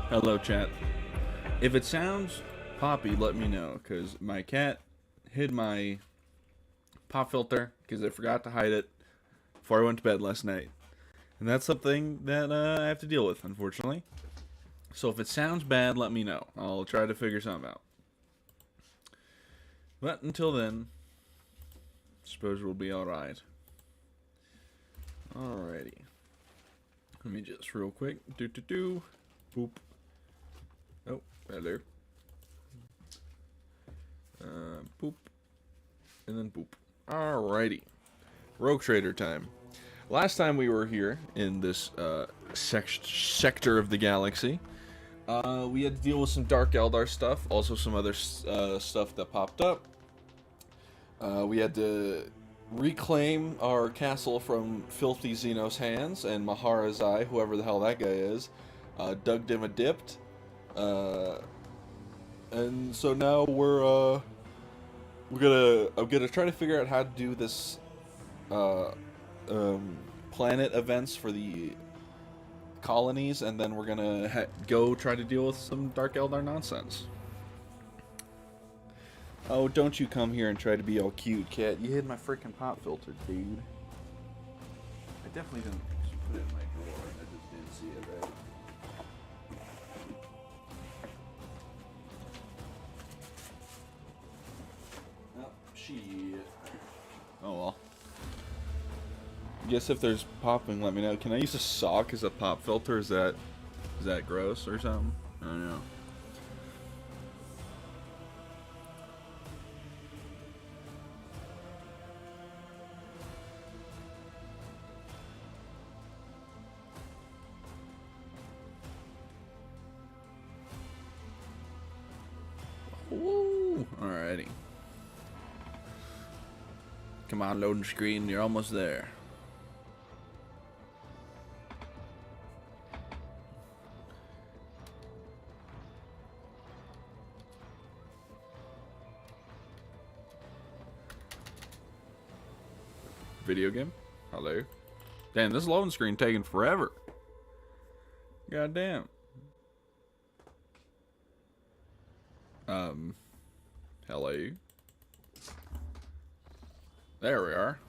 Hello, chat. If it sounds poppy, let me know, because my cat hid my pop filter because I forgot to hide it before I went to bed last night. And that's something that I have to deal with, unfortunately. So if it sounds bad, let me know. I'll try to figure something out. But until then, I suppose we'll be alright. Alrighty. Let me just real quick. Boop. Oh, hello. Boop. And then boop. Alrighty. Rogue Trader time. Last time we were here in this sector of the galaxy, we had to deal with some Dark Eldar stuff, also some other stuff that popped up. We had to reclaim our castle from Filthy Xenos' hands, and Maharazai, whoever the hell that guy is, dug him a dipped. And so now I'm gonna try to figure out how to do this planet events for the colonies, and then we're gonna go try to deal with some Dark Eldar nonsense. Oh, don't you come here and try to be all cute, cat. You hid my freaking pop filter, dude. I definitely didn't just put it in my drawer. I just didn't see it, right? Oh, shit. Oh, well. Guess if there's popping, let me know. Can I use a sock as a pop filter? Is that gross or something? I don't know. Woo! Alrighty. Come on, loading screen. You're almost there. Video game? Hello? Damn, this loading screen taking forever. God damn. Hello? There we are.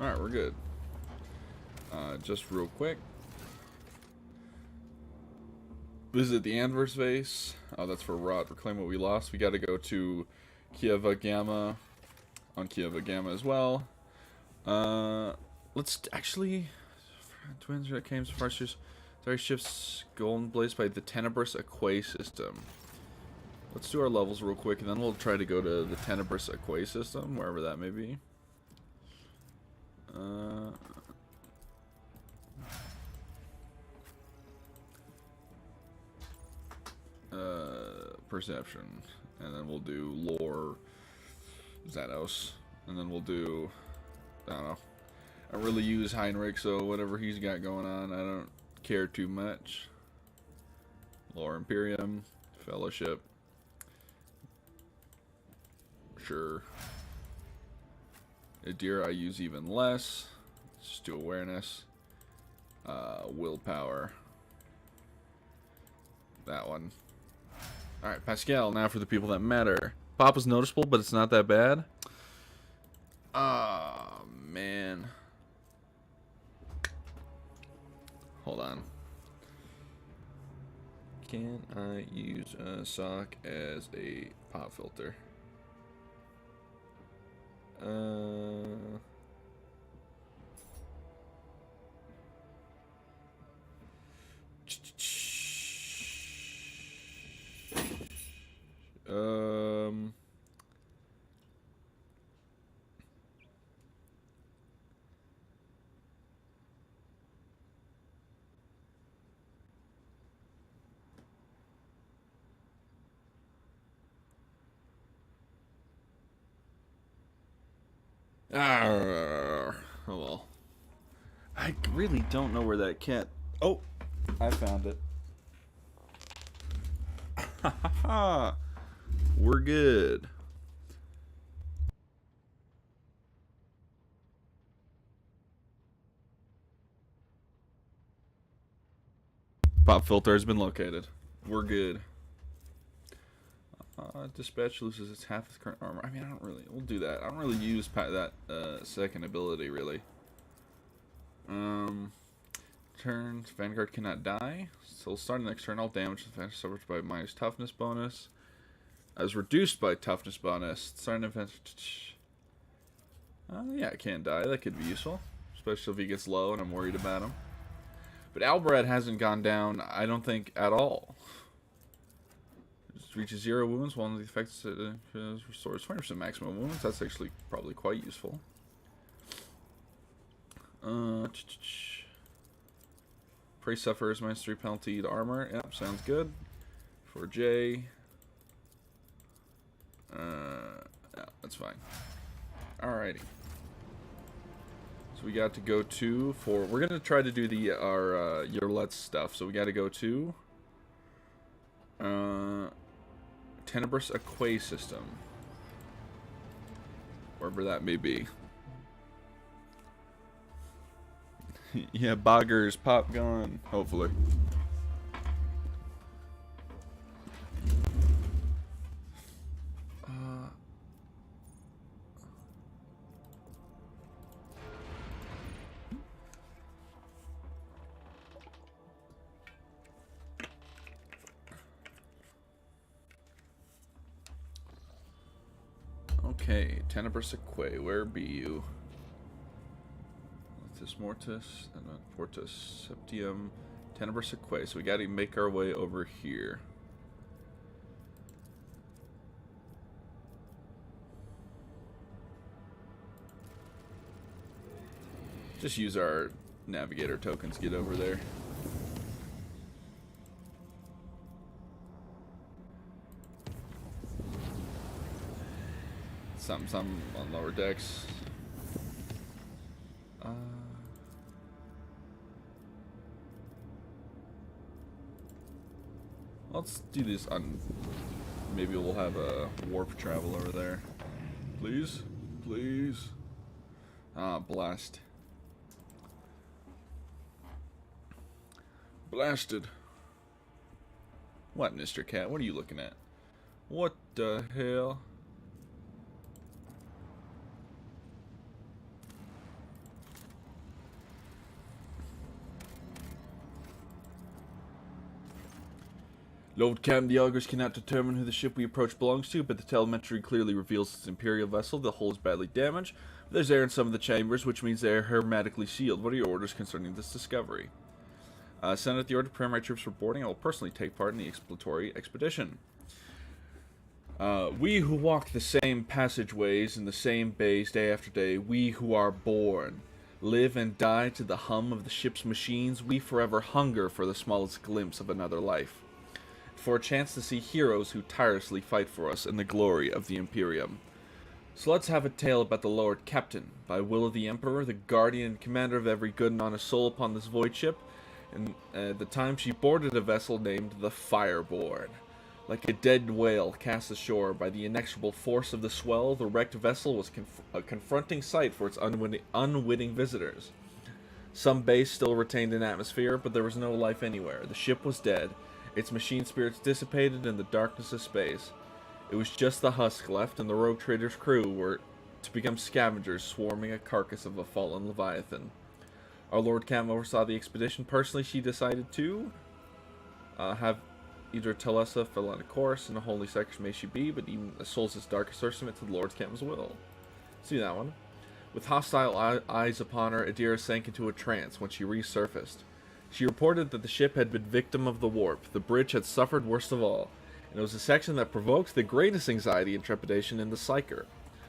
Alright, we're good. Just real quick. Visit the Anvers Vase. Oh, that's for Rot. Reclaim what we lost. We gotta go to Kiava Gamma. On Kiava Gamma as well. Let's actually... Twins that came so far. Sorry, ships golden blazed by the Tenebrous Aquay system. Let's do our levels real quick, and then we'll try to go to the Tenebrous Aquay system, wherever that may be. Perception, and then we'll do lore Xanos, and then we'll do, I don't know. I don't really use Heinrich, so whatever he's got going on, I don't care too much. Lore Imperium, Fellowship. Sure. Adira I use even less. Let's just do awareness. Willpower. That one. Alright, Pascal, now for the people that matter. Pop is noticeable, but it's not that bad. Oh, man. Hold on. Can I use a sock as a pop filter? Oh well. I really don't know where that cat. Oh, I found it. Ha ha ha. We're good. Pop filter has been located. We're good. Dispatch loses its half its current armor. I mean, I don't really... We'll do that. I don't really use that second ability, really. Turns. Vanguard cannot die. So starting next turn, all damage to the Vanguard suffers by minus toughness bonus. As reduced by toughness bonus. Starting event... yeah, it can't die. That could be useful. Especially if he gets low and I'm worried about him. But Albarad hasn't gone down, I don't think, at all. Just reaches 0 wounds while the effects restores 20% maximum wounds. That's actually probably quite useful. Prey suffers minus 3 penalty to armor. Yep, sounds good. For J. Yeah, that's fine. Alrighty. So we got to go to for... We're going to try to do the your Let's stuff. So we got to go to... Tenebrous Aquay system. Wherever that may be. Yeah, boggers, pop gun. Hopefully. Okay, Tenebrous Aquay, where be you? Let's Mortis, and then Fortis Septium, Tenebrous Aquay. So we got to make our way over here. Just use our navigator tokens to get over there. Something on lower decks. Let's do this on... Maybe we'll have a warp travel over there. Please? Please? Ah, blast. Blasted. What, Mr. Cat? What are you looking at? What the hell? Lord Cam, the augurs cannot determine who the ship we approach belongs to, but the telemetry clearly reveals it's an Imperial vessel. The hull is badly damaged. There's air in some of the chambers, which means they are hermetically sealed. What are your orders concerning this discovery? Send out the order to prepare my troops for boarding. I will personally take part in the exploratory expedition. We who walk the same passageways in the same bays day after day, we who are born, live and die to the hum of the ship's machines, we forever hunger for the smallest glimpse of another life. For a chance to see heroes who tirelessly fight for us in the glory of the Imperium. So let's have a tale about the Lord Captain, by will of the Emperor, the guardian and commander of every good and honest soul upon this void ship, and the time she boarded a vessel named the Fireborn. Like a dead whale cast ashore by the inexorable force of the swell, the wrecked vessel was a confronting sight for its unwitting visitors. Some bays still retained an atmosphere, but there was no life anywhere. The ship was dead. Its machine spirits dissipated in the darkness of space. It was just the husk left, and the rogue trader's crew were to become scavengers swarming a carcass of a fallen Leviathan. Our Lord Cam oversaw the expedition. Personally, she decided to have either Talessa fill out a course, and a holy secretary may she be, but even the soul's darkest are submit to the Lord Cam's will. See that one? With hostile eyes upon her, Adira sank into a trance when she resurfaced. She reported that the ship had been victim of the warp. The bridge had suffered worst of all, and it was a section that provoked the greatest anxiety and trepidation in the Psyker.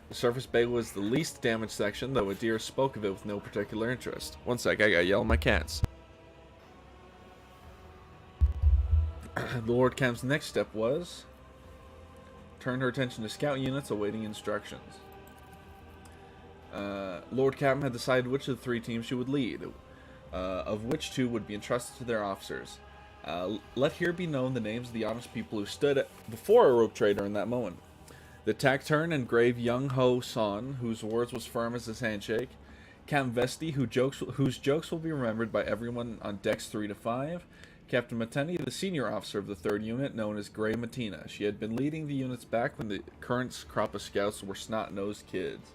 The surface bay was the least damaged section, though Adira spoke of it with no particular interest. One sec, I gotta yell at my cats. The Lord Cam's next step was... turn her attention to scout units awaiting instructions. Lord Cam had decided which of the 3 teams she would lead. Of which 2 would be entrusted to their officers. Let here be known the names of the honest people who stood before a rope trader in that moment. The taciturn and grave young Ho Son, whose words was firm as his handshake. Cam Vesti, whose jokes will be remembered by everyone on decks 3 to 5. Captain Mateni, the senior officer of the 3rd Unit, known as Grey Matina. She had been leading the units back when the current crop of scouts were snot-nosed kids.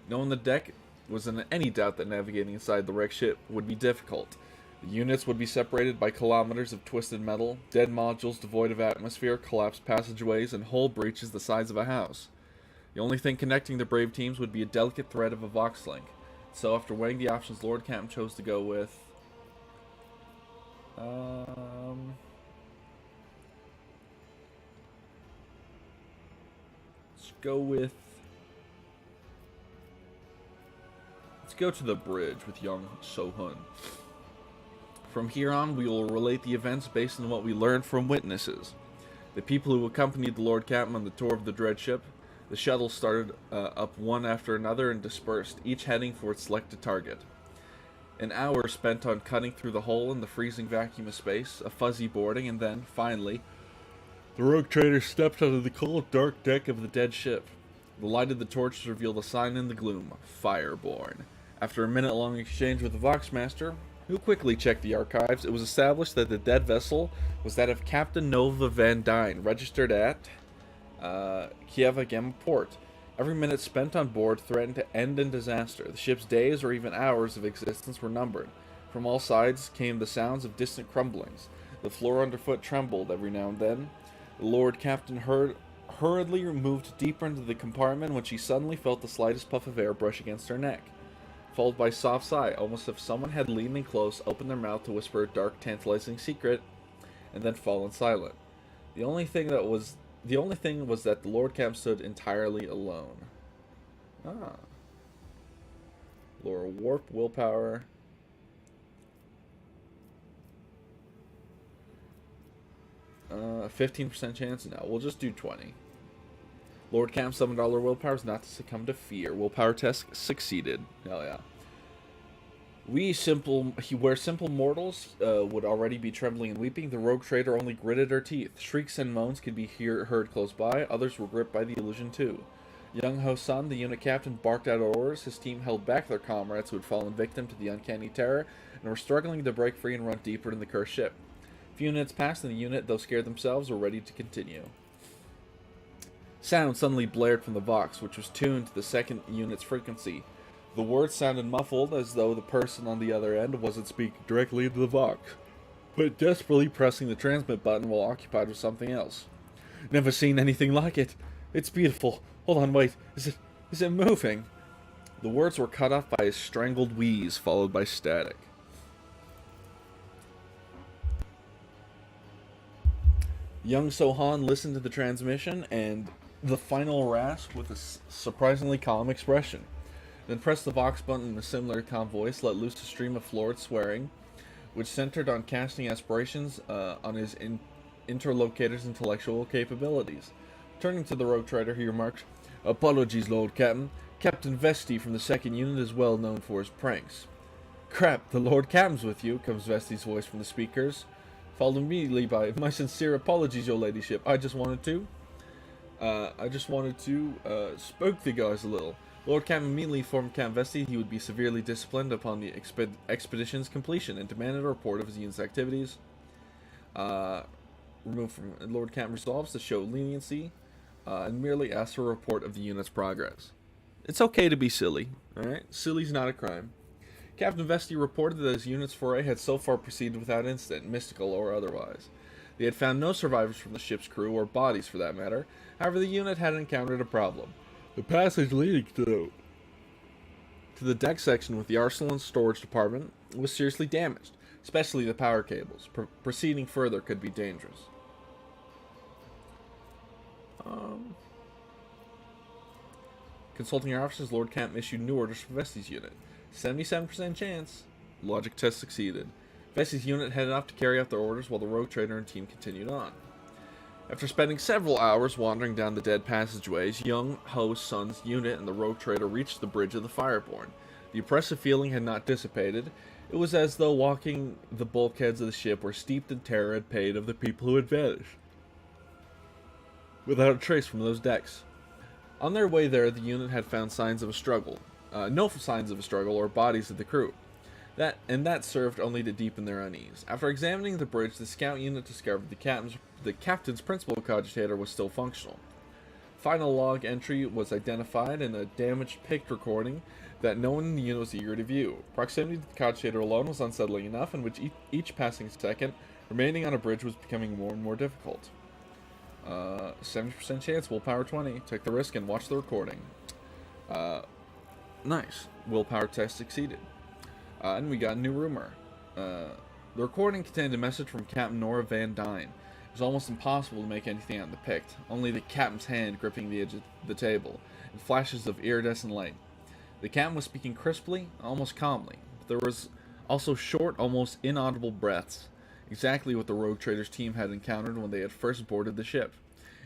No one on the deck was in any doubt that navigating inside the wrecked ship would be difficult. The units would be separated by kilometers of twisted metal, dead modules devoid of atmosphere, collapsed passageways, and hull breaches the size of a house. The only thing connecting the brave teams would be a delicate thread of a Vox link. So after weighing the options, Lord Captain chose to go with... Let's go to the bridge with young So-hun. From here on, we will relate the events based on what we learned from witnesses. The people who accompanied the Lord Captain on the tour of the dread ship. The shuttle started up one after another and dispersed, each heading for its selected target. An hour spent on cutting through the hole in the freezing vacuum of space, a fuzzy boarding, and then, finally, the rogue trader stepped onto the cold, dark deck of the dead ship. The light of the torches revealed a sign in the gloom, Fireborn. After a minute-long exchange with the Voxmaster, who quickly checked the archives, it was established that the dead vessel was that of Captain Nova Van Dyne, registered at Kiava Gamma Port. Every minute spent on board threatened to end in disaster. The ship's days or even hours of existence were numbered. From all sides came the sounds of distant crumblings. The floor underfoot trembled every now and then. The Lord Captain hurriedly moved deeper into the compartment when she suddenly felt the slightest puff of air brush against her neck, followed by a soft sigh, almost as if someone had leaned in close, opened their mouth to whisper a dark, tantalizing secret, and then fallen silent. The only thing was that the Lord Captain stood entirely alone. Lower warp, willpower. 15% chance? No, we'll just do 20. Lord Captain summoned all our willpowers not to succumb to fear. Willpower test succeeded. Hell yeah. Where simple mortals would already be trembling and weeping, the rogue trader only gritted her teeth. Shrieks and moans could be heard close by. Others were gripped by the illusion too. Young Ho-san, the unit captain, barked out orders. His team held back their comrades who had fallen victim to the uncanny terror and were struggling to break free and run deeper in the cursed ship. A few minutes passed and the unit, though scared themselves, were ready to continue. Sound suddenly blared from the Vox, which was tuned to the 2nd unit's frequency. The words sounded muffled, as though the person on the other end wasn't speaking directly into the Vox, but desperately pressing the transmit button while occupied with something else. Never seen anything like it. It's beautiful. Hold on, wait. Is it moving? The words were cut off by a strangled wheeze, followed by static. Young So-han listened to the transmission and the final rasp with a surprisingly calm expression. Then pressed the Vox button in a similar calm voice, let loose a stream of florid swearing, which centered on casting aspirations on his interlocutor's intellectual capabilities. Turning to the rogue trader, he remarked, "Apologies, Lord Captain. Captain Vesti from the 2nd Unit is well known for his pranks." "Crap, the Lord Captain's with you," comes Vesti's voice from the speakers, followed immediately by, "My sincere apologies, your ladyship. I just wanted to spoke the guys a little." Lord Captain immediately informed Captain Vesti he would be severely disciplined upon the expedition's completion and demanded a report of his unit's activities. Removed from Lord Captain resolves to show leniency and merely asks for a report of the unit's progress. It's okay to be silly, alright? Silly's not a crime. Captain Vesti reported that his unit's foray had so far proceeded without incident, mystical or otherwise. They had found no survivors from the ship's crew, or bodies for that matter. However, the unit had encountered a problem. The passage leading to the deck section with the arsenal and storage department was seriously damaged, especially the power cables. Proceeding further could be dangerous. Consulting our officers, Lord Captain issued new orders for Vesti's unit. 77% chance. Logic test succeeded. Vesti's unit headed off to carry out their orders while the rogue trader and team continued on. After spending several hours wandering down the dead passageways, young Ho-san's unit and the rogue trader reached the bridge of the Fireborn. The oppressive feeling had not dissipated. It was as though walking the bulkheads of the ship were steeped in terror and pain of the people who had vanished, without a trace from those decks. On their way there, the unit had found signs of a struggle. No signs of a struggle or bodies of the crew. That served only to deepen their unease. After examining the bridge, the scout unit discovered the captain's principal cogitator was still functional. Final log entry was identified in a damaged picked recording that no one in the unit was eager to view. Proximity to the cogitator alone was unsettling enough, in which each passing second remaining on a bridge was becoming more and more difficult. 70% chance, willpower 20. Take the risk and watch the recording. Nice. Willpower test succeeded. And we got a new rumor. The recording contained a message from Captain Nora Van Dyne. It was almost impossible to make anything out of the pict, only the captain's hand gripping the edge of the table, and flashes of iridescent light. The captain was speaking crisply, almost calmly, but there was also short, almost inaudible breaths, exactly what the rogue trader's team had encountered when they had first boarded the ship.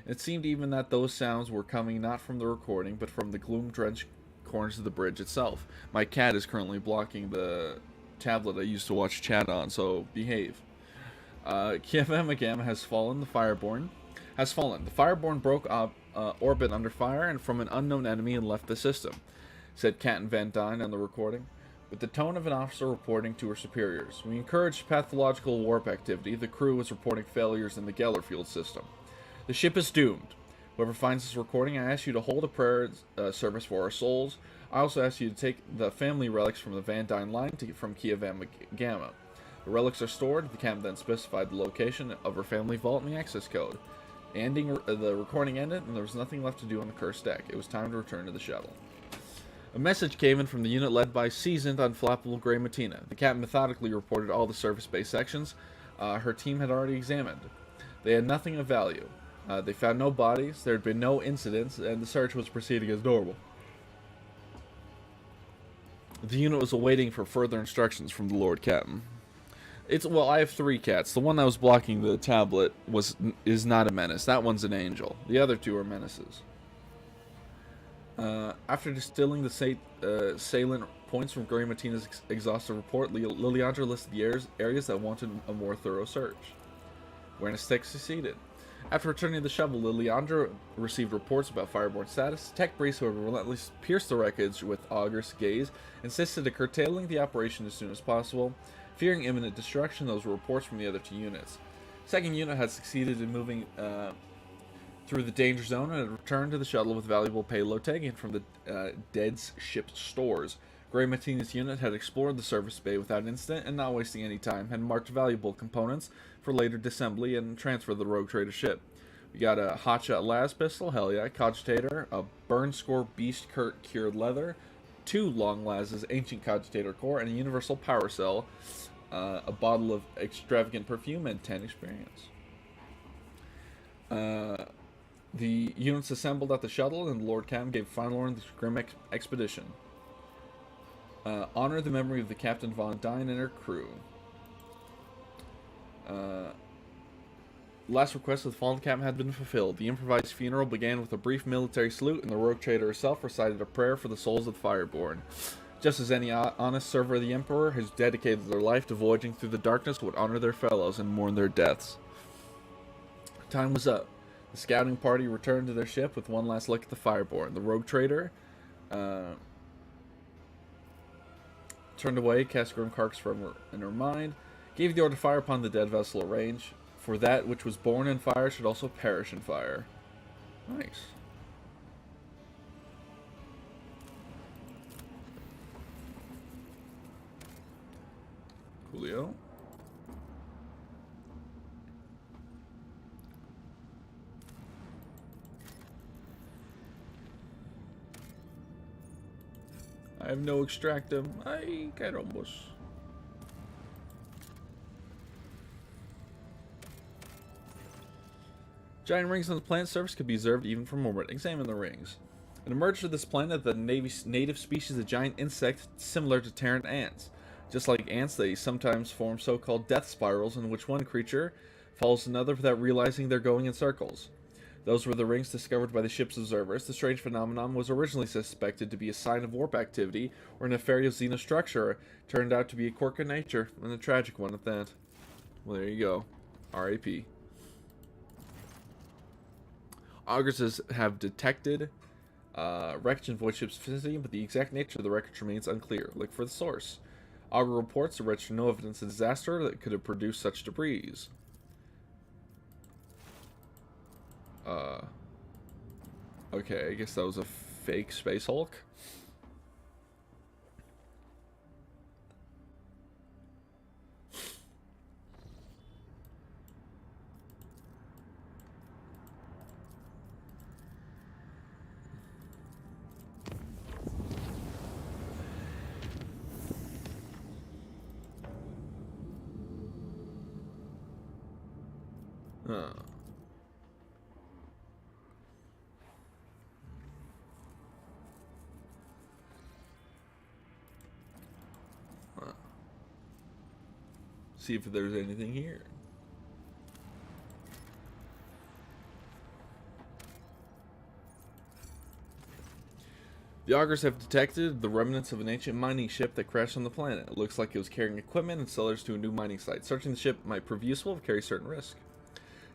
It seemed even that those sounds were coming not from the recording, but from the gloom-drenched corners of the bridge itself. My cat is currently blocking the tablet I used to watch chat on, so behave. Kiava has fallen. The Fireborn has fallen. The Fireborn broke orbit under fire and from an unknown enemy and left the system, said Captain Van Dyne on the recording, with the tone of an officer reporting to her superiors. We encouraged pathological warp activity. The crew was reporting failures in the Gellerfield system. The ship is doomed. Whoever finds this recording, I ask you to hold a prayer service for our souls. I also ask you to take the family relics from the Van Dyne line from Kiava. The relics are stored. The captain then specified the location of her family vault and the access code. The recording ended, and there was nothing left to do on the cursed deck. It was time to return to the shuttle. A message came in from the unit led by seasoned, unflappable Grey Matina. The captain methodically reported all the service-based sections her team had already examined. They had nothing of value. They found no bodies, there had been no incidents, and the search was proceeding as normal. The unit was awaiting for further instructions from the Lord Captain. Well, I have 3 cats. The one that was blocking the tablet is not a menace. That one's an angel. The other 2 are menaces. After distilling the salient points from Grey Matina's exhaustive report, Liliandra listed the areas that wanted a more thorough search. Awareness tech succeeded. After returning to the shuttle, Liliandra received reports about Fireborn status. Tech Breeze, however, relentlessly pierced the wreckage with Augur's gaze, insisted on curtailing the operation as soon as possible. Fearing imminent destruction, those were reports from the other 2 units. Second unit had succeeded in moving through the danger zone and had returned to the shuttle with valuable payload taken from the dead ship's stores. Grey Matina's unit had explored the service bay without incident and, not wasting any time, had marked valuable components for later disassembly and transfer to the rogue trader ship. We got a hotshot las pistol, hell yeah, cogitator, a burn score beast cured leather, 2 long lases, ancient cogitator core, and a universal power cell, a bottle of extravagant perfume, and 10 experience. The units assembled at the shuttle, and the Lord Captain gave final order to the grim expedition. Honor the memory of the Captain Von Dyne and her crew. Last request of the fallen captain had been fulfilled. The improvised funeral began with a brief military salute, and the rogue trader herself recited a prayer for the souls of the Fireborn. Just as any honest server of the Emperor has dedicated their life to voyaging through the darkness would honor their fellows and mourn their deaths. Time was up. The scouting party returned to their ship with one last look at the Fireborn. The rogue trader turned away, cast grim carcass from in her mind, gave the order to fire upon the dead vessel at range, for that which was born in fire should also perish in fire. Nice. Coolio. I have no extractum. Ay, carambos. Giant rings on the planet's surface could be observed even from orbit. Examine the rings. It emerged from this planet the native species of giant insect similar to Terran ants. Just like ants, they sometimes form so-called death spirals in which one creature follows another without realizing they're going in circles. Those were the rings discovered by the ship's observers. The strange phenomenon was originally suspected to be a sign of warp activity or nefarious xenostructure. It turned out to be a quirk of nature, and a tragic one at that. Well, there you go. R.A.P. Augurs have detected wreckage in void ship's vicinity, but the exact nature of the wreckage remains unclear. Look for the source. Augur reports to register no evidence of disaster that could have produced such debris. Okay, I guess that was a fake Space Hulk. Huh. See if there's anything here. The augurs have detected the remnants of an ancient mining ship that crashed on the planet. It looks like it was carrying equipment and sellers to a new mining site. Searching the ship might prove useful but carry certain risk.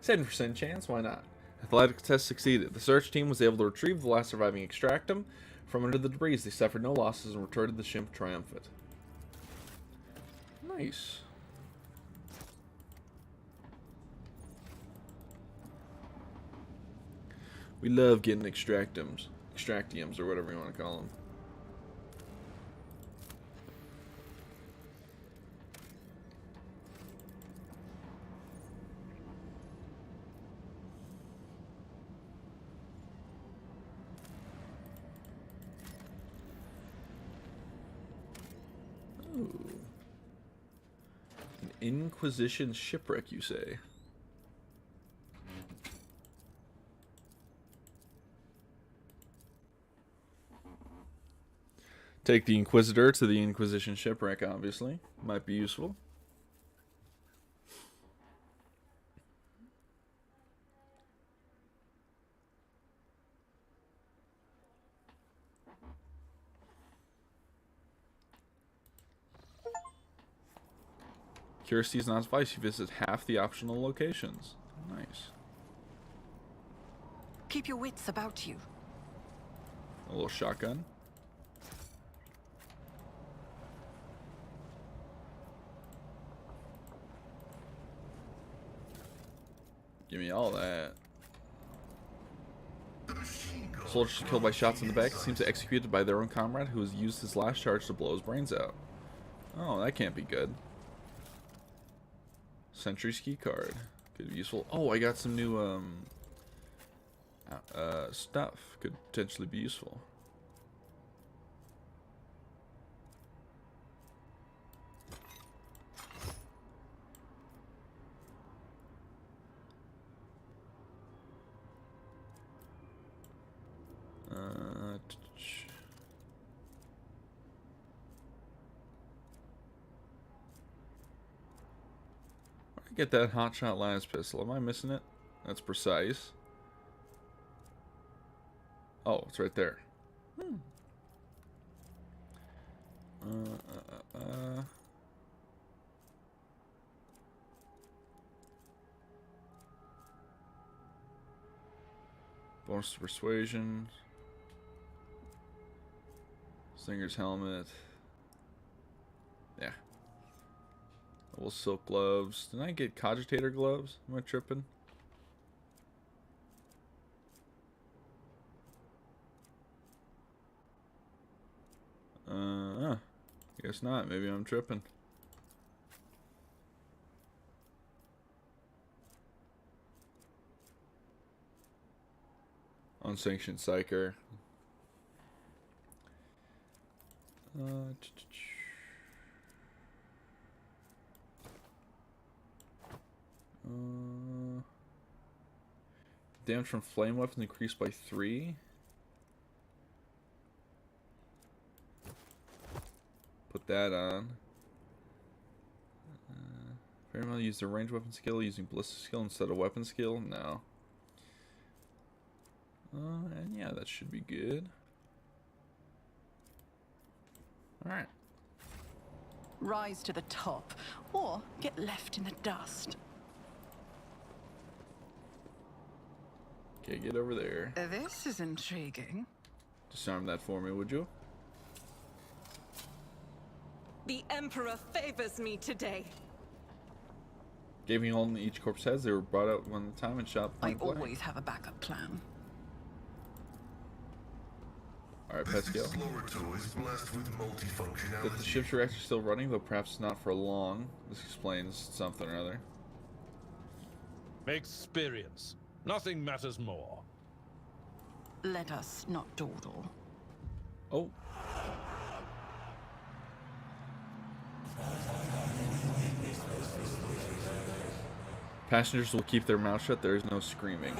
7% chance, why not? Athletics test succeeded. The search team was able to retrieve the last surviving extractum from under the debris. They suffered no losses and returned to the ship triumphant. Nice. We love getting extractiums, or whatever you want to call them. Ooh. An Inquisition shipwreck, you say? Take the Inquisitor to the Inquisition shipwreck, obviously. Might be useful. Curiosity is not advice. You visit half the optional locations. Nice. Keep your wits about you. A little shotgun. Give me all that. Soldiers killed by shots in the back seems executed by their own comrade who has used his last charge to blow his brains out. Oh, that can't be good. Sentry's key card. Could be useful. Oh, I got some new stuff. Could potentially be useful. Get that hotshot las pistol. Am I missing it? That's precise. Oh, it's right there. Bonus to persuasion. Slinger's helmet. Yeah. Double silk gloves. Didn't I get cogitator gloves? Am I tripping? Guess not. Maybe I'm tripping. Unsanctioned psyker. Damage from flame weapons increased by 3. Put that on. Very well, use the range weapon skill using ballistic skill instead of weapon skill. No. And yeah, that should be good. Alright. Rise to the top, or get left in the dust. Okay, get over there. This is intriguing. Disarm that for me, would you? The Emperor favors me today. Giving only each corpse heads, they were brought out one at a time and shot I point blank. always have a backup plan. Alright, Pesco. That the ship's reactor is still running, though perhaps not for long. This explains something or other. Experience. Nothing matters more. Let us not dawdle. Oh. Passengers will keep their mouth shut. There is no screaming.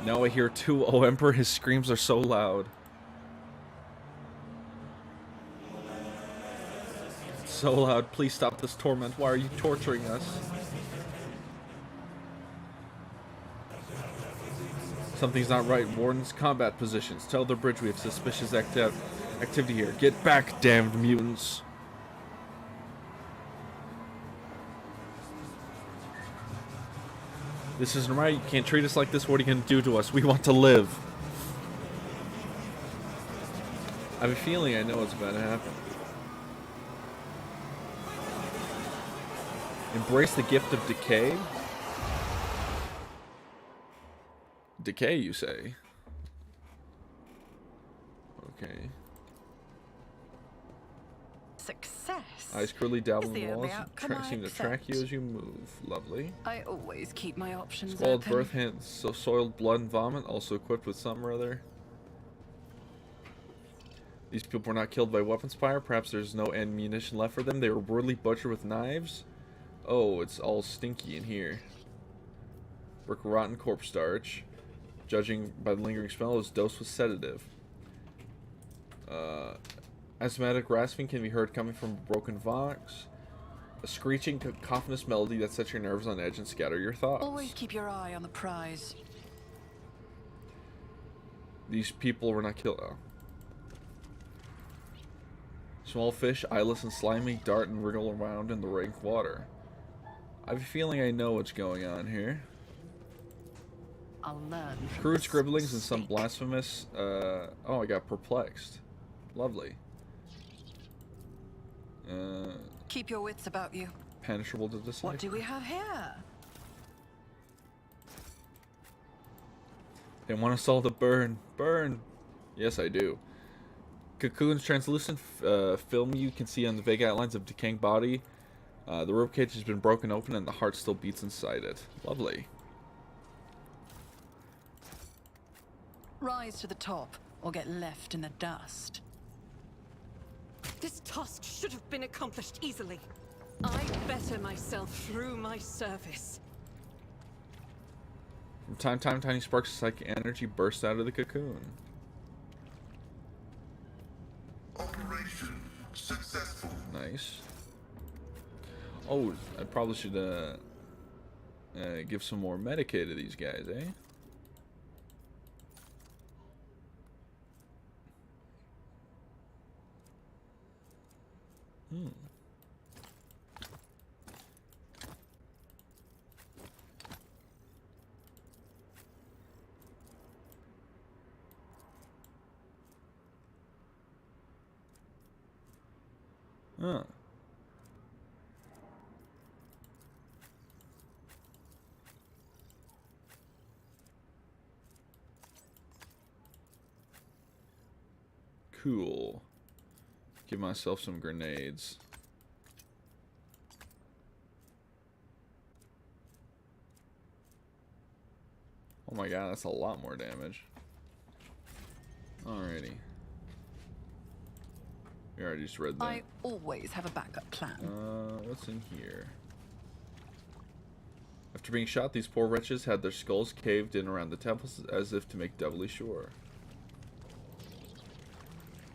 Now I hear two. Oh, Emperor, his screams are so loud. So loud. Please stop this torment. Why are you torturing us? Something's not right. Warden's combat positions. Tell the bridge we have suspicious activity here. Get back, damned mutants. This isn't right. You can't treat us like this. What are you going to do to us? We want to live. I have a feeling I know what's about to happen. Embrace the gift of decay? Decay, you say? Okay. Success. Eyes curly dabbling Is the walls. only outcome I Seem to track you accept. as you move. Lovely. I always keep my options Squalid open. birth hands, so soiled blood and vomit, also equipped with something or other. These people were not killed by weapons fire. Perhaps there's no ammunition left for them. They were brutally butchered with knives. Oh, it's all stinky in here. Brick rotten corpse starch. Judging by the lingering smell, it was dosed with sedative. Asthmatic rasping can be heard coming from a broken vox. A screeching, cacophonous melody that sets your nerves on edge and scatter your thoughts. Always keep your eye on the prize. These people were not killed. Oh. Small fish, eyeless and slimy, dart and wriggle around in the rank water. I have a feeling I know what's going on here. I'll learn. from Crude this scribblings and some mistake. blasphemous. Oh, I got perplexed. Lovely. Keep your wits about you. Penetrable to decipher. What do we have here? They want us all to burn. Burn! Yes, I do. Cocoon's translucent film you can see on the vague outlines of decaying body. The rope cage has been broken open and the heart still beats inside it. Lovely. Rise to the top or get left in the dust. This task should have been accomplished easily. I better myself through my service. From time to time, tiny sparks of psychic energy burst out of the cocoon. Operation successful. Nice. Oh, I probably should give some more Medicaid to these guys, eh? Huh. Cool. Give myself some grenades. Oh my god, that's a lot more damage. Alrighty. We already just read that. I always have a backup plan. What's in here? After being shot, these poor wretches had their skulls caved in around the temples as if to make doubly sure.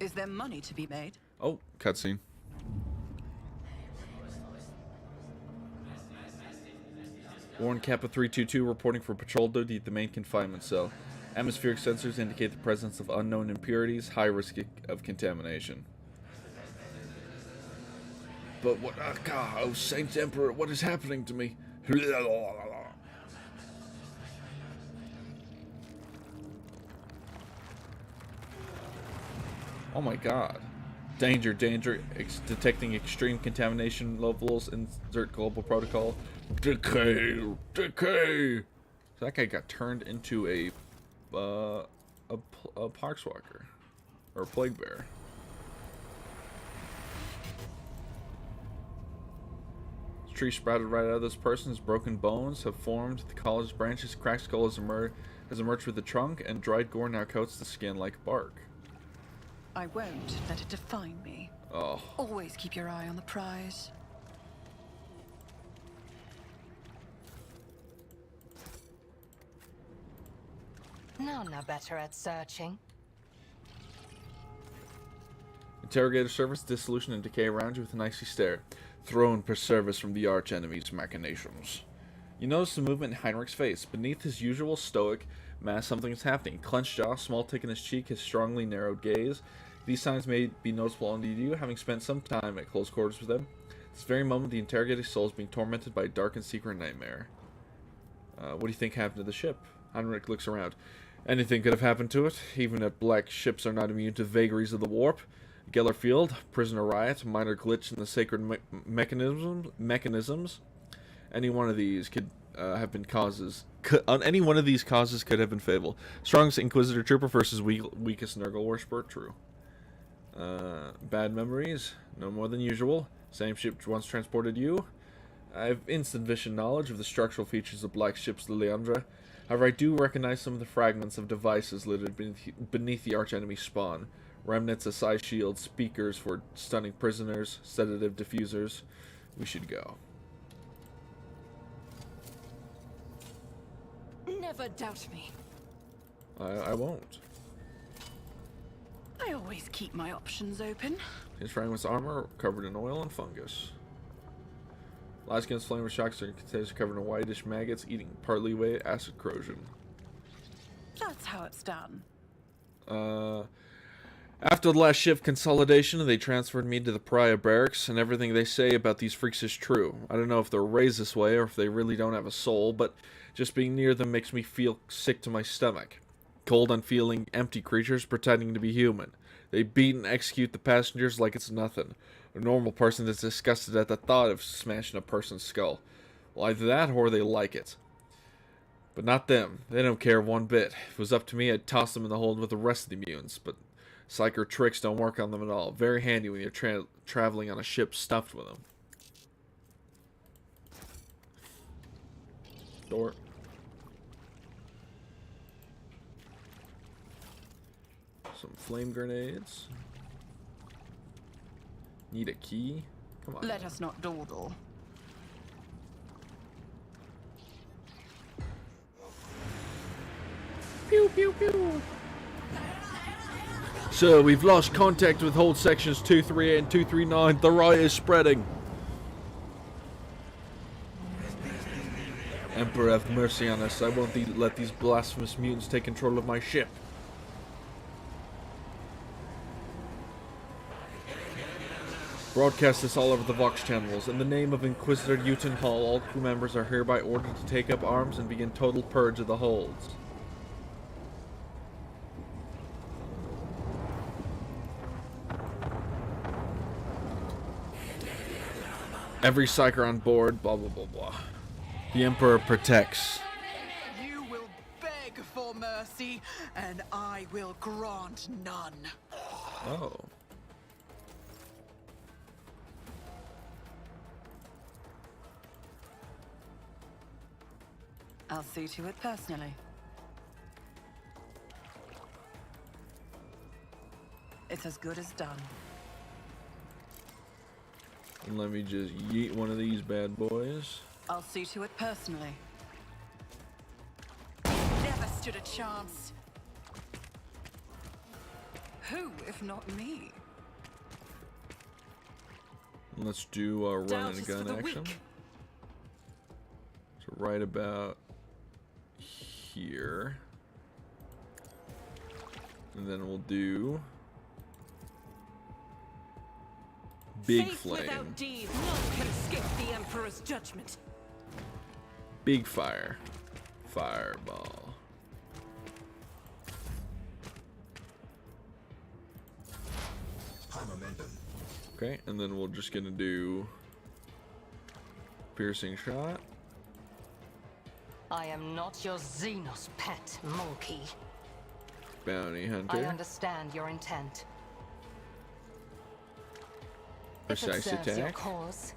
Is there money to be made? Oh, cutscene. Warren Kappa 322 reporting for patrol duty at the main confinement cell. Atmospheric sensors indicate the presence of unknown impurities, high risk of contamination. But what? God, oh, Saint Emperor, what is happening to me? Oh my god. Danger, danger. Detecting extreme contamination levels. Insert global protocol. Decay, decay. So that guy got turned into a poxwalker. Or a plague bear. Tree sprouted right out of this person. His broken bones have formed. The college branches, cracked skull has emerged with the trunk, and dried gore now coats the skin like bark. I won't let it define me. Oh. Always keep your eye on the prize. None are better at searching. Interrogator service, dissolution, and decay around you with an icy stare. Thrown per service from the arch-enemy's machinations. You notice the movement in Heinrich's face. Beneath his usual stoic mask, something is happening. Clenched jaw, small tick in his cheek, his strongly narrowed gaze. These signs may be noticeable only to you, having spent some time at close quarters with them. This very moment, the interrogator's soul is being tormented by a dark and secret nightmare. What do you think happened to the ship? Heinrich looks around. Anything could have happened to it. Even at black ships are not immune to vagaries of the warp. Geller Field, prisoner riot, minor glitch in the sacred mechanisms. Any one of these could have been causes. Any one of these causes could have been fatal. Strongest Inquisitor Trooper versus weakest Nurgle Worshipper. True. Bad memories, no more than usual. Same ship once transported you. I have instant vision knowledge of the structural features of black ships Leandra. However, I do recognize some of the fragments of devices littered beneath the archenemy spawn. Remnants of psi shields, speakers for stunning prisoners, sedative diffusers. We should go. Never doubt me. I won't. I always keep my options open. His fragments armor covered in oil and fungus. Lies against flame with shocks are containers covered in whitish maggots eating partly away acid corrosion. That's how it's done. After the last shift consolidation, they transferred me to the Pariah barracks, and everything they say about these freaks is true. I don't know if they're raised this way or if they really don't have a soul, but just being near them makes me feel sick to my stomach. Cold, unfeeling, empty creatures pretending to be human. They beat and execute the passengers like it's nothing. A normal person is disgusted at the thought of smashing a person's skull. Well, either that or they like it. But not them. They don't care one bit. If it was up to me, I'd toss them in the hole with the rest of the mutants, but psyker tricks don't work on them at all. Very handy when you're traveling on a ship stuffed with them. Door. Some flame grenades. Need a key? Come on. Let us not dawdle. Pew pew pew. So we've lost contact with hold sections 238 and 239. The riot is spreading. Emperor, have mercy on us. I won't let these blasphemous mutants take control of my ship. Broadcast this all over the Vox channels. In the name of Inquisitor Uton Hall, all crew members are hereby ordered to take up arms and begin total purge of the holds. Every psyker on board, blah blah blah blah. The Emperor protects. You will beg for mercy, and I will grant none. Oh. I'll see to it personally. It's as good as done. And let me just yeet one of these bad boys. I'll see to it personally. Never stood a chance. Who, if not me? Let's do a run Doubt and is for gun the action. weak. So right about here. And then we'll do Big Faith Flame. without deed, none can escape the Emperor's judgment. Big Fire. Fireball. High momentum. Okay, and then we're just gonna do piercing shot. I am not your Xenos pet, monkey. Bounty I hunter. understand your intent. Precise if it serves your attack. cause.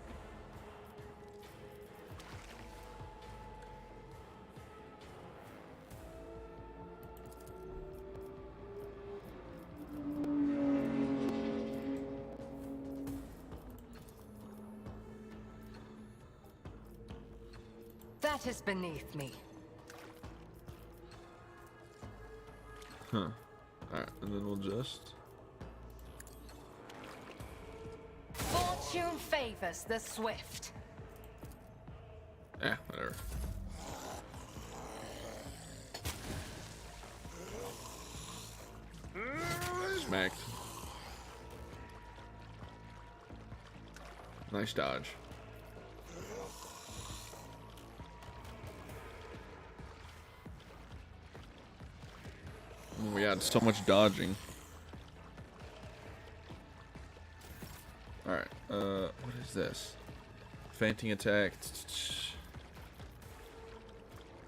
That is beneath me. Huh. Alright, and then we'll just. Fortune favors the swift. Whatever. Smacked. Nice dodge. Oh, we had so much dodging. Alright, what is this? Fainting attack.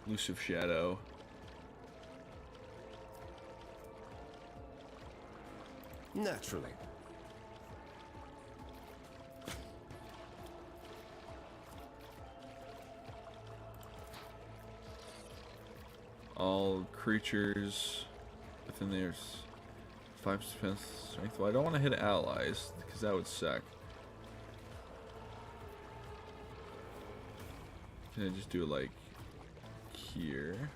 Elusive shadow. Naturally. All creatures within their 5 strength. Well, I don't want to hit allies because that would suck. Can I just do it like here?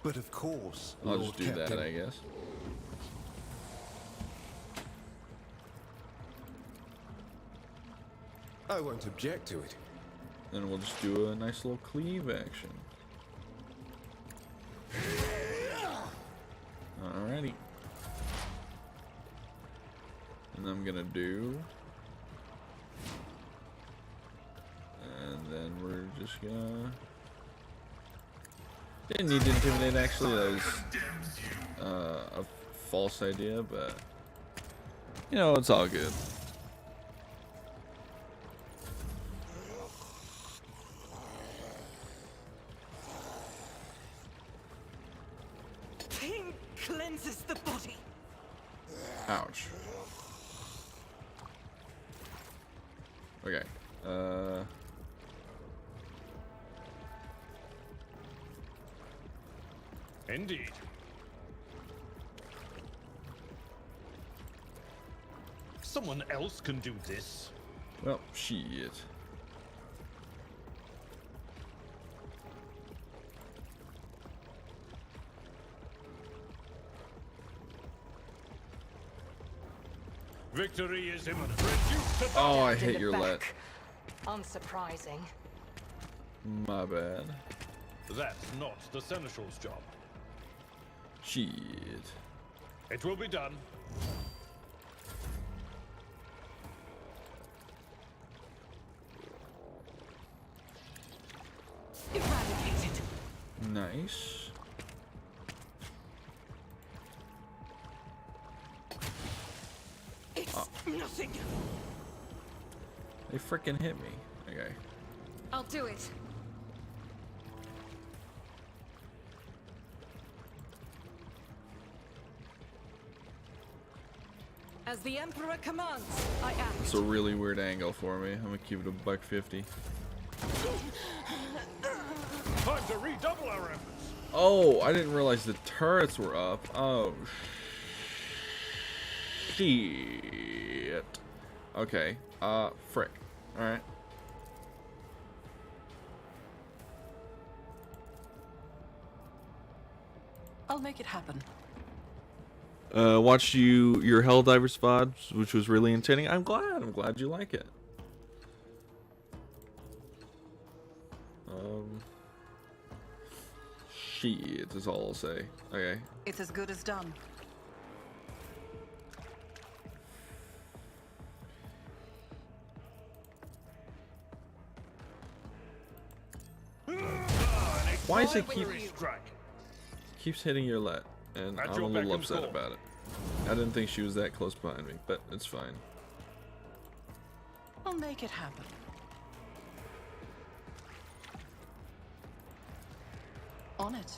But of course, I'll Lord just do Captain. that, I guess. I won't object to it. Then we'll just do a nice little cleave action. Alrighty. And I'm gonna do. And then we're just gonna. Didn't need to intimidate, actually. That was a false idea, but you know, it's all good. Pain cleanses the body. Ouch. Okay. Indeed. Someone else can do this. Well, shit. Victory is imminent. Reduce to Oh, I Stabbed in hit the your let. back. Unsurprising. My bad. That's not the Seneschal's job. Shit. It will be done. Eradicated. Nice. It's nothing. They freaking hit me. Okay. I'll do it. As the Emperor commands, I act. It's a really weird angle for me. I'm gonna keep it a $150. Time to redouble our efforts. Oh, I didn't realize the turrets were up. Oh, shit. Okay. Frick. Alright. I'll make it happen. Watched your Helldivers VOD, which was really entertaining. I'm glad you like it. Shit is all I'll say. Okay. It's as good as done. Why does it Cavalry strike. keeps hitting your let? And At I'm a your little beck and upset call. about it. I didn't think she was that close behind me, but it's fine. I'll make it happen. On it.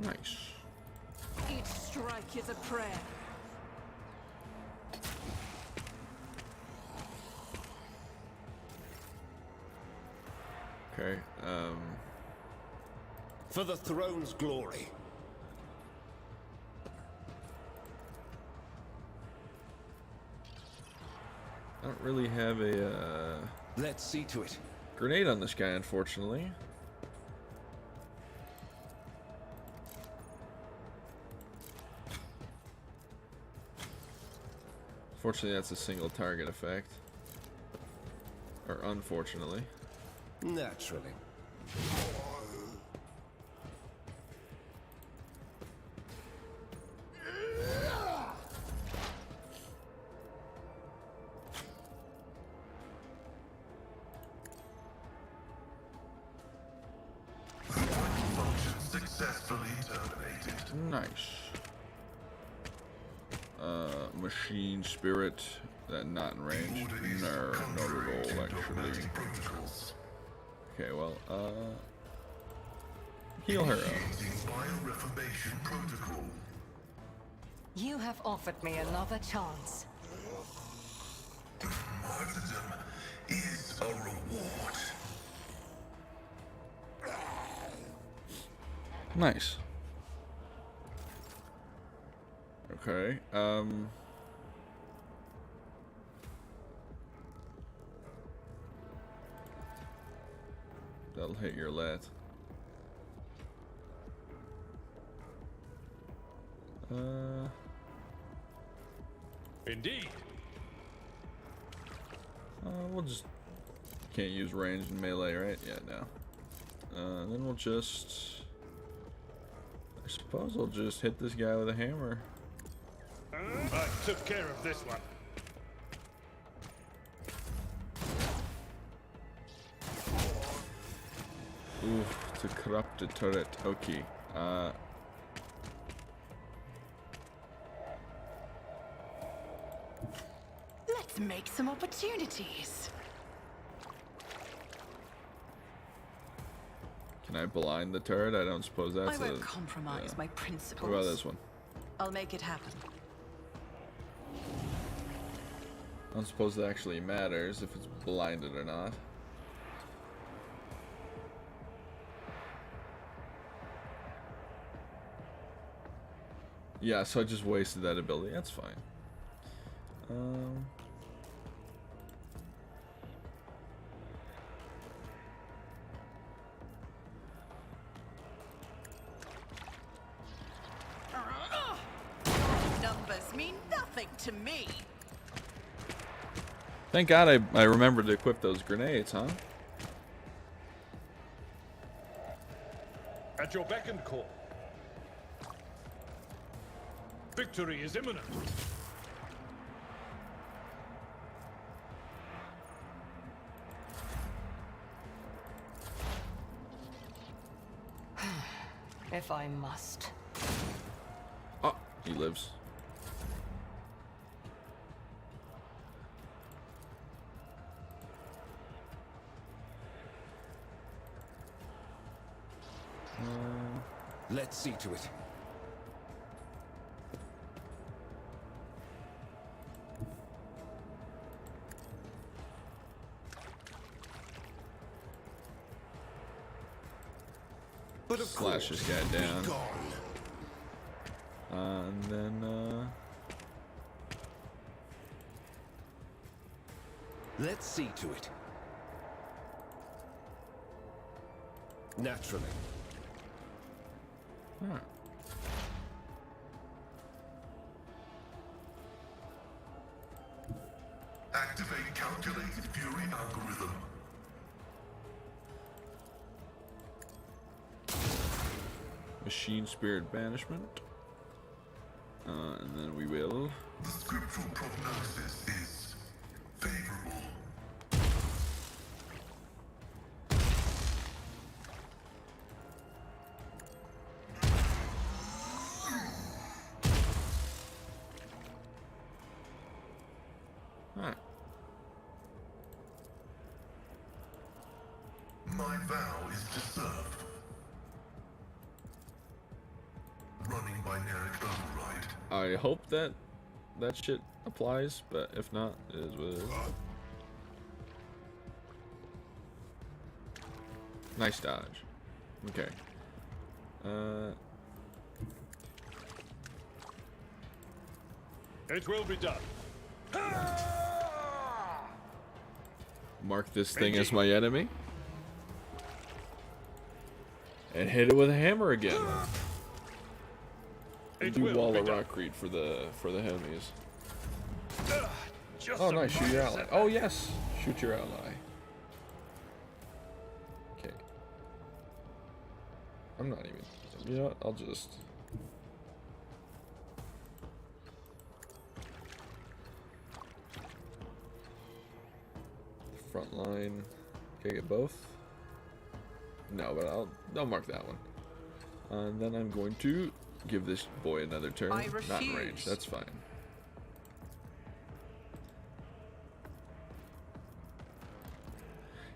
Nice. Each strike is a prayer. Okay. For the throne's glory. I don't really have a Let's see to it. grenade on this guy, unfortunately. Fortunately, that's a single target effect. Or unfortunately. Naturally. Function successfully terminated. Nice. Machine spirit. That not in range. Order is No, not contrary at to all, actually. dogmatic protocols. Okay, well, heal her up. Initiating bioreformation protocol. You have offered me another chance. Martyrdom is a reward. Nice. Okay, that'll hit your lat. Indeed. We'll just can't use range and melee, right? Yeah, no. Then we'll just. I suppose I'll just hit this guy with a hammer. I took care of this one. Oof, to corrupt the turret. Okay. Let's make some opportunities. Can I blind the turret? I don't suppose that's I won't a. compromise yeah. my What principles. about this one? I'll make it happen. I don't suppose it actually matters if it's blinded or not. Yeah, so I just wasted that ability. That's fine. Numbers mean nothing to me. Thank God I remembered to equip those grenades, huh? At your beck and call. Victory is imminent. If I must. Oh, he lives. Let's see to it. But of Slash course, this guy down. be gone. And then, Let's see to it. Naturally. alright. Activate calculated fury algorithm. Machine Spirit Banishment. And then we will. The scriptural prognosis is favorable. Alright. My vow is to serve. Running binaric override. I hope that shit applies, but if not, it is what it is. Nice dodge. Okay. It will be done. Mark this thing as my enemy. And hit it with a hammer again. It Do will wall be of done. rockcrete for the enemies. Just Oh, a nice. Shoot your minor ally. setback. Oh, yes. Shoot your ally. Okay. I'm not even. You know what? I'll just. Front line. Can I get both? No, but I'll mark that one. And then I'm going to give this boy another turn. I Not in range. refuse. That's fine.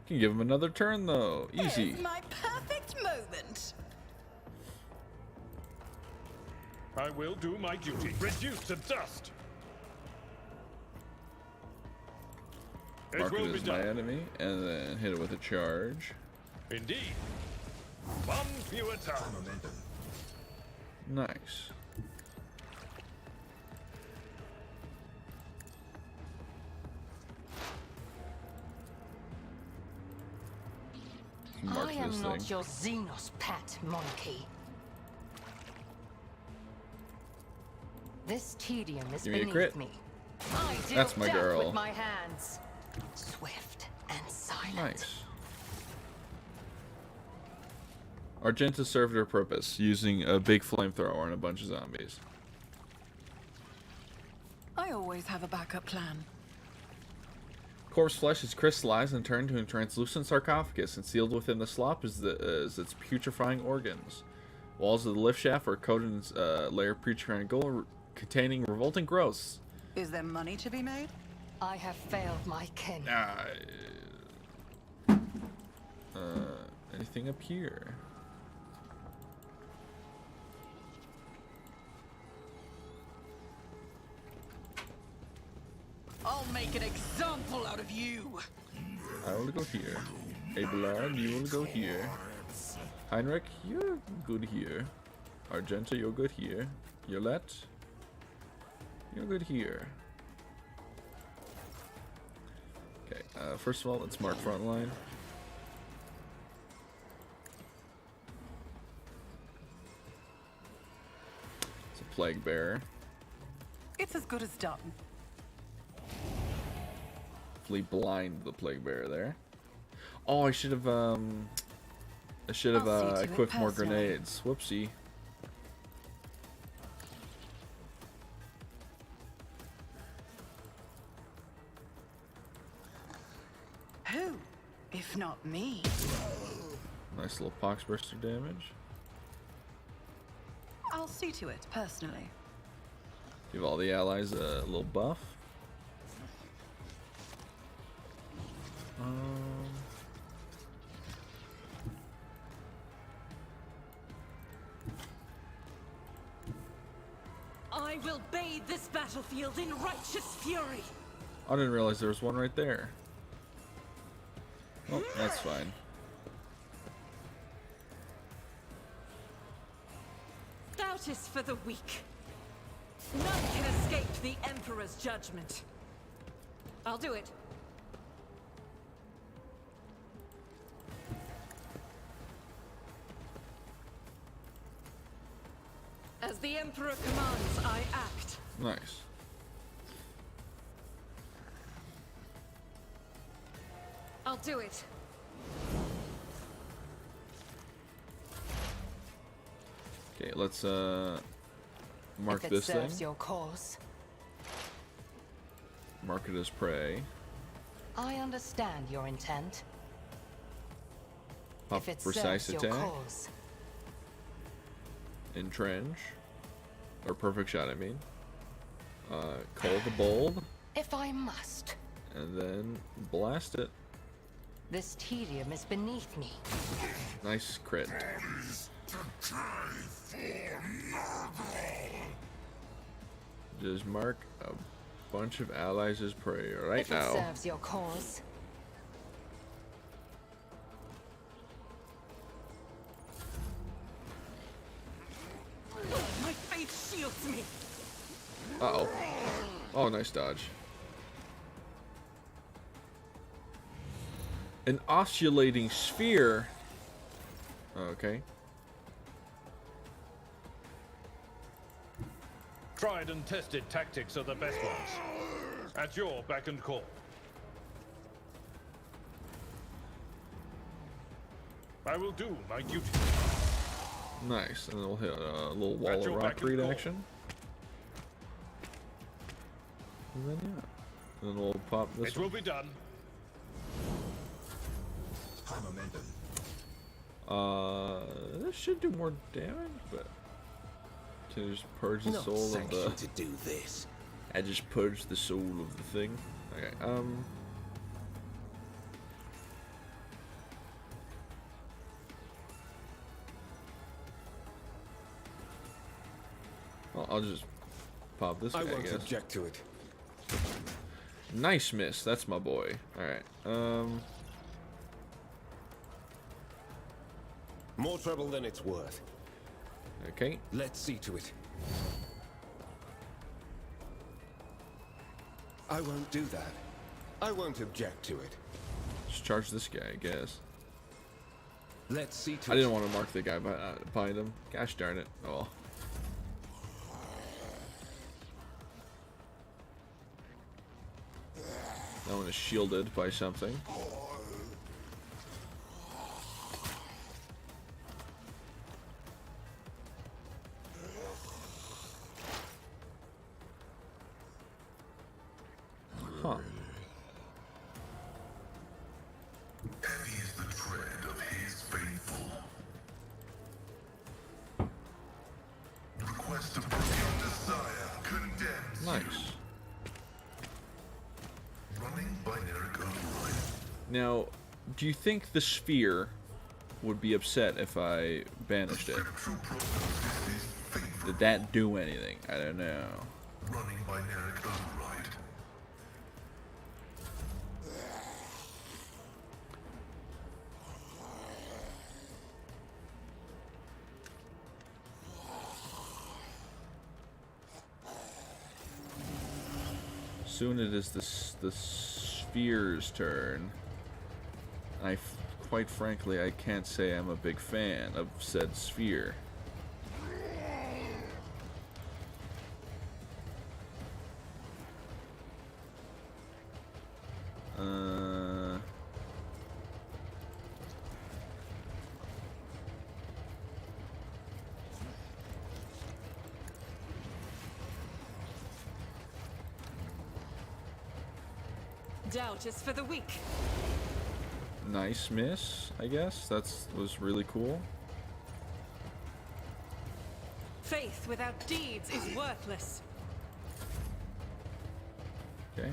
Can give him another turn though. Easy. Here's my perfect moment. I will do my duty. Reduce to dust. It Mark will it be as my done. enemy, and then hit it with a charge. Indeed. One fewer time. Nice. Mark I am this not thing. your Xenos pet monkey. This tedium is Give me a beneath crit. me. I deal That's my death girl. with my hands. Swift and silent. Nice. Argenta served her purpose, using a big flamethrower on a bunch of zombies. I always have a backup plan. Corpse flesh is crystallized and turned to a translucent sarcophagus, and sealed within the slop is its putrefying organs. Walls of the lift shaft are coated in a layer of putrefying gold containing revolting growths. Is there money to be made? I have failed my kin. Anything up here? I'll make an example out of you. I will go here. Abelard, you will go here. Heinrich, you're good here. Argenta, you're good here. Yolette, you're good here. Okay, first of all, let's mark front line. It's a plague bearer. It's as good as done. Hopefully blind the plague bearer there. Oh, I should have I'll see to it equipped more personally. grenades. Whoopsie. Who, if not me? Nice little poxburster damage. I'll see to it personally. Give all the allies a little buff. I will bathe this battlefield in righteous fury. I didn't realize there was one right there. Oh, that's fine. Doubt is for the weak. None can escape the Emperor's judgment. I'll do it. As the Emperor commands, I act. Nice. I'll do it. Okay, let's mark if it this serves thing. your cause. Mark it as prey. I understand your intent. Pop If it precise serves your attack. cause. Entrench. Or perfect shot, I mean. Call the bulb. If I must. And then blast it. This tedium is beneath me. Nice crit. Just mark a bunch of allies as prey right If it now. serves your cause. My faith shields me. Uh-oh. Oh, nice dodge. An oscillating sphere. Okay. Tried and tested tactics are the best ones. At your beck and call. I will do my duty. Nice. And then we'll hit a little wall At of your rock beck and read call. action. And then, yeah. And then we'll pop this It one. will be done. This should do more damage, but can I just purge the Not soul of the... sanctioned to do this. I just purged the soul of the thing. Okay, well, I'll just pop this guy, I I won't guess. object to it. Nice miss, that's my boy. Alright, More trouble than it's worth. okay. Let's see to it. I won't do that. I won't object to it. Just charge this guy, I guess. Let's see to I it. didn't want to mark the guy behind him. Gosh darn it. Oh. That one is shielded by something. Huh. Heavy is the tread of his faithful. Request of your desire condemns. Nice. Running binaric override. Now, do you think the sphere would be upset if I banished it? Scriptural prognosis is favorable. Did that do anything? I don't know. Running binaric override. Soon it is the sphere's turn. Quite frankly, I can't say I'm a big fan of said sphere. Doubt is for the weak. Nice miss, I guess. Was really cool. Faith without deeds is worthless. Okay.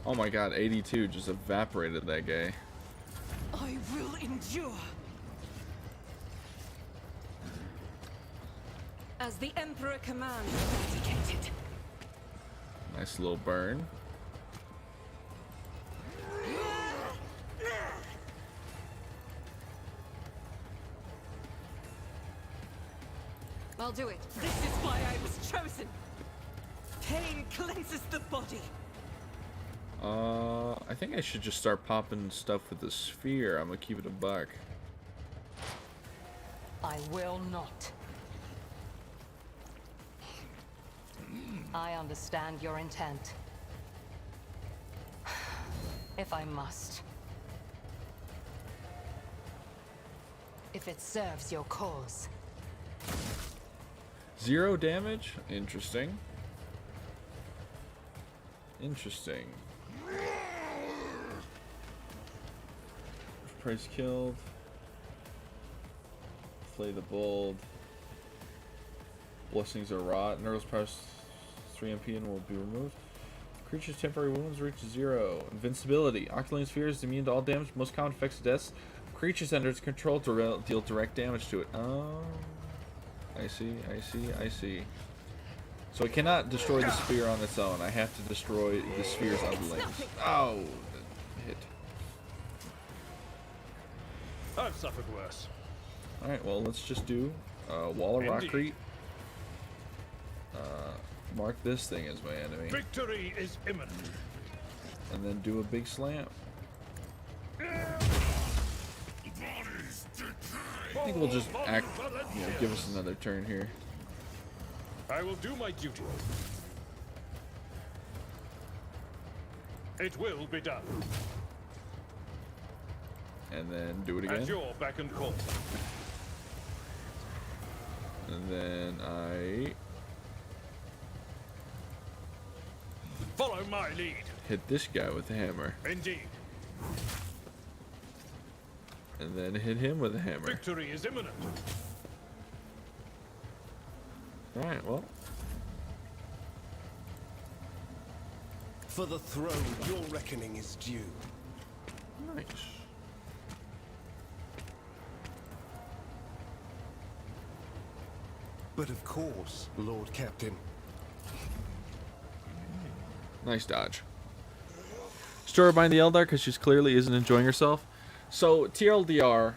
Oh my god, 82 just evaporated that guy. I will endure. As the Emperor commands, dedicated. Nice little burn. I'll do it. This is why I was chosen. Pain cleanses the body. I think I should just start popping stuff with the sphere. I'm gonna keep it a buck. I will not. I understand your intent. if I must. If it serves your cause. 0 damage? Interesting. Interesting. Price killed. Flay the Bold. Blessings are rot. Nurgle's press 3 MP and will be removed. Creature's temporary wounds reach 0. Invincibility. Octoling Sphere is immune to all damage. Most common effects of death. Creatures under its control to deal direct damage to it. Oh. I see. So I cannot destroy the sphere on its own. I have to destroy the sphere's underlings. Oh, that hit. I've suffered worse. Alright, well, let's just do Wall of Rockcrete. Mark this thing as my enemy. Victory is imminent. And then do a big slam. I think we'll just act, give us another turn here. I will do my duty. It will be done. And then do it again. At your beck and call. And then I Follow my lead. hit this guy with the hammer. Indeed. And then hit him with a hammer. Victory is imminent. Alright, well. For the throne, your reckoning is due. Nice. But of course, Lord Captain. Nice dodge. Store behind the Eldar because she clearly isn't enjoying herself. So, TLDR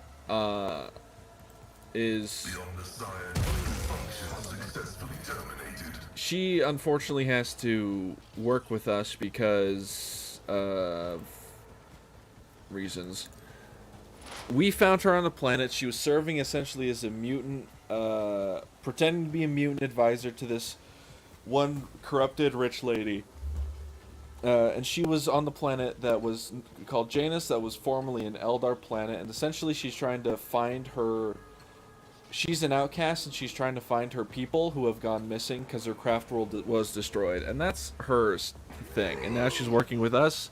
is... The Omnissiah function successfully terminated. She unfortunately has to work with us because of reasons. We found her on the planet. She was serving essentially as a mutant, pretending to be a mutant advisor to this one corrupted rich lady. And she was on the planet that was called Janus, that was formerly an Eldar planet, and essentially she's trying to find her... She's an outcast, and she's trying to find her people who have gone missing because her craft world was destroyed. And that's her thing. And now she's working with us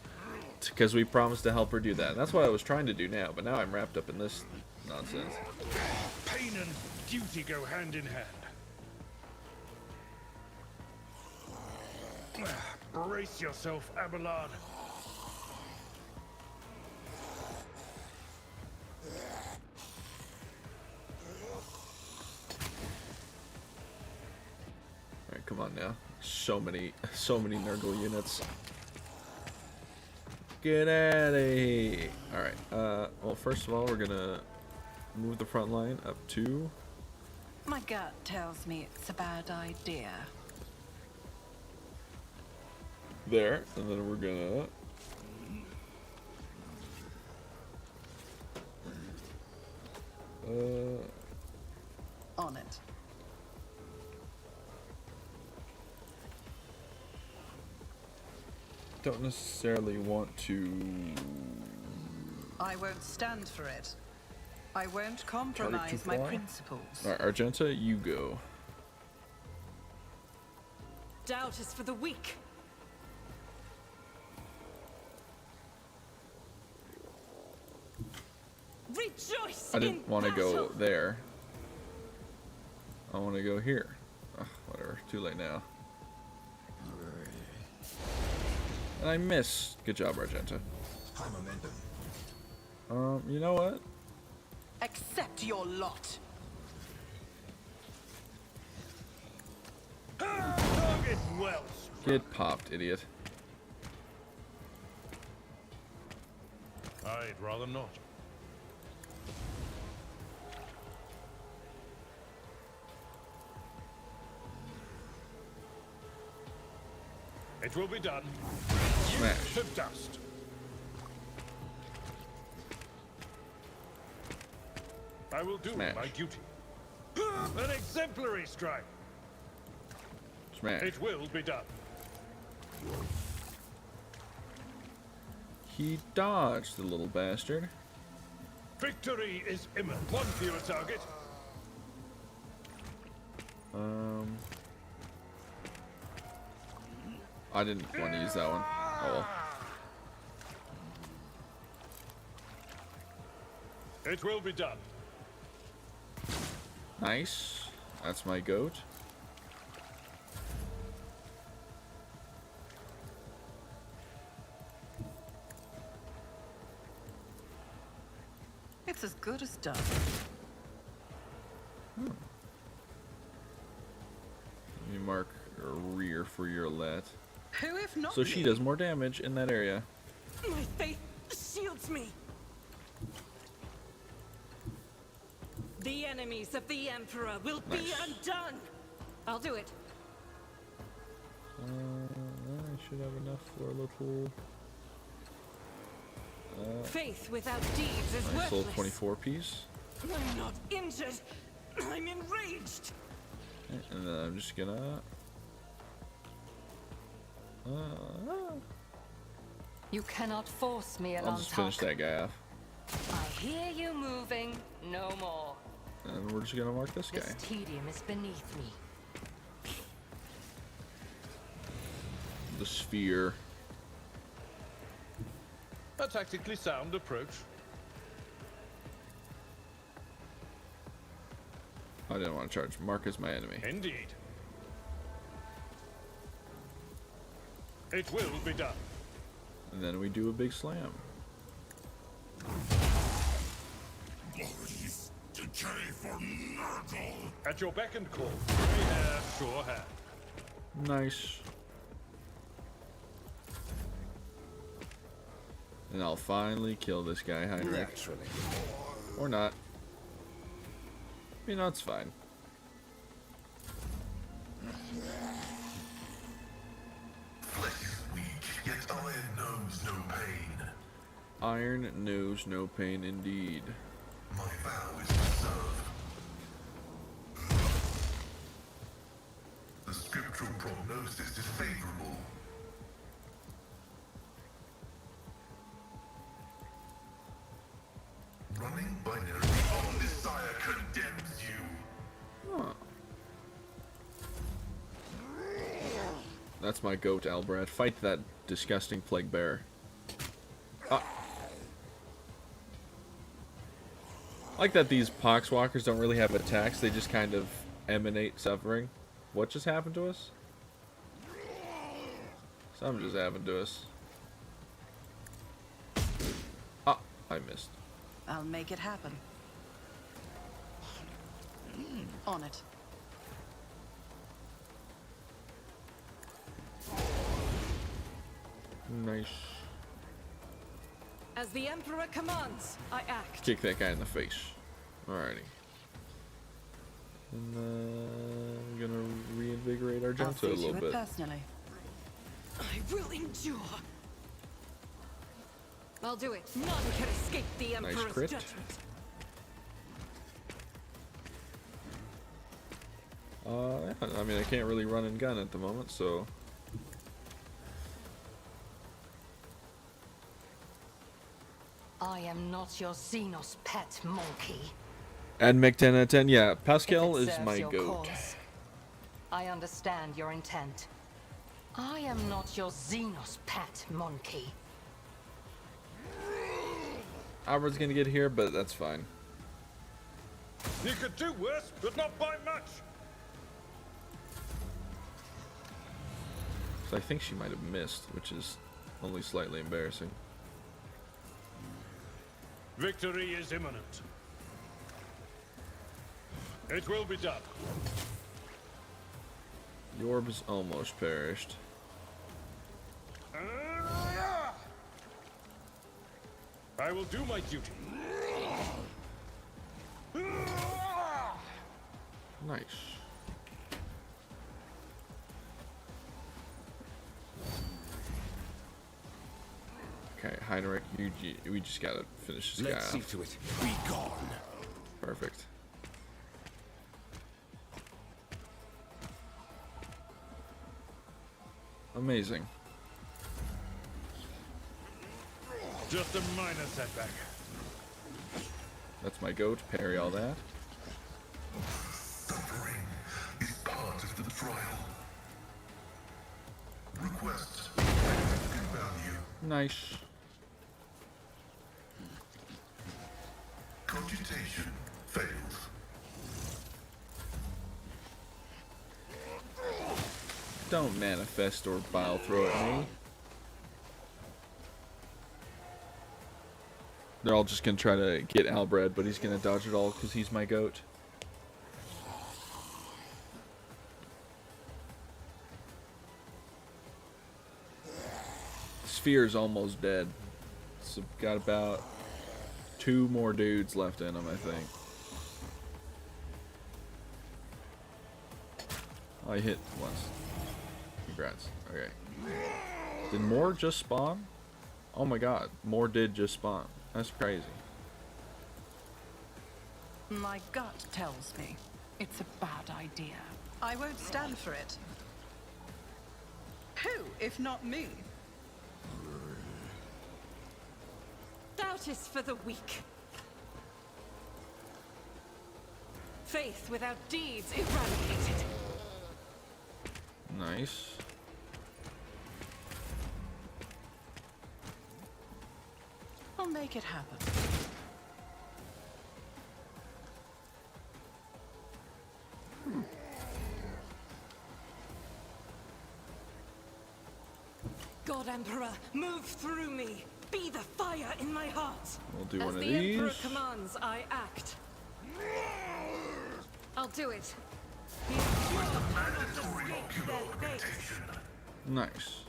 because we promised to help her do that. And that's what I was trying to do now, but now I'm wrapped up in this nonsense. Pain and duty go hand in hand. Brace yourself, Abelard. Alright, come on now. So many Nurgle units. Get out of here! Alright, well, first of all, we're gonna move the front line up to... My gut tells me it's a bad idea. there, and then we're gonna... On it. Don't necessarily want to... I won't stand for it. I won't too compromise my far? principles. Alright, Argenta, you go. Doubt is for the weak. Rejoice! I didn't want to go there. I want to go here. Ugh, whatever, too late now. And I missed. Good job, Argenta. High momentum. You know what? Accept your lot. Target well. Get popped, idiot. I'd rather not. It will be done. Smash. To dust. I will do Smash. my duty. An exemplary strike. Smash. It will be done. He dodged, the little bastard. Victory is imminent. One fewer target. I didn't want to use that one. Oh well. It will be done. Nice. That's my goat. It's as good as done. Let me mark a rear for your let. Who if not So she me? does more damage in that area. My faith shields me. The enemies of the Emperor will be Nice. undone. I'll do it. I should have enough for a little. Faith without deeds is Nice little worthless. 24 piece. I'm not injured. I'm enraged. And then I'm just gonna. You cannot force me I'll along just finish that guy off. I hear you moving. No more. And we're just gonna mark this guy. This tedium is beneath me. The sphere. A tactically sound approach. I didn't want to charge. Mark is my enemy. Indeed. It will be done. And then we do a big slam. Glories decay for Nurgle. At your beck and call. Grey hair, sure hand. Nice. And I'll finally kill this guy, Heinrich. Naturally. Or not. You know, it's fine. Flesh is weak, yet iron knows no pain. Iron knows no pain indeed. My vow is to serve. The scriptural prognosis is favorable. Running binary on desire condemns you. Huh. That's my goat, Albrad. Fight that disgusting plague bearer. I like that these poxwalkers don't really have attacks, they just kind of emanate suffering. What just happened to us? Something just happened to us. Ah, I missed. I'll make it happen. On it. Nice. As the Emperor commands, I act. Kick that guy in the face. Alrighty. And I'm gonna reinvigorate our I'll Junta a see to little it bit. personally. I will endure. I'll do it. None can escape the Nice Emperor's crit. judgment. Yeah, I mean, I can't really run and gun at the moment, so. I am not your Xenos pet monkey. And Mech 10 out of 10, yeah. If Pascal it is serves my your goat. cause, I understand your intent. I am not your Xenos pet monkey. Albert's gonna get here, but that's fine. You could do worse, but not by much. So I think she might have missed, which is only slightly embarrassing. Victory is imminent. It will be done. Yorb's almost perished. I will do my duty. Nice. Okay, Heinrich, we just gotta finish this Let's guy see off. to it. Be gone. Perfect. Just a minor setback. That's my goat. Parry all that. Suffering is part of the trial. Request significant value. Nice. Cogitation fails. Don't manifest or bile throw at me. They're all just gonna try to get Albred, but he's gonna dodge it all because he's my goat. Sphere's almost dead. So got about 2 more dudes left in him, I think. Oh, I hit once. Congrats. Okay. Did more just spawn? Oh my god, more did just spawn. That's crazy. My gut tells me it's a bad idea. I won't stand for it. Who, if not me? Doubt is for the weak. Faith without deeds eradicated. Nice. I'll make it happen. God Emperor, move through me. Be the fire in my heart. We'll do As one of the Emperor these. commands, I act. I'll do it. The Emperor cannot escape their fate. Nice.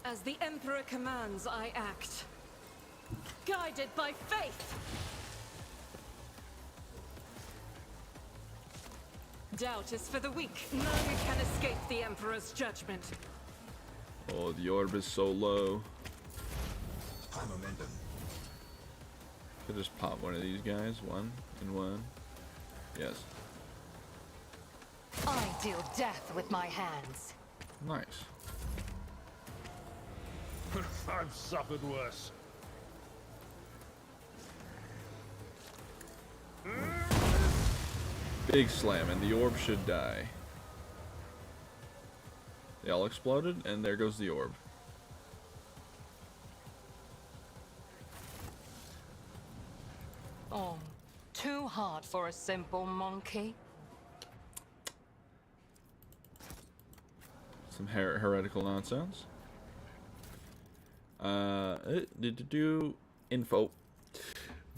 As the Emperor commands, I act. Guided by faith. Doubt is for the weak. None can escape the Emperor's judgment. Oh, the orb is so low. High momentum. Could just pop one of these guys. 1 and 1. Yes. I deal death with my hands. Nice. I've suffered worse. Big slam, and the orb should die. They all exploded, and there goes the orb. Oh, too hard for a simple monkey. Some heretical nonsense. Info.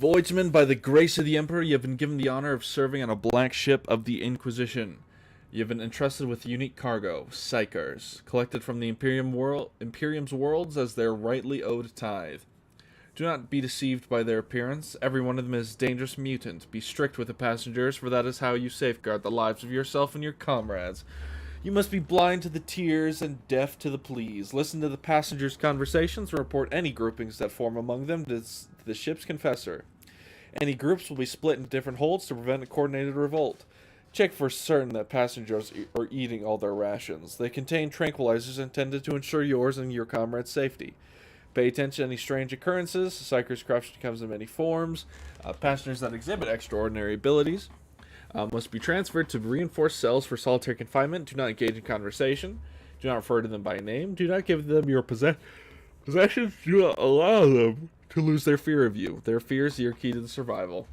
Voidsman, by the grace of the Emperor, you have been given the honor of serving on a black ship of the Inquisition. You have been entrusted with unique cargo, psychers, collected from the Imperium's worlds as their rightly owed tithe. Do not be deceived by their appearance. Every one of them is a dangerous mutant. Be strict with the passengers, for that is how you safeguard the lives of yourself and your comrades. You must be blind to the tears and deaf to the pleas. Listen to the passengers' conversations and report any groupings that form among them to the ship's confessor. Any groups will be split into different holds to prevent a coordinated revolt. Check for certain that passengers are eating all their rations. They contain tranquilizers intended to ensure yours and your comrades' safety. Pay attention to any strange occurrences. Psyker's corruption comes in many forms. Passengers that exhibit extraordinary abilities must be transferred to reinforced cells for solitary confinement. Do not engage in conversation. Do not refer to them by name. Do not give them your possessions. Do not allow them to lose their fear of you. Their fear is your key to the survival.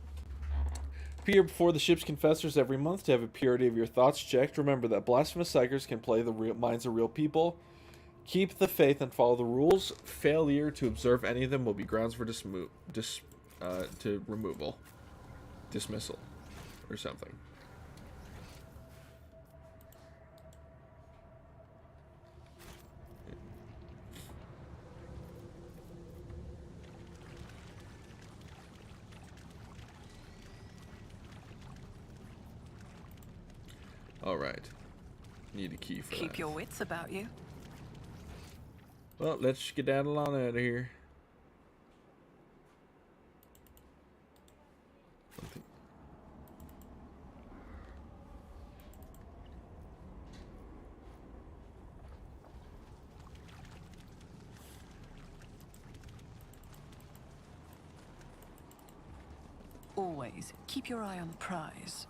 Appear before the ship's confessors every month to have the purity of your thoughts checked. Remember that blasphemous psychers can play the minds of real people. Keep the faith and follow the rules. Failure to observe any of them will be grounds for removal. Dismissal. Or something. Alright. Need a key for that. Keep your wits about you. Well, let's skedaddle on out of here. Something. always, keep your eye on the prize.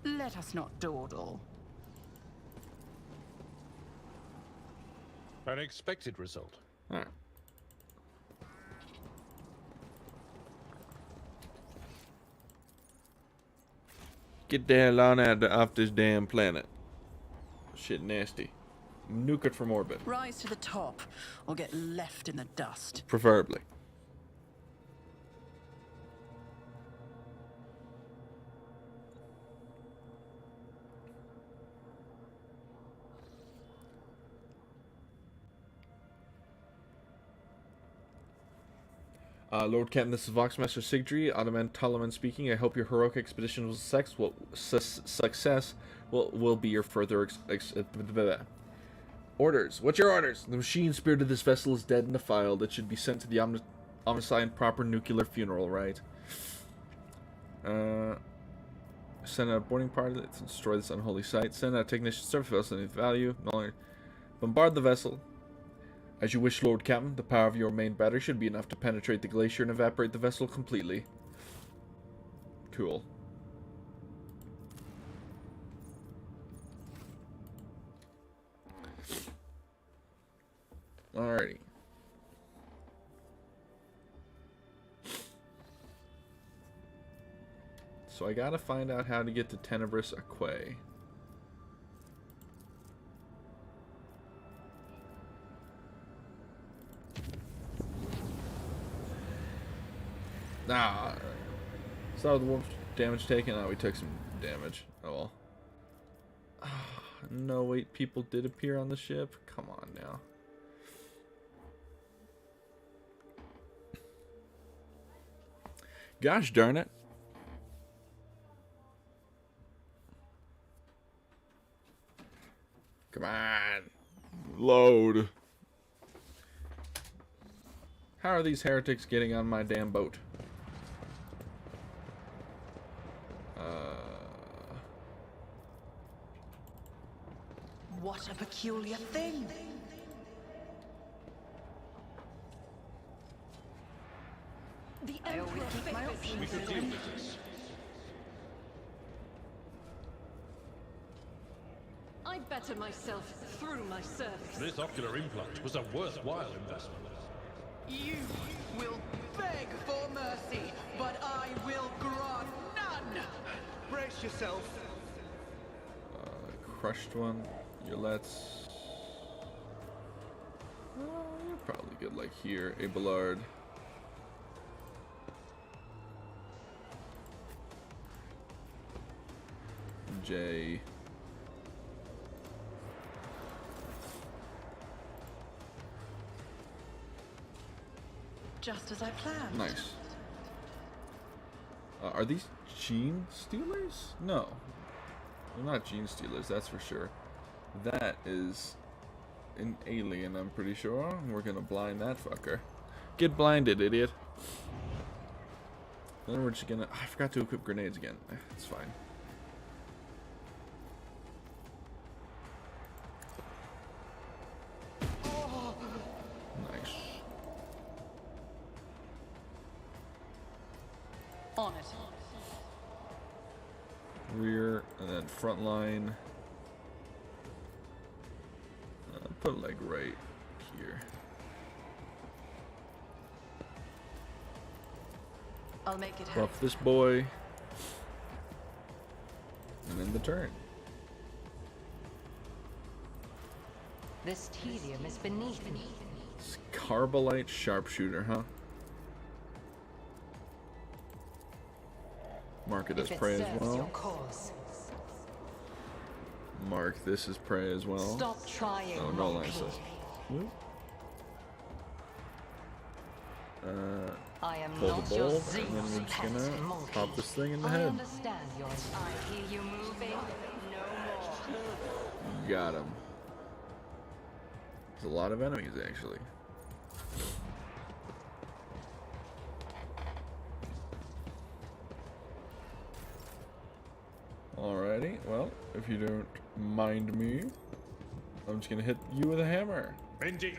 Let us not dawdle. An expected result. Alright. Get the hell on out off this damn planet. Shit nasty. Nuke it from orbit. Rise to the top, or get left in the dust. Preferably. Lord Captain, this is Voxmaster Sigdri, Ottoman Talaman speaking. I hope your heroic expedition will success will be your further orders. What's your orders? The machine spirit of this vessel is dead and defiled. It should be sent to the Omnicide proper nuclear funeral, right? Send out a boarding party to destroy this unholy site. Send out a technician surface vessel any value. No longer. Bombard the vessel. As you wish, Lord Captain. The power of your main battery should be enough to penetrate the glacier and evaporate the vessel completely. Cool. Alrighty. So I gotta find out how to get to Tenebris Aquae. Nah. So the wolf damage taken. Oh, we took some damage. Oh well. No, wait. People did appear on the ship. Come on now. Gosh darn it. Come on. Load. How are these heretics getting on my damn boat? What a peculiar thing! The I always Emperor keep my favors options We could deal open. with this. I better myself through my service. This ocular implant was a worthwhile investment. You will beg for mercy, but I will grant none! Brace yourself. Crushed one. Your let's. You're probably good like here. Abelard. J. Just as I planned. Nice. Are these gene stealers? No. They're not gene stealers, that's for sure. That is an alien, I'm pretty sure. We're gonna blind that fucker. Get blinded, idiot. Then we're just gonna... I forgot to equip grenades again. It's fine. Nice. On it. Rear, and then front line. Put it like right here. I'll make it happen. Buff this boy. And then the turn. This tedium is beneath me. It's Carbolite sharpshooter, huh? Mark it as If it prey as serves your well. cause. Mark this as prey as well. Stop trying, Oh, no monkey. lances. Whoop. I am Pull not the your bulb, and then we're Zeus just pet gonna monkey. pop this thing in the I head. understand your... I hear you moving. No more. Got him. There's a lot of enemies, actually. Alrighty. Okay, well, if you don't mind me, I'm just gonna hit you with a hammer. Indeed.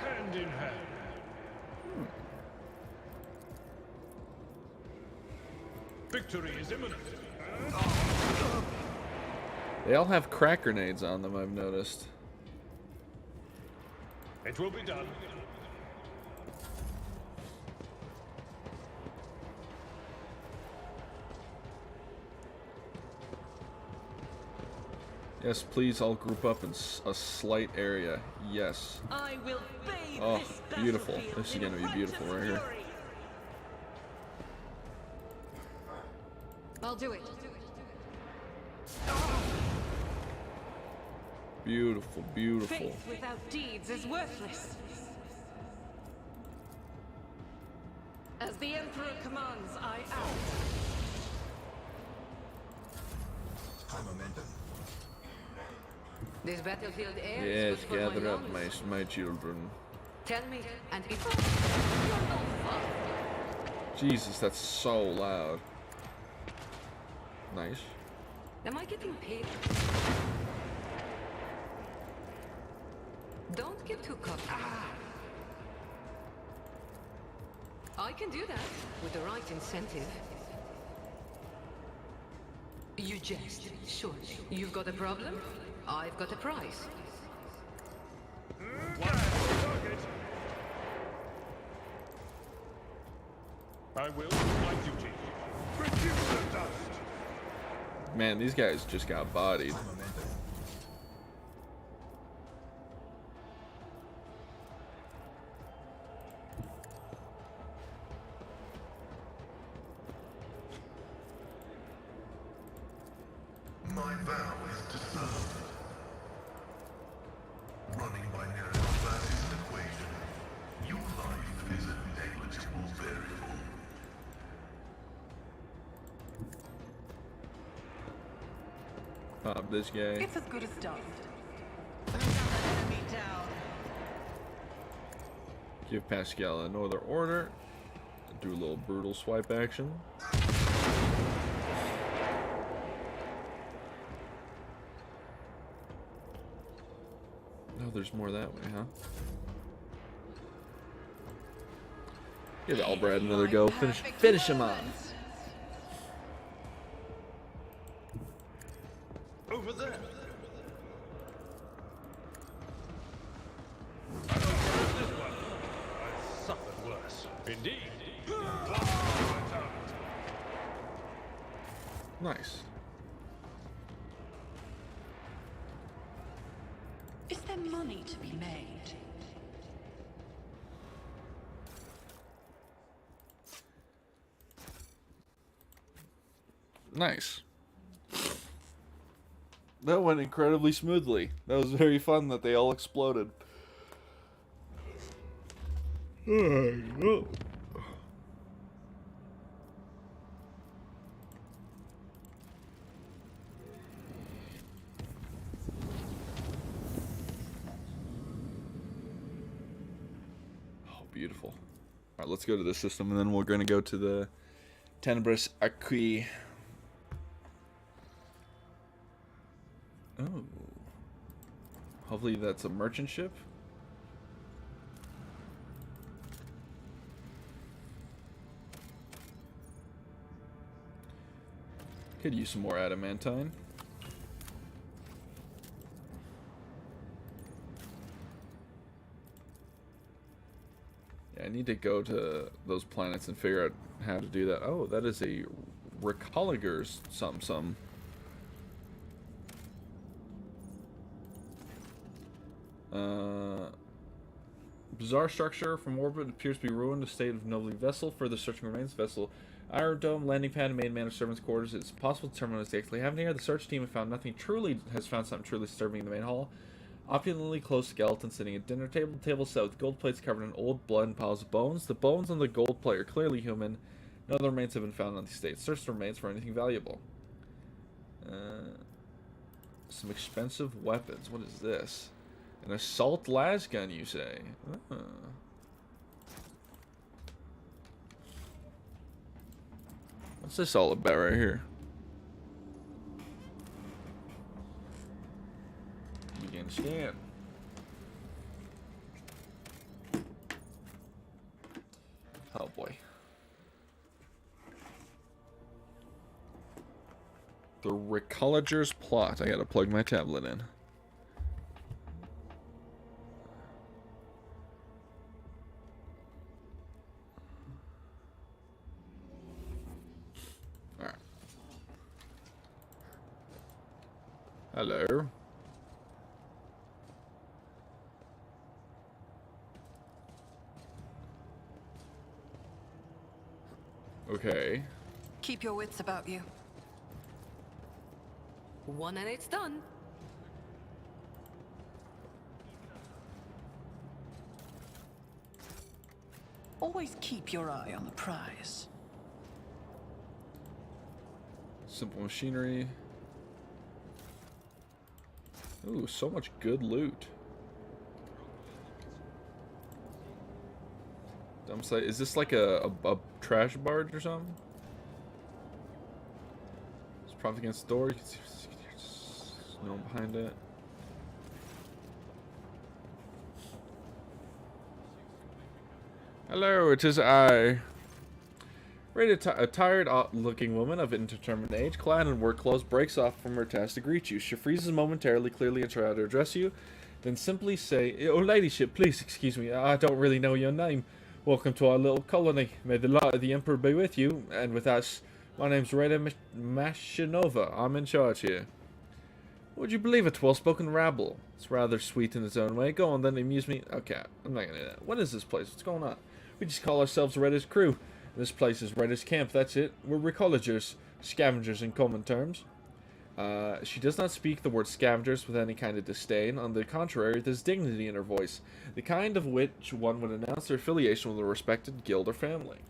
Hand in hand. Victory is imminent. They all have crack grenades on them, I've noticed. It will be done. Yes, please all group up in a slight area. Yes. I will bathe Oh, this beautiful. battlefield This is in gonna be beautiful righteous right here. glory. I'll do it. Beautiful, beautiful. Faith without deeds is worthless. As the Emperor commands, I act. High momentum. This battlefield air Yes, is good for gather my up, lungs. my children. Tell me, and if you're no fun. Jesus, that's so loud. Nice. Am I getting paid? Don't get too cocky. I can do that with the right incentive. You jest, sure. You've got a problem, I've got a prize. I will do my duty. Reduce the dust. Man, these guys just got bodied. High momentum. My vow is to serve. Running by narrow class is an equation. Your life is a negligible variable. Pop this guy. It's as good as done. Enemy down. Give Pascal another order. Do a little brutal swipe action. Oh, there's more that way, huh? Give Albrad another go. Finish him off. Over there. I suffered worse. Indeed. Nice. Is there money to be made? Nice. That went incredibly smoothly. That was very fun that they all exploded. Oh. Beautiful. Alright, let's go to the system and then we're going to go to the Tenebris Acquis. Oh. Hopefully that's a merchant ship. Could use some more adamantine. Yeah, I need to go to those planets and figure out how to do that. Oh, that is a Recoliger's something. Bizarre structure from orbit appears to be ruined. A state of nobly vessel. Further searching remains. Vessel aerodrome, landing pad, and main man of servants' quarters. It's possible to determine what's actually happening here. The search team has found something truly disturbing in the main hall. Opulently closed skeleton sitting at dinner table. Table set with gold plates covered in old blood and piles of bones. The bones on the gold plate are clearly human. No other remains have been found on the estate. Search the remains for anything valuable. Some expensive weapons. What is this? An assault las gun, you say? What's this all about right here? Begin scan. Oh boy. The Recologer's plot. I gotta plug my tablet in. Alright. Hello. Okay. Keep your wits about you. One and it's done. Always keep your eye on the prize. Simple machinery. Ooh, so much good loot. Dump site. Is this like a trash barge or something? It's propped against the door. You can see snow behind it. Hello, it is I. A tired-looking woman of indeterminate age, clad in work clothes, breaks off from her task to greet you. She freezes momentarily, clearly, and tries to address you, then simply say, "Oh, ladyship, please excuse me. I don't really know your name. Welcome to our little colony. May the light of the Emperor be with you, and with us. My name's Reda Mashinova. I'm in charge here." Would you believe it? Well-spoken rabble. It's rather sweet in its own way. Go on, then, amuse me. Okay, I'm not gonna do that. What is this place? What's going on? We just call ourselves Reda's crew. This place is Reda's camp, that's it. We're recollegers, scavengers in common terms. She does not speak the word scavengers with any kind of disdain. On the contrary, there's dignity in her voice, the kind of which one would announce their affiliation with a respected guild or family.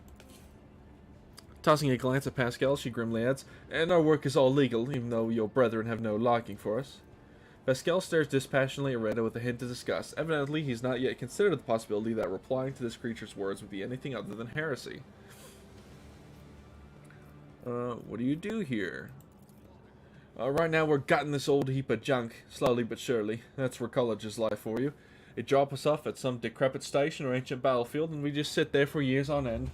Tossing a glance at Pascal, she grimly adds, "And our work is all legal, even though your brethren have no liking for us." Pascal stares dispassionately at Reda with a hint of disgust. Evidently, he's not yet considered the possibility that replying to this creature's words would be anything other than heresy. What do you do here? Right now we're gutting this old heap of junk, slowly but surely. That's where college's life for you. They drop us off at some decrepit station or ancient battlefield, and we just sit there for years on end.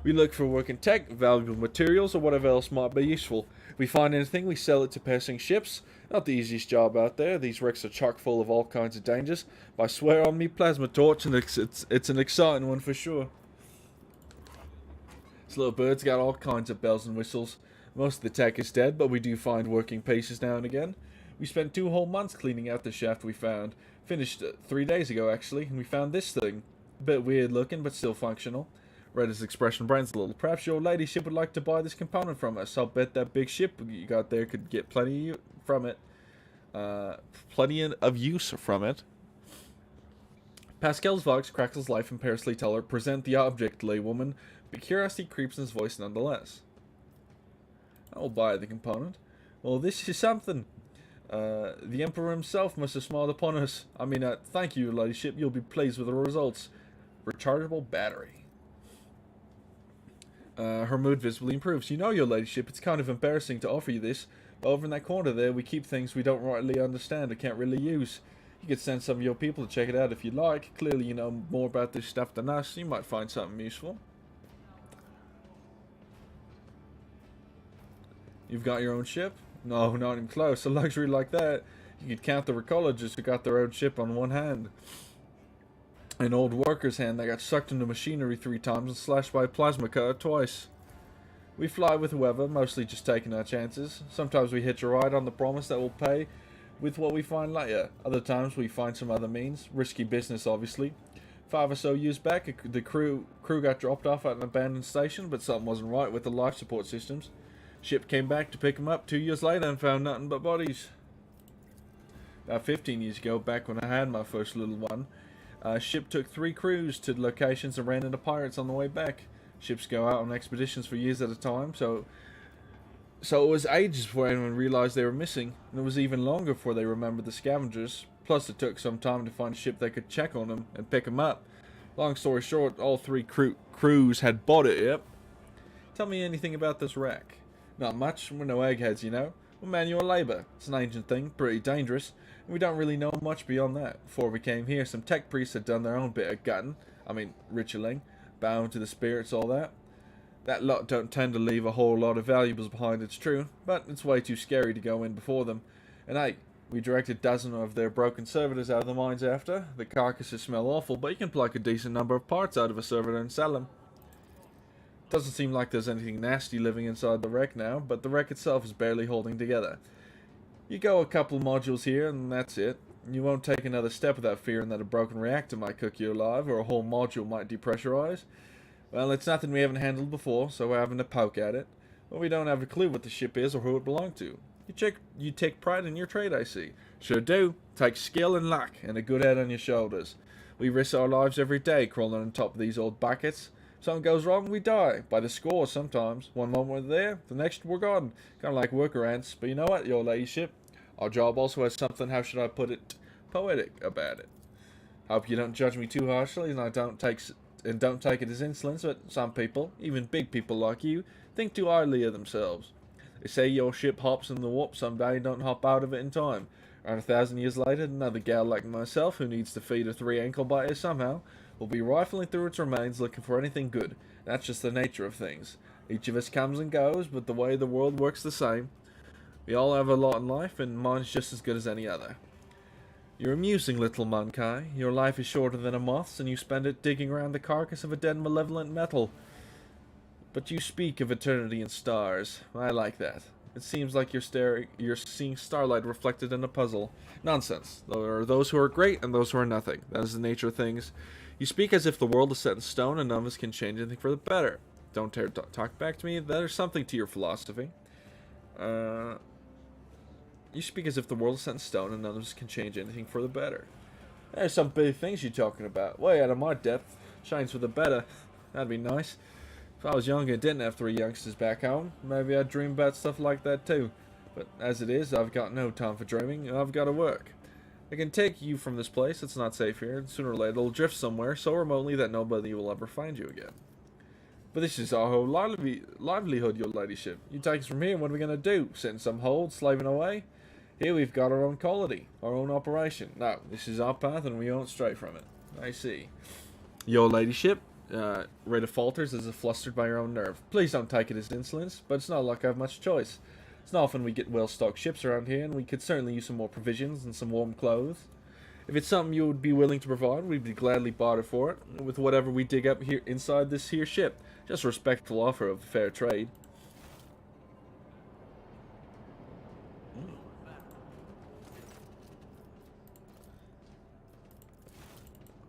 We look for working tech, valuable materials, or whatever else might be useful. If we find anything, we sell it to passing ships. Not the easiest job out there. These wrecks are chock full of all kinds of dangers. But I swear on me plasma torch, and it's an exciting one for sure. This little bird's got all kinds of bells and whistles. Most of the tech is dead, but we do find working pieces now and again. We spent 2 whole months cleaning out the shaft we found. Finished 3 days ago, actually, and we found this thing. A bit weird looking, but still functional. Reda's expression brightens a little. Perhaps your ladyship would like to buy this component from us. I'll bet that big ship you got there could get plenty from it. Plenty of use from it. Pascal's voice crackles life and Parsley tell her, "Present the object, laywoman," but curiosity creeps in his voice nonetheless. "I'll buy the component." "Well, this is something. The Emperor himself must have smiled upon us. I mean, thank you, ladyship. You'll be pleased with the results." Rechargeable battery. Her mood visibly improves. "You know, your ladyship, it's kind of embarrassing to offer you this. But over in that corner there, we keep things we don't rightly understand or can't really use. You could send some of your people to check it out if you like. Clearly you know more about this stuff than us. You might find something useful." "You've got your own ship?" "No, not even close. A luxury like that. You could count the recollegers who got their own ship on one hand. An old worker's hand that got sucked into machinery 3 times and slashed by a plasma cutter twice. We fly with whoever, mostly just taking our chances. Sometimes we hitch a ride on the promise that we'll pay with what we find later. Other times we find some other means. Risky business, obviously. 5 or so years back, the crew got dropped off at an abandoned station, but something wasn't right with the life support systems. Ship came back to pick them up 2 years later and found nothing but bodies. About 15 years ago, back when I had my first little one, ship took 3 crews to locations and ran into pirates on the way back. Ships go out on expeditions for years at a time, so it was ages before anyone realized they were missing, and it was even longer before they remembered the scavengers. Plus, it took some time to find a ship that could check on them and pick them up. Long story short, all 3 crews had bought it, yep. Tell me anything about this wreck. Not much. We're no eggheads, you know. We're manual labor. It's an ancient thing, pretty dangerous, and we don't really know much beyond that. Before we came here, some tech priests had done their own bit of gutting. I mean, ritualing, bowing to the spirits, all that. That lot don't tend to leave a whole lot of valuables behind, it's true, but it's way too scary to go in before them. And hey, we directed a dozen of their broken servitors out of the mines after. The carcasses smell awful, but you can pluck a decent number of parts out of a servitor and sell them. Doesn't seem like there's anything nasty living inside the wreck now, but the wreck itself is barely holding together. You go a couple modules here, and that's it. You won't take another step without fearing that a broken reactor might cook you alive, or a whole module might depressurize. Well, it's nothing we haven't handled before, so we're having to poke at it. But we don't have a clue what the ship is or who it belonged to. You take pride in your trade, I see. Sure do. Take skill and luck, and a good head on your shoulders. We risk our lives every day crawling on top of these old buckets. Something goes wrong, we die. By the score sometimes. One moment we're there, the next we're gone. Kind of like worker ants. But you know what, your ladyship? Our job also has something, how should I put it, poetic about it. Hope you don't judge me too harshly, and don't take it as insolence, but some people, even big people like you, think too highly of themselves. They say your ship hops in the warp someday and don't hop out of it in time. And 1,000 years later, another gal like myself, who needs to feed her 3 ankle biters somehow, will be rifling through its remains looking for anything good. That's just the nature of things. Each of us comes and goes, but the way the world works the same. We all have a lot in life, and mine's just as good as any other. You're amusing, little Mankai. Your life is shorter than a moth's, and you spend it digging around the carcass of a dead malevolent metal. But you speak of eternity and stars. I like that. It seems like you're seeing starlight reflected in a puzzle. Nonsense. There are those who are great and those who are nothing. That is the nature of things. You speak as if the world is set in stone and none of us can change anything for the better. Don't dare talk back to me. There's something to your philosophy. You speak as if the world is set in stone and none of us can change anything for the better. There's some big things you're talking about. Way out of my depth. Shines for the better. That'd be nice. If I was young and didn't have 3 youngsters back home, maybe I'd dream about stuff like that too. But as it is, I've got no time for dreaming, and I've got to work. I can take you from this place, it's not safe here, and sooner or later it'll drift somewhere so remotely that nobody will ever find you again. But this is our whole livelihood, your ladyship. You take us from here, and what are we going to do? Sit in some hold, slaving away? Here we've got our own colony, our own operation. No, this is our path, and we won't stray from it. I see. Your ladyship? Rita falters as if flustered by her own nerve. Please don't take it as insolence, but it's not like I have much choice. It's not often we get well-stocked ships around here, and we could certainly use some more provisions and some warm clothes. If it's something you would be willing to provide, we'd be gladly barter for it, with whatever we dig up here inside this here ship. Just a respectful offer of fair trade.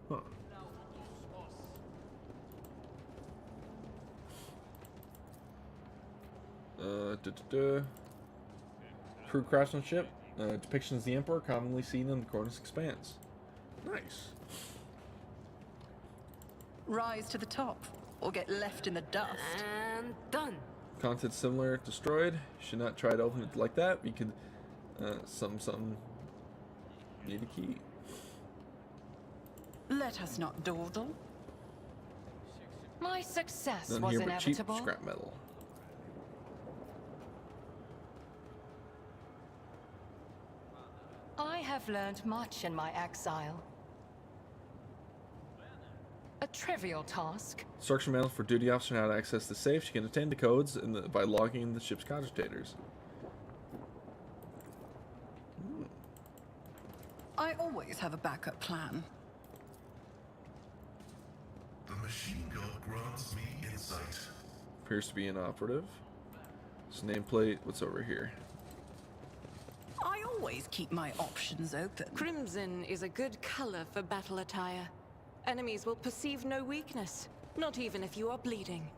Huh. Crew craftsmanship. Depictions of the Emperor commonly seen in the Cornish Expanse. Nice. Rise to the top, or get left in the dust. And done. Content similar, destroyed. Should not try to open it like that. We could, something. Need a key. Let us not dawdle. My success None was here but cheap inevitable. scrap metal. I have learned much in my exile. A trivial task. Instruction manual for duty officer on how to access the safe. She can obtain the codes by logging in the ship's cogitators. I always have a backup plan. The machine gun grants me insight. Appears to be inoperative. This nameplate. What's over here? I always keep my options open. Crimson is a good color for battle attire. Enemies will perceive no weakness, not even if you are bleeding.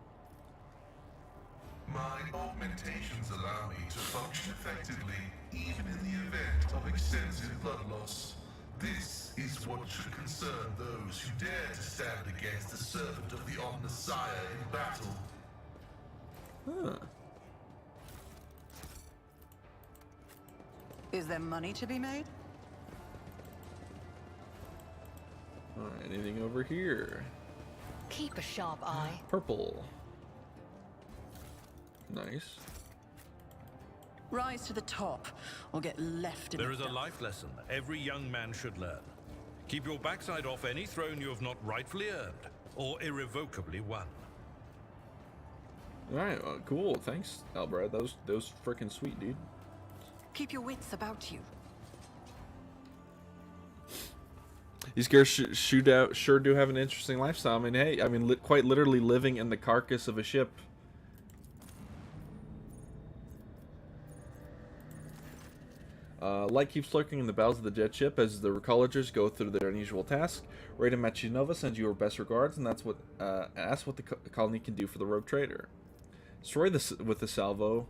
My augmentations allow me to function effectively, even in the event of extensive blood loss. This is what should concern those who dare to stand against the servant of the Omnissiah in battle. Huh. Is there money to be made? Alright, anything over here? Keep a sharp eye. Purple. Nice. Rise to the top, or get left in There the is a dust. life lesson every young man should learn. Keep your backside off any throne you have not rightfully earned or irrevocably won. All right, cool. Thanks, Albrad. That was freaking sweet, dude. Keep your wits about you. These guys sure do have an interesting lifestyle. I mean, hey, quite literally living in the carcass of a ship. Light keeps lurking in the bowels of the jet ship as the recollegers go through their unusual tasks. Rada Machinova sends you her best regards, and ask what the colony can do for the rogue trader. Destroy this with the salvo.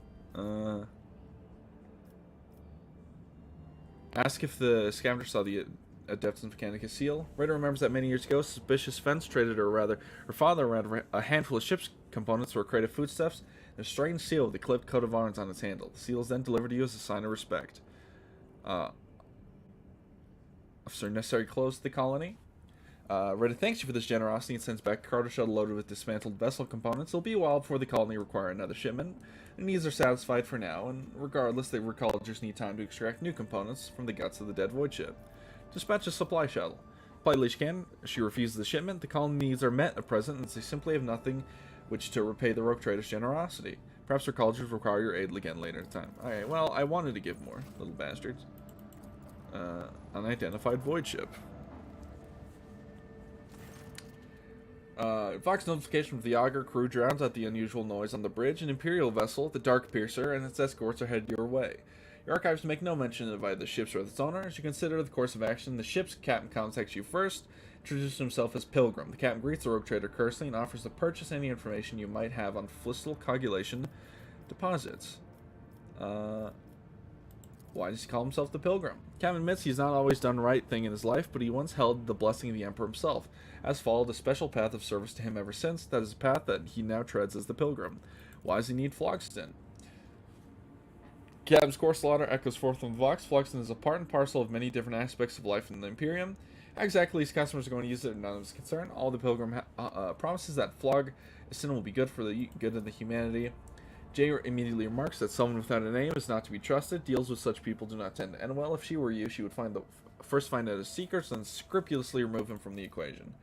Ask if the scavenger saw the Adeptus Mechanicus seal. Rada remembers that many years ago, suspicious fence traded, her father, around a handful of ship's components for a crate of foodstuffs, and a strange seal with a clipped coat of arms on its handle. The seal is then delivered to you as a sign of respect. Officer necessary close to the colony. Rada thanks you for this generosity and sends back a cargo shuttle loaded with dismantled vessel components. It'll be a while before the colony require another shipment. Their needs are satisfied for now, and regardless, the recollegers need time to extract new components from the guts of the dead void ship. Dispatch a supply shuttle. Politely she can. She refuses the shipment. The colony needs are met at present, and they simply have nothing which to repay the rogue trader's generosity. Perhaps recollegers require your aid again later in time. Alright, well, I wanted to give more, little bastards. Unidentified void ship. Vox notification from the Augur crew drowns out the unusual noise on the bridge. An Imperial vessel, the Dark Piercer, and its escorts are headed your way. Your archives make no mention of either the ship's or its owner. As you consider the course of action, the ship's captain contacts you first, introduces himself as Pilgrim. The captain greets the rogue trader curiously and offers to purchase any information you might have on Flistal Coagulation deposits. Why does he call himself the Pilgrim? Captain admits he's not always done the right thing in his life, but he once held the blessing of the Emperor himself, has followed a special path of service to him ever since. That is a path that he now treads as the Pilgrim. Why does he need Phlogiston? Captain's core slaughter echoes forth from Vox. Phlogiston is a part and parcel of many different aspects of life in the Imperium. How exactly his customers are going to use it, none of his concern. All the Pilgrim promises that Phlogiston will be good for the good of the humanity. Jay immediately remarks that someone without a name is not to be trusted. Deals with such people do not tend to end well. If she were you, she would first find out his secrets, and scrupulously remove him from the equation.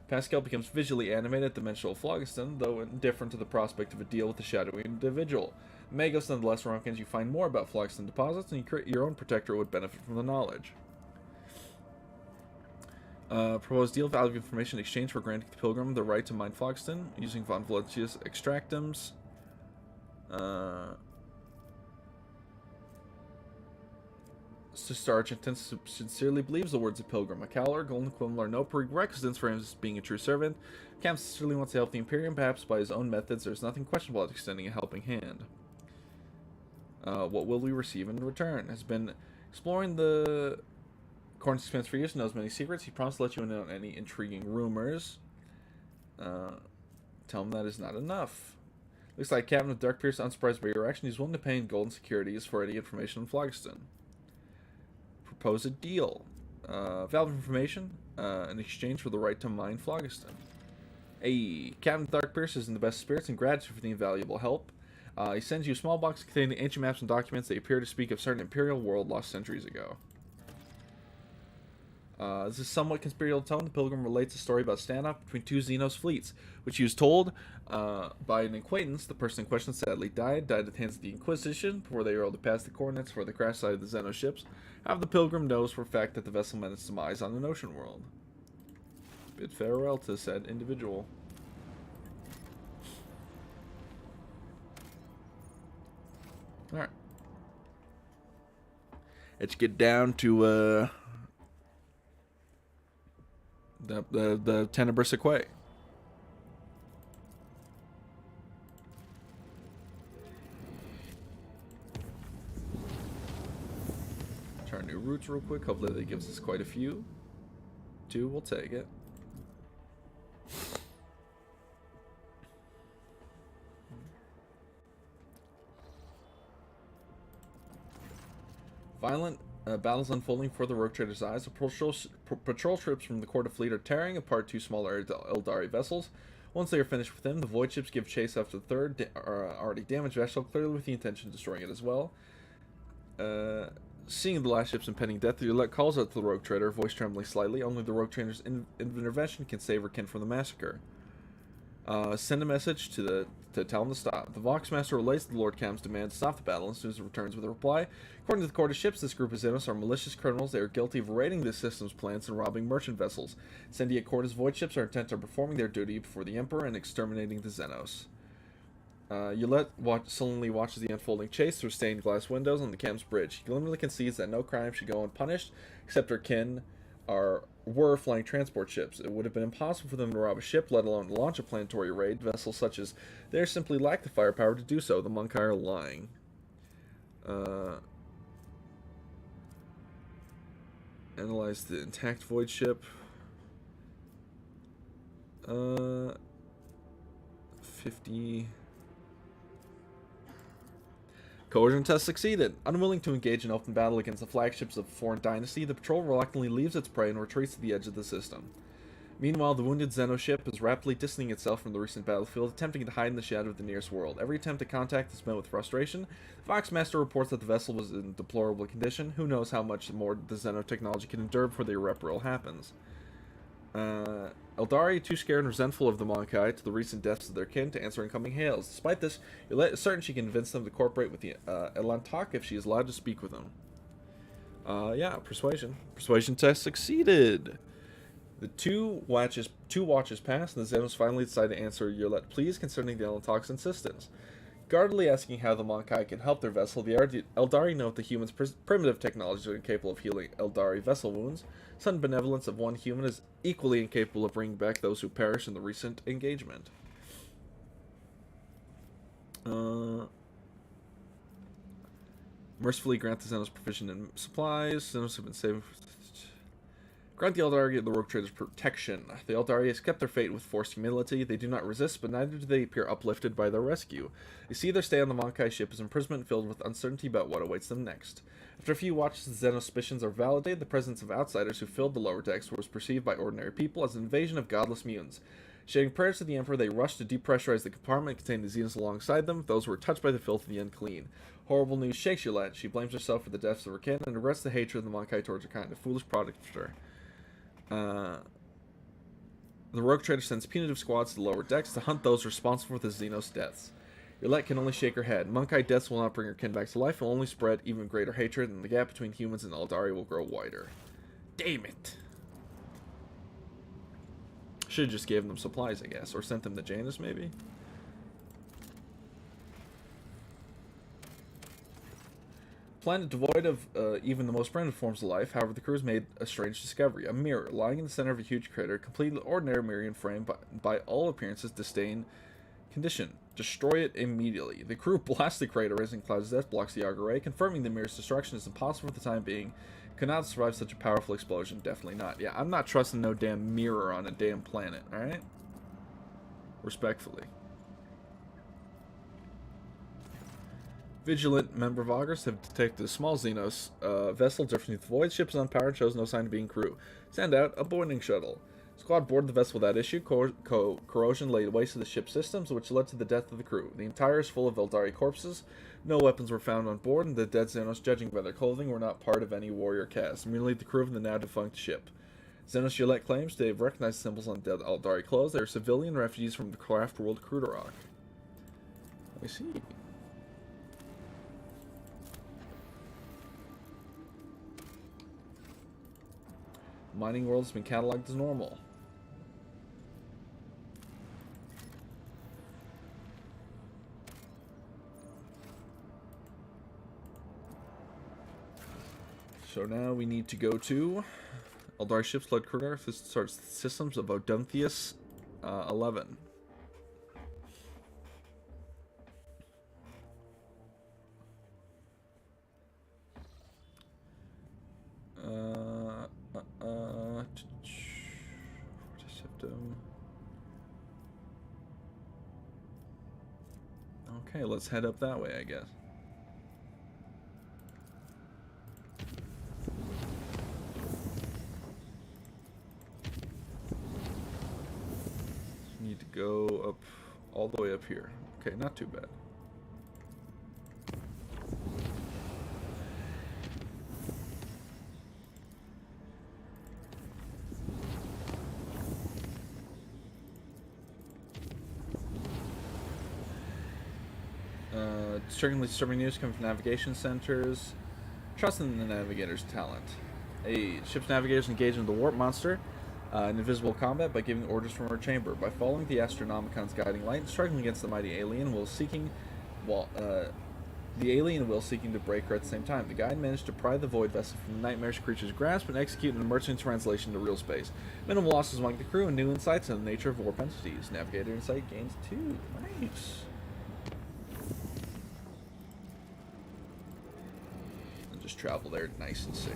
Pascal becomes visually animated at the mention of Phlogiston, though indifferent to the prospect of a deal with the shadowy individual. Magos nonetheless reckons you find more about Phlogiston deposits, and you create your own protector would benefit from the knowledge. Proposed deal, value of information exchange for granting the Pilgrim the right to mine Phlogiston, using Von Valentius extractums. Sister Argentine sincerely believes the words of Pilgrim. A Caller, Golden Quill are no prerequisites for him as being a true servant. Cam sincerely wants to help the Imperium, perhaps by his own methods. There's nothing questionable about extending a helping hand. What will we receive in return? Has been exploring the Corn's expanse for years, knows many secrets. He promised to let you in on any intriguing rumors. Tell him that is not enough. Looks like Captain of Dark Pierce, unsurprised by your action, he's willing to pay in golden securities for any information on Phlogiston. Propose a deal. Valve information in exchange for the right to mine Phlogiston. Captain of Dark Pierce is in the best spirits and gratitude for the invaluable help. He sends you a small box containing ancient maps and documents that appear to speak of certain Imperial world lost centuries ago. This is somewhat conspiratorial tone. The Pilgrim relates a story about standoff between two Xenos fleets, which he was told by an acquaintance. The person in question sadly died at the hands of the Inquisition before they were able to pass the coordinates for the crash site of the Xenos ships. However, the Pilgrim knows for a fact that the vessel met its demise on an ocean world. Bid farewell to said individual. Alright. Let's get down to the Tenebrous Quay. Try new routes real quick. Hopefully that gives us quite a few. 2, we'll take it. Violent battles unfolding before the rogue trader's eyes. Patrol ships from the Court of Fleet are tearing apart two smaller Eldari vessels. Once they are finished with him, the void ships give chase after the third already damaged vessel, clearly with the intention of destroying it as well. Seeing the last ship's impending death, the Yolette calls out to the rogue trader, voice trembling slightly. Only the rogue trader's intervention can save her kin from the massacre. Send a message to tell him to stop. The Voxmaster relays the Lord Cam's demand to stop the battle as soon as it returns with a reply. According to the Court of Ships, this group of Xenos are malicious criminals. They are guilty of raiding the system's plans and robbing merchant vessels. Sendia Court's void ships are intent on performing their duty before the Emperor and exterminating the Xenos. Yolette sullenly watches the unfolding chase through stained glass windows on the Cam's bridge. He gloomily concedes that no crime should go unpunished, except her kin were flying transport ships. It would have been impossible for them to rob a ship, let alone launch a planetary raid. Vessels such as theirs simply lack the firepower to do so. The Monkai are lying. Analyze the intact void ship. 50... Coercion test succeeded. Unwilling to engage in open battle against the flagships of a foreign dynasty, the patrol reluctantly leaves its prey and retreats to the edge of the system. Meanwhile, the wounded Xeno ship is rapidly distancing itself from the recent battlefield, attempting to hide in the shadow of the nearest world. Every attempt to contact is met with frustration. The Voxmaster reports that the vessel was in deplorable condition. Who knows how much more the Xeno technology can endure before the irreparable happens. Eldari, too scared and resentful of the Monkai to the recent deaths of their kin to answer incoming hails. Despite this, Yolette is certain she can convince them to cooperate with the Elantok if she is allowed to speak with them. Yeah, persuasion. Persuasion test succeeded. The two watches pass, and the Xenos finally decide to answer Yolette pleas concerning the Elantok's insistence. Guardedly asking how the Monkai can help their vessel, the Eldari note the humans' primitive technologies are incapable of healing Eldari vessel wounds. Sudden benevolence of one human is equally incapable of bringing back those who perished in the recent engagement. Mercifully grant the Xenos provision in supplies. Xenos have been saved. Grant the Eldari the rogue traders protection. The Eldari has kept their fate with forced humility. They do not resist, but neither do they appear uplifted by their rescue. They see their stay on the Monkai ship as imprisonment filled with uncertainty about what awaits them next. After a few watches, the Xenos suspicions are validated. The presence of outsiders who filled the lower decks was perceived by ordinary people as an invasion of godless mutants. Shouting prayers to the Emperor, they rush to depressurize the compartment containing the Xenos alongside them. Those who were touched by the filth of the unclean. Horrible news shakes Yolette. She blames herself for the deaths of her kin and regrets the hatred of the Monkai towards her kind. A foolish product of her. The rogue trader sends punitive squads to the lower decks to hunt those responsible for the Xenos deaths. Yolette can only shake her head. Monkai deaths will not bring her kin back to life, and will only spread even greater hatred, and the gap between humans and Eldari will grow wider. Damn it! Should have just given them supplies, I guess, or sent them to Janus, maybe? Planet devoid of even the most primitive forms of life, however, the crew has made a strange discovery. A mirror, lying in the center of a huge crater, completely ordinary Mirian frame, by all appearances, disdain condition. Destroy it immediately. The crew blasts the crater, raising clouds of death, blocks the auger ray, confirming the mirror's destruction is impossible for the time being. Could not survive such a powerful explosion. Definitely not. Yeah, I'm not trusting no damn mirror on a damn planet, alright? Respectfully. Vigilant member of August have detected a small Xenos vessel drifting through the void. Ship is unpowered, shows no sign of being crew. Send out a boarding shuttle. Squad boarded the vessel without issue. Corrosion laid waste to the ship's systems, which led to the death of the crew. The entire is full of Eldari corpses. No weapons were found on board, and the dead Xenos, judging by their clothing, were not part of any warrior caste, merely the crew of the now defunct ship. Xenos Gillette claims they have recognized symbols on dead Eldari clothes. They are civilian refugees from the craft world Cruderok. I see. Mining world has been cataloged as normal. So now we need to go to Eldari ships led Kruger. This starts systems of Odonthius 11. Okay, let's head up that way, I guess. Need to go all the way up here. Okay, not too bad. Strikingly disturbing news coming from navigation centers. Trust in the navigator's talent. A ship's navigators engage in the warp monster in invisible combat by giving orders from her chamber. By following the Astronomicon's guiding light and striking against the mighty alien while seeking to break her at the same time. The guide managed to pry the void vessel from the nightmarish creature's grasp and execute an emergency translation to real space. Minimal losses among the crew and new insights on the nature of warp entities. Navigator insight gains 2. Nice. And just travel there nice and safe.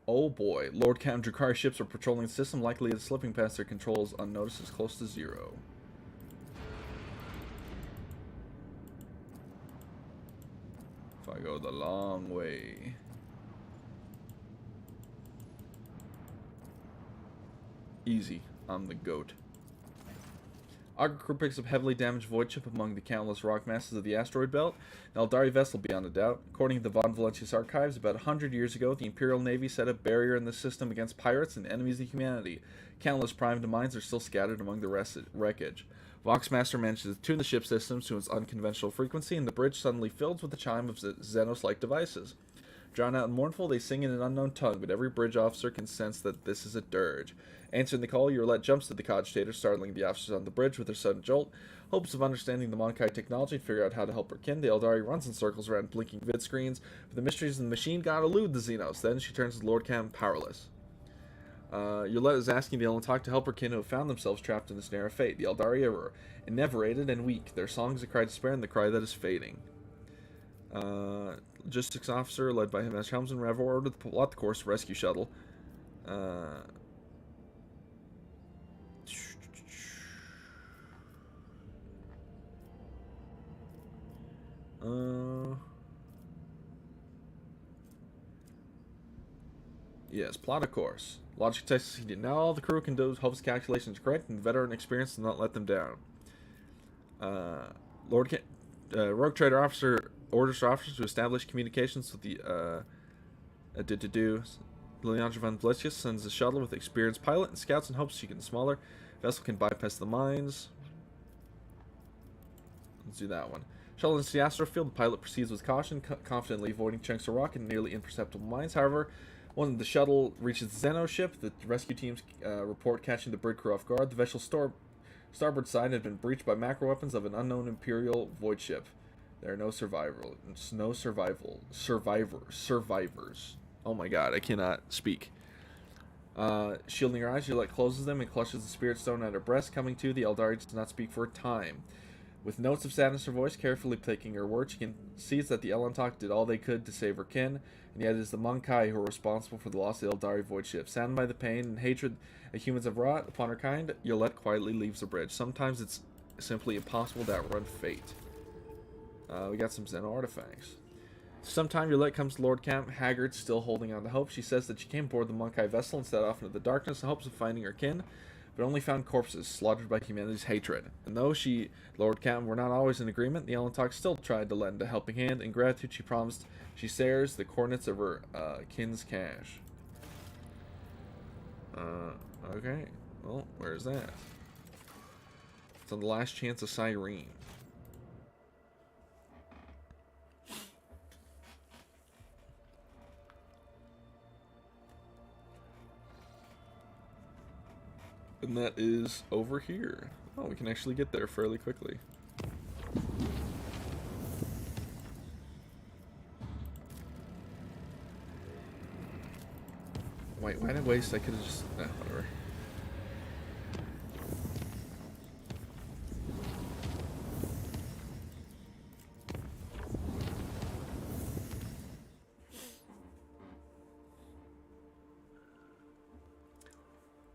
Oh boy, Lord Count Drakari ships are patrolling the system, likely slipping past their controls unnoticed as close to 0. If I go the long way. Easy, I'm the goat. Augur crew picks up heavily damaged void ship among the countless rock masses of the asteroid belt. An Eldari vessel beyond a doubt. According to the Von Valentius archives, about 100 years ago, the Imperial Navy set a barrier in the system against pirates and enemies of humanity. Countless primed mines are still scattered among the wreckage. Voxmaster managed to tune the ship systems to its unconventional frequency, and the bridge suddenly fills with the chime of Xenos-like devices. Drawn out and mournful, they sing in an unknown tongue, but every bridge officer can sense that this is a dirge. Answering the call, Eurlet jumps to the cogitator, startling the officers on the bridge with her sudden jolt. Hopes of understanding the Monkai technology and figure out how to help her kin, the Eldari runs in circles around blinking vid screens, but the mysteries of the machine god elude the Xenos. Then she turns to Lord Cam powerless. Eurlet is asking the Elantok to help her kin who have found themselves trapped in this narrow fate. The Eldari are enervated and weak. Their song is a cry of despair and the cry that is fading. Logistics officer, led by Himesh Helmsman, Rev ordered to plot the course to rescue shuttle. Yes, plot a course. Logic test succeeded. Now all the crew can do Hope's calculations correct, and the veteran experience does not let them down. Rogue Trader Officer orders officers to establish communications with the Leandra von Blesius sends a shuttle with experienced pilot and scouts and hopes she can smaller. Vessel can bypass the mines. Let's do that one. Shuttle into the astrofield. The pilot proceeds with caution, confidently avoiding chunks of rock and nearly imperceptible mines. However, when the shuttle reaches the Xeno ship, the rescue teams report catching the brig crew off guard. The vessel's starboard side had been breached by macro weapons of an unknown Imperial void ship. There are no survivors. Oh my god, I cannot speak. Shielding her eyes, Gillette closes them and clutches the spirit stone at her breast. Coming to, the Eldari does not speak for a time. With notes of sadness in her voice, carefully picking her words, she sees that the Elantok did all they could to save her kin, and yet it is the Monkai who are responsible for the loss of the Eldari void ship. Saddened by the pain and hatred that humans have wrought upon her kind, Yolette quietly leaves the bridge. Sometimes it's simply impossible to outrun fate. We got some Xeno artifacts. Sometime Yolette comes to Lord Camp, haggard, still holding on to hope. She says that she came aboard the Monkai vessel and set off into the darkness in hopes of finding her kin, but only found corpses slaughtered by humanity's hatred. And though she, Lord Captain, were not always in agreement, the Elantok still tried to lend a helping hand. In gratitude, she promised she shares the coordinates of her kin's cache. Okay. Well, where's that? It's on the last chance of Cyrene. And that is over here. Oh, we can actually get there fairly quickly. Wait, why did I waste? I could have just... whatever.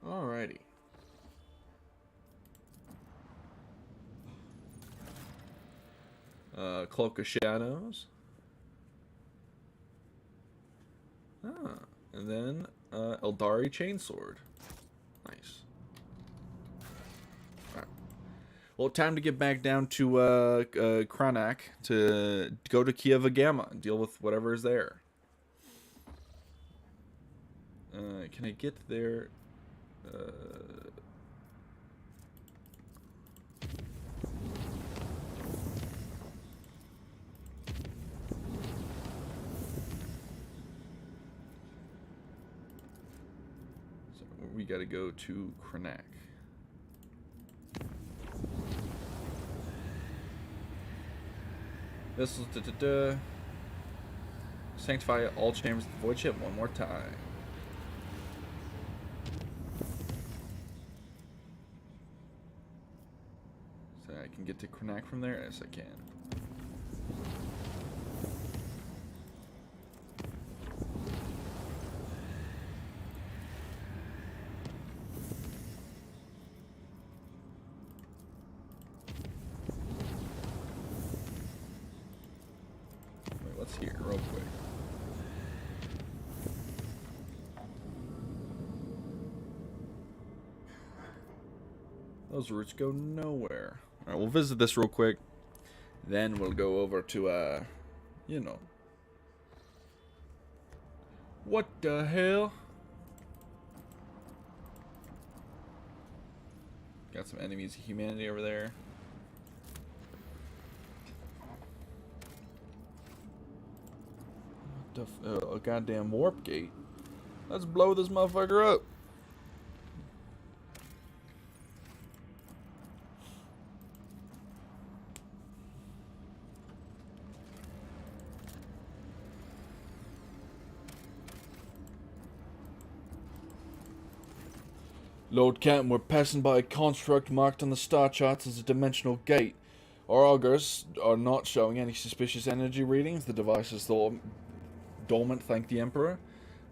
Alrighty. Cloak of Shadows. And then Eldari Chainsword. Nice. Alright. Well, time to get back down to Kranak to go to Kiava Gamma and deal with whatever is there. Can I get there? So we gotta go to Kranak. This is sanctify all chambers of the void ship one more time. So I can get to Kranak from there? Yes, I can. Wait, let's hear real quick. Those routes go nowhere. Alright, we'll visit this real quick. Then we'll go over to, you know. What the hell? Got some enemies of humanity over there. What the a goddamn warp gate. Let's blow this motherfucker up. Lord Captain, we're passing by a construct marked on the star charts as a dimensional gate. Our augurs are not showing any suspicious energy readings. The device is dormant, thank the Emperor.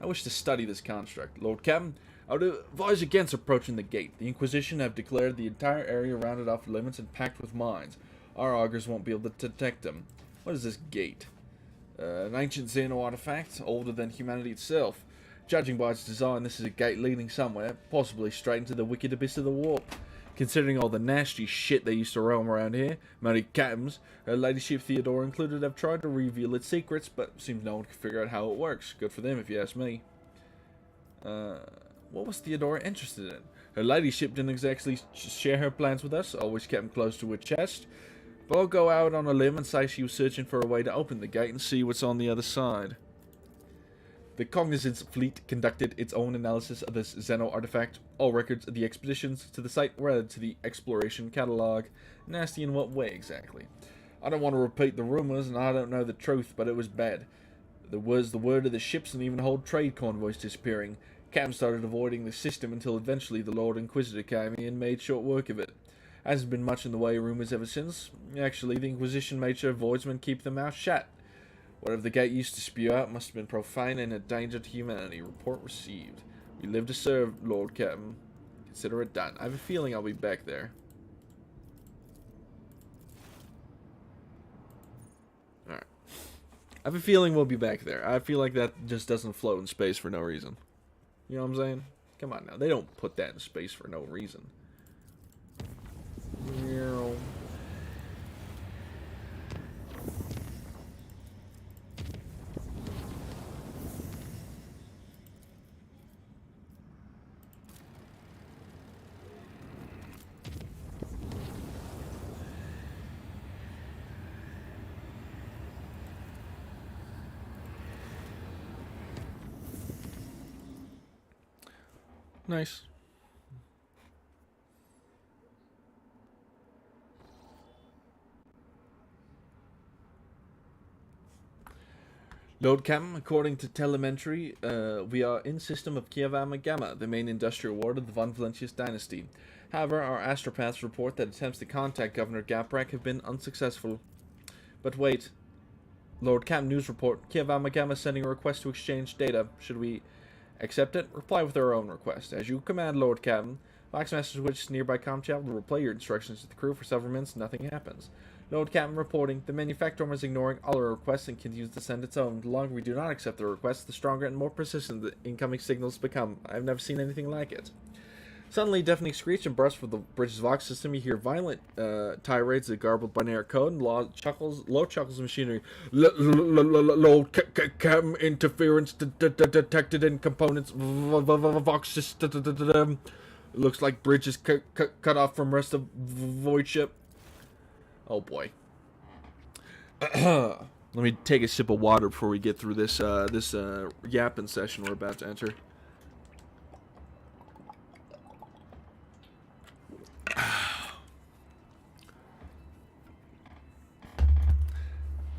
I wish to study this construct. Lord Captain, I would advise against approaching the gate. The Inquisition have declared the entire area rounded off limits and packed with mines. Our augurs won't be able to detect them. What is this gate? An ancient Xeno artifact, older than humanity itself. Judging by its design, this is a gate leading somewhere, possibly straight into the wicked abyss of the warp. Considering all the nasty shit they used to roam around here, many captains, her ladyship Theodora included, have tried to reveal its secrets, but seems no one can figure out how it works. Good for them, if you ask me. What was Theodora interested in? Her ladyship didn't exactly share her plans with us, always kept them close to her chest. But I'll go out on a limb and say she was searching for a way to open the gate and see what's on the other side. The Cognizance fleet conducted its own analysis of this Xeno artifact. All records of the expeditions to the site were added to the exploration catalog. Nasty in what way exactly? I don't want to repeat the rumors, and I don't know the truth, but it was bad. There was the word of the ships and even whole trade convoys disappearing. Captain started avoiding the system until eventually the Lord Inquisitor came in and made short work of it. Hasn't been much in the way of rumors ever since. Actually, the Inquisition made sure voidsmen keep their mouth shut. Whatever the gate used to spew out must have been profane and a danger to humanity. Report received. We live to serve, Lord Captain. Consider it done. I have a feeling I'll be back there. Alright. I have a feeling we'll be back there. I feel like that just doesn't float in space for no reason. You know what I'm saying? Come on now. They don't put that in space for no reason. Nice. Lord Captain, according to telemetry, we are in system of Kiava Gamma, the main industrial ward of the Von Valentius dynasty. However, our astropaths report that attempts to contact Governor Gaprak have been unsuccessful. But wait. Lord Captain, news report. Kiava Gamma sending a request to exchange data. Should we accept it? Reply with our own request. As you command, Lord Captain. Vox message which nearby com chat will replay your instructions to the crew for several minutes. Nothing happens. Lord Captain reporting. The manufacturer is ignoring all our requests and continues to send its own. The longer we do not accept the requests, the stronger and more persistent the incoming signals become. I've never seen anything like it. Suddenly, deafening screech and burst from the bridge's Vox system. You hear violent tirades of garbled binary code and low chuckles of machinery. Lord Captain interference detected in components. Vox system. Looks like bridge is cut off from rest of void ship. Oh boy. Let me take a sip of water before we get through this yapping session we're about to enter.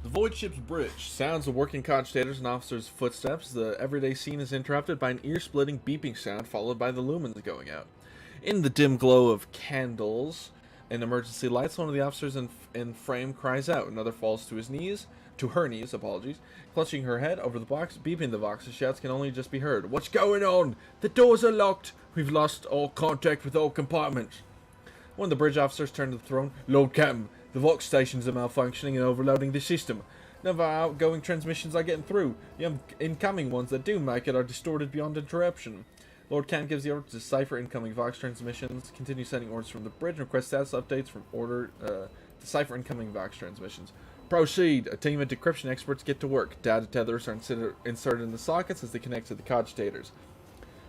The void ship's bridge. Sounds of working cogitators and officers' footsteps. The everyday scene is interrupted by an ear-splitting beeping sound followed by the lumens going out. In the dim glow of candles and emergency lights, one of the officers in frame cries out. Another falls to her knees, clutching her head over the box, beeping the box. The shouts can only just be heard. What's going on? The doors are locked. We've lost all contact with all compartments. One of the bridge officers turned to the throne. Lord Captain, the Vox stations are malfunctioning and overloading the system. None of our outgoing transmissions are getting through. The incoming ones that do make it are distorted beyond interruption. Lord Captain gives the order to decipher incoming Vox transmissions, continue sending orders from the bridge, and request status updates from order decipher incoming Vox transmissions. Proceed. A team of decryption experts get to work. Data tethers are inserted in the sockets as they connect to the cogitators.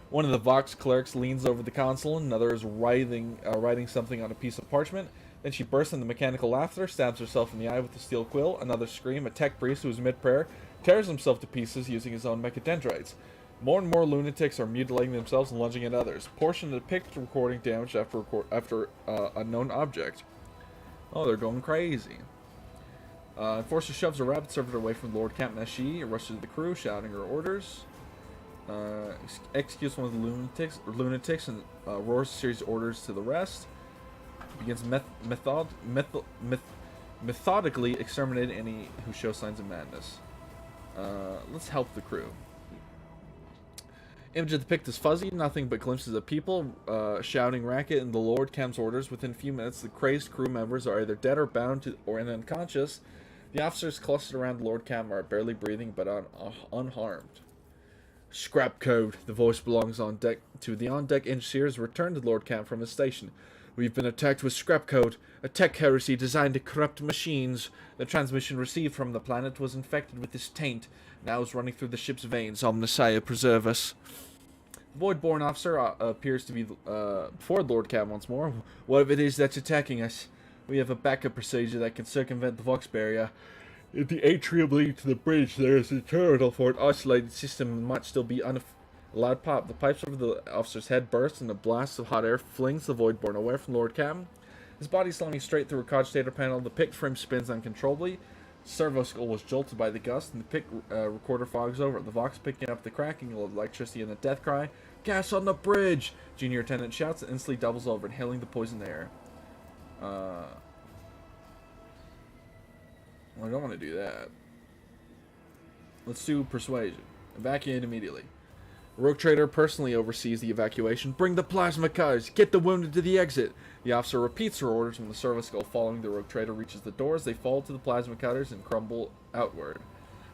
One of the Vox clerks leans over the console, another is writing something on a piece of parchment. Then she bursts into mechanical laughter, stabs herself in the eye with a steel quill. Another scream. A tech priest who is mid-prayer tears himself to pieces using his own mechadendrites. More and more lunatics are mutilating themselves and lunging at others. Portion of the picture recording damaged after unknown object. Oh, they're going crazy. Enforcer shoves a rabbit servant away from Lord Captain as she rushes to the crew, shouting her orders. Executes one of the lunatics and roars a series of orders to the rest. Begins methodically exterminating any who show signs of madness. Let's help the crew. Image of the pict is fuzzy, nothing but glimpses of people shouting racket in the Lord Captain's orders. Within a few minutes, the crazed crew members are either dead or bound to, or unconscious. The officers clustered around the Lord Captain are barely breathing but unharmed. Scrap code. The voice belongs on deck to the on-deck engineers. Returned to Lord Captain from his station. We've been attacked with scrap code, a tech heresy designed to corrupt machines. The transmission received from the planet was infected with this taint. Now is running through the ship's veins. Omnissiah, preserve us. The Void-born officer appears to be before Lord Captain once more. Whatever it is that's attacking us, we have a backup procedure that can circumvent the Vox barrier. In the atrium leading to the bridge, there is a terminal for an isolated system and might still be loud pop. The pipes over the officer's head burst, and a blast of hot air flings the Void-born away from Lord Captain. His body slamming straight through a cogitator panel. The pick frame spins uncontrollably. Servo skull was jolted by the gust, and the pick recorder fogs over. The Vox picking up the cracking of electricity and a death cry. Gas on the bridge! Junior attendant shouts and instantly doubles over, inhaling the poisoned air. Well, I don't want to do that. Let's do persuasion. Evacuate immediately. Rogue Trader personally oversees the evacuation. Bring the plasma cutters! Get the wounded to the exit! The officer repeats her orders when the servo skull following the Rogue Trader reaches the doors. They fall to the plasma cutters and crumble outward.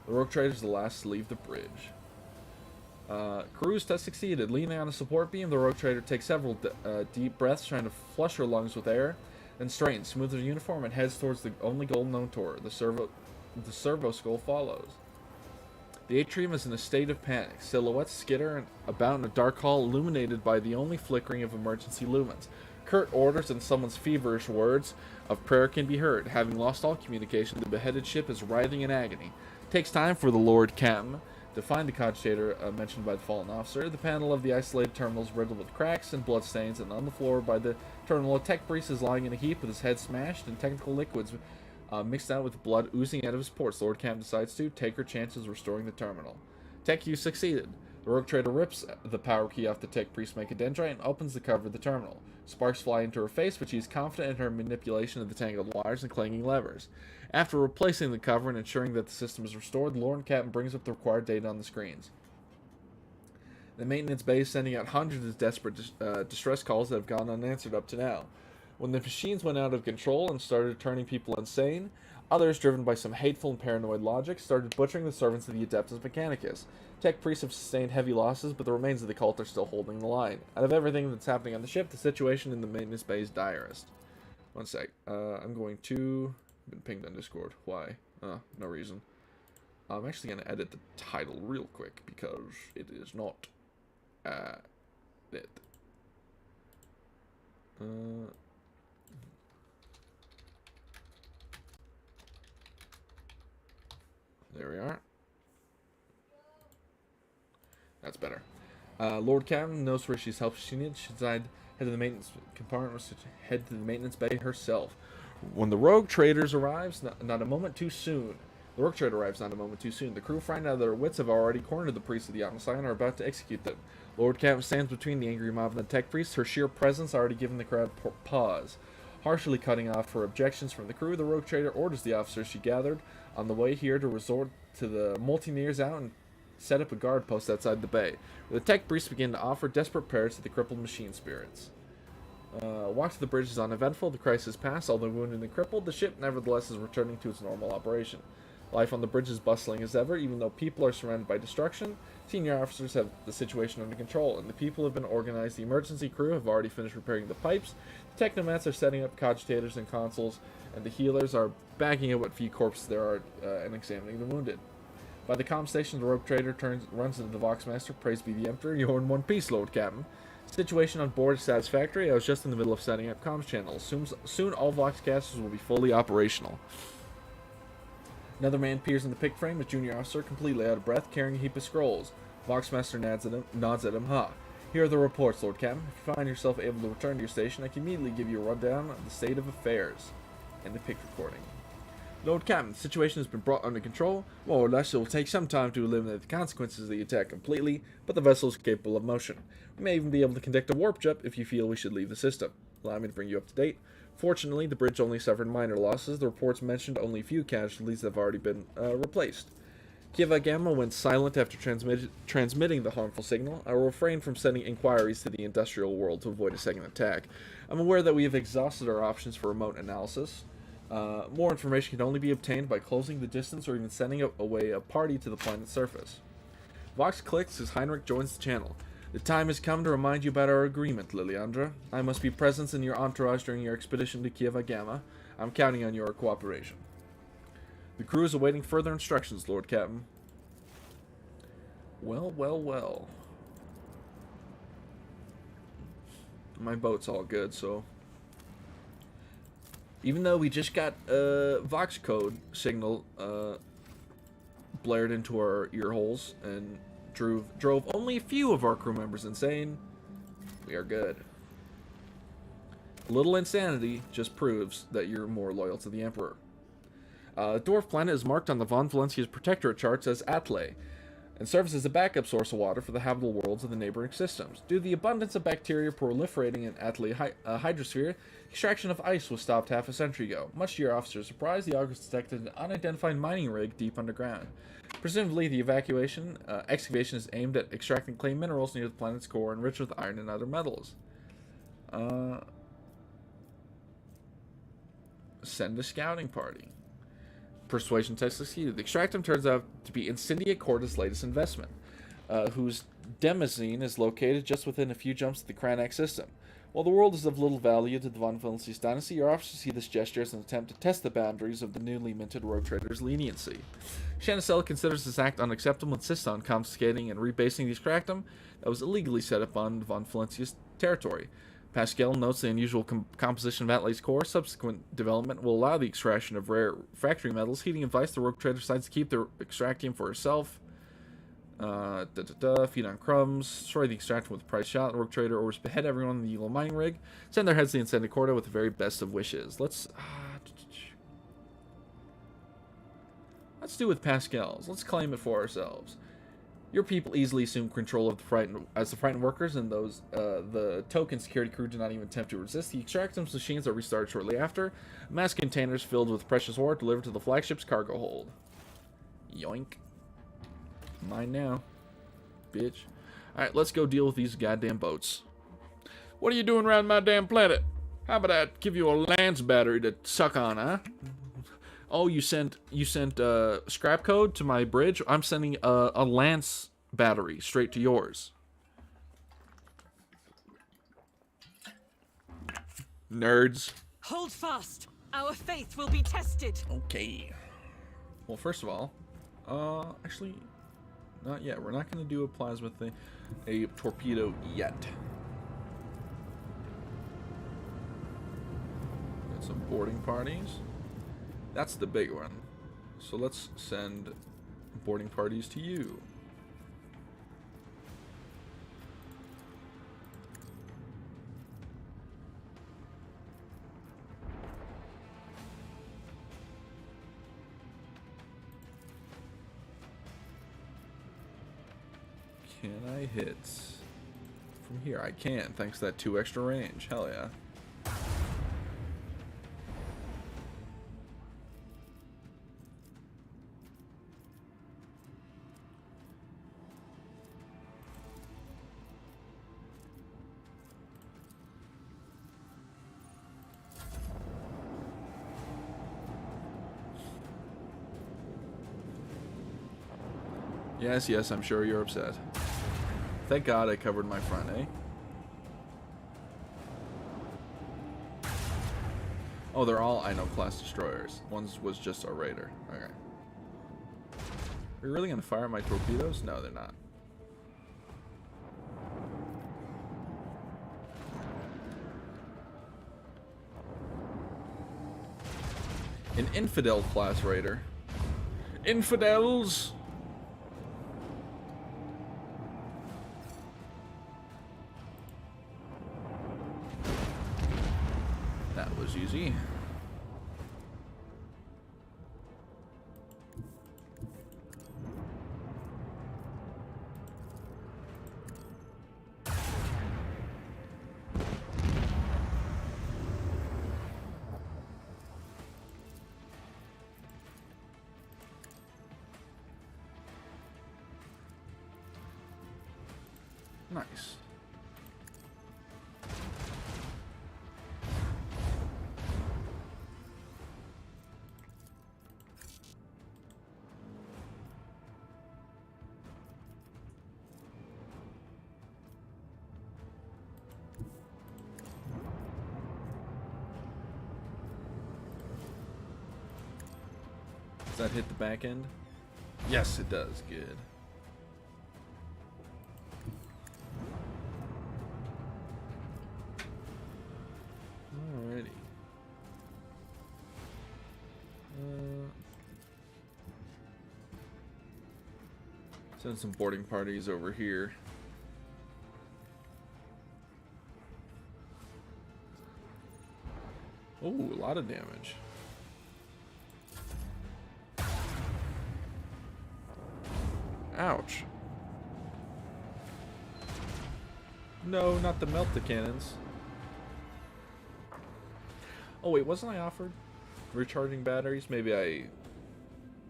The Rogue Trader is the last to leave the bridge. Cruise test succeeded. Leaning on a support beam, the Rogue Trader takes several deep breaths, trying to flush her lungs with air, then straightens, smooths her uniform, and heads towards the only goal known to her. The servo skull follows. The atrium is in a state of panic. Silhouettes skitter about in a dark hall illuminated by the only flickering of emergency lumens. Curt orders and someone's feverish words of prayer can be heard. Having lost all communication, the beheaded ship is writhing in agony. It takes time for the Lord Captain to find the cogitator mentioned by the fallen officer. The panel of the isolated terminal is riddled with cracks and bloodstains, and on the floor by the terminal, a tech priest is lying in a heap with his head smashed and technical liquids mixed out with blood oozing out of his ports. Lord Captain decides to take her chances restoring the terminal. Tech use succeeded. The Rogue Trader rips the power key off the tech priest mechadendrite and opens the cover of the terminal. Sparks fly into her face, but she is confident in her manipulation of the tangled wires and clanging levers. After replacing the cover and ensuring that the system is restored, the Lord Captain brings up the required data on the screens. The maintenance bay is sending out hundreds of desperate distress calls that have gone unanswered up to now. When the machines went out of control and started turning people insane, others, driven by some hateful and paranoid logic, started butchering the servants of the Adeptus Mechanicus. Tech priests have sustained heavy losses, but the remains of the cult are still holding the line. Out of everything that's happening on the ship, the situation in the maintenance bay is direst. One sec. I'm going to... I've been pinged on Discord. Why? No reason. I'm actually going to edit the title real quick, because it is not... it. There we are. That's better. Lord Captain knows where she's helped she needs. She decided head to the maintenance compartment, head to the maintenance bay herself. When the rogue traders arrives, not a moment too soon. The rogue trader arrives not a moment too soon. The crew, frightened out of their wits, have already cornered the priests of the Omnissiah and are about to execute them. Lord Captain stands between the angry mob and the tech priests. Her sheer presence already given the crowd pause. Harshly cutting off her objections from the crew, the rogue trader orders the officers she gathered on the way here to resort to the multineers out and set up a guard post outside the bay. The tech priests begin to offer desperate prayers to the crippled machine spirits. Walk to the bridge is uneventful. The crisis passed. Although wounded and crippled, the ship nevertheless is returning to its normal operation. Life on the bridge is bustling as ever, even though people are surrounded by destruction. Senior officers have the situation under control, and the people have been organized. The emergency crew have already finished repairing the pipes. The technomats are setting up cogitators and consoles, and the healers are bagging up what few corpses there are and examining the wounded. By the comm station, the rogue trader runs into the Voxmaster. Praise be the Emperor. You're in one piece, Lord Captain. Situation on board is satisfactory. I was just in the middle of setting up comms channels. Soon all Voxcasters will be fully operational. Another man peers in the pick frame, a junior officer, completely out of breath, carrying a heap of scrolls. Voxmaster nods at him. Ha! Here are the reports, Lord Captain. If you find yourself able to return to your station, I can immediately give you a rundown of the state of affairs. And the pick recording. Lord Captain, the situation has been brought under control. More or less, it will take some time to eliminate the consequences of the attack completely, but the vessel is capable of motion. We may even be able to conduct a warp jump if you feel we should leave the system. Allow me to bring you up to date. Fortunately, the bridge only suffered minor losses. The reports mentioned only a few casualties that have already been replaced. Kiava Gamma went silent after transmitting the harmful signal. I will refrain from sending inquiries to the industrial world to avoid a second attack. I'm aware that we have exhausted our options for remote analysis. More information can only be obtained by closing the distance or even sending away a party to the planet's surface. Vox clicks as Heinrich joins the channel. The time has come to remind you about our agreement, Liliandra. I must be present in your entourage during your expedition to Kiava Gamma. I'm counting on your cooperation. The crew is awaiting further instructions, Lord Captain. Well, well, well. My boat's all good, so... Even though we just got Vox code signal blared into our ear holes and drove only a few of our crew members insane, we are good. A little insanity just proves that you're more loyal to the Emperor. Dwarf planet is marked on the Von Valencia's Protectorate charts as Atle, and serves as a backup source of water for the habitable worlds of the neighboring systems. Due to the abundance of bacteria proliferating in Atle hydrosphere, extraction of ice was stopped half a century ago. Much to your officer's surprise, the augurs detected an unidentified mining rig deep underground. Presumably, the excavation is aimed at extracting clay minerals near the planet's core enriched with iron and other metals. Send a scouting party. Persuasion test succeeded. The extractum turns out to be Incendia Corda's latest investment, whose demazine is located just within a few jumps of the Kranak system. While the world is of little value to the Von Valencia's dynasty, your officers see this gesture as an attempt to test the boundaries of the newly minted rogue trader's leniency. Shanacella considers this act unacceptable and insists on confiscating and rebasing the extractum that was illegally set up on Von Valencia's territory. Pascal notes the unusual composition of Atlay's core. Subsequent development will allow the extraction of rare factory metals. Heating advice, the rogue trader decides to keep the extractium for herself. Feed on crumbs. Destroy the extraction with a price shot. The rogue trader orders behead everyone in the evil mining rig. Send their heads to the Incendia Corda with the very best of wishes. Let's do with Pascal's. Let's claim it for ourselves. Your people easily assume control of the frightened workers, and the token security crew do not even attempt to resist. The extractium's machines are restarted shortly after. Mass containers filled with precious ore delivered to the flagship's cargo hold. Yoink. Mine now, bitch. Alright, let's go deal with these goddamn boats. What are you doing around my damn planet? How about I give you a lance battery to suck on, huh? Oh, you sent scrap code to my bridge? I'm sending a lance battery straight to yours. Nerds. Hold fast. Our faith will be tested. Okay. Well, first of all, actually, not yet. We're not going to do a plasma thing, a torpedo yet. Got some boarding parties. That's the big one. So let's send boarding parties to you. Can I hit from here? I can, thanks to that 2 extra range. Hell yeah. Yes, yes, I'm sure you're upset. Thank God I covered my front, eh? Oh, they're all I-know-class destroyers. One was just a raider. Okay. Are you really gonna fire my torpedoes? No, they're not. An infidel-class raider. Infidels! That was easy. Nice. Does that hit the back end? Yes, it does. Good. Alrighty. Send some boarding parties over here. Oh, a lot of damage. Ouch. No, not the melt the cannons. Oh wait, wasn't I offered recharging batteries? Maybe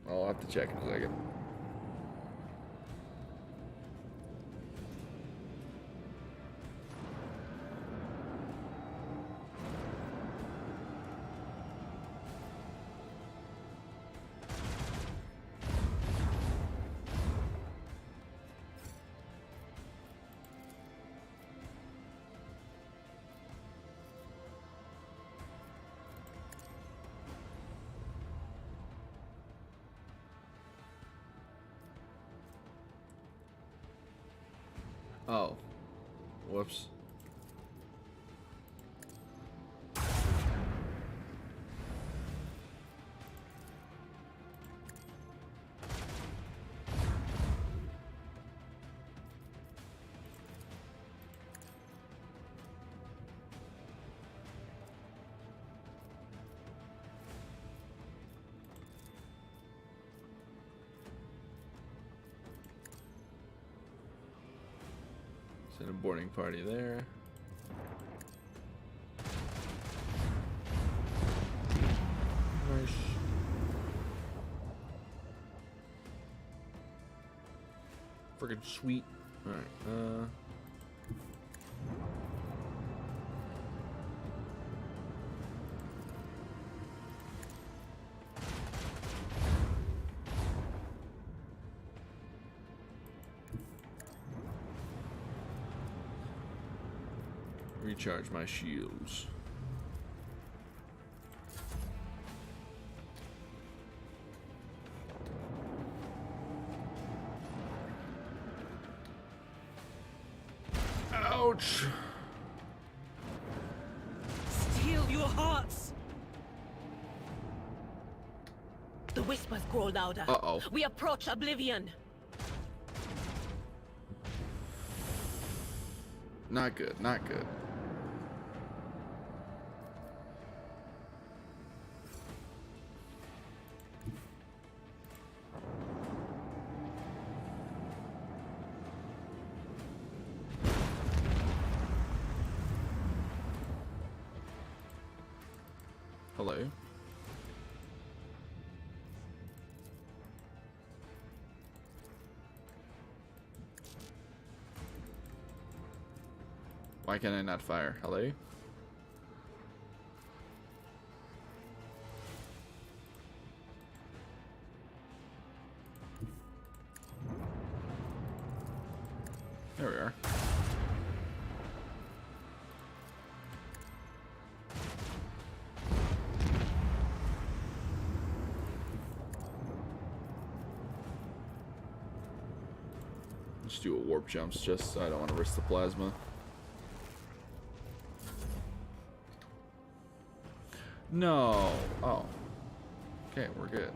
I'll have to check in a second. Oh. Whoops. Send a boarding party there. Nice. Friggin' sweet. Alright, Recharge my shields. Ouch! Steel your hearts! The whispers grow louder. Uh-oh. We approach oblivion. Not good, not good. Hello. Why can I not fire? Hello? There we are. Let's do a warp jumps just so I don't want to risk the plasma. No. Oh. Okay, we're good.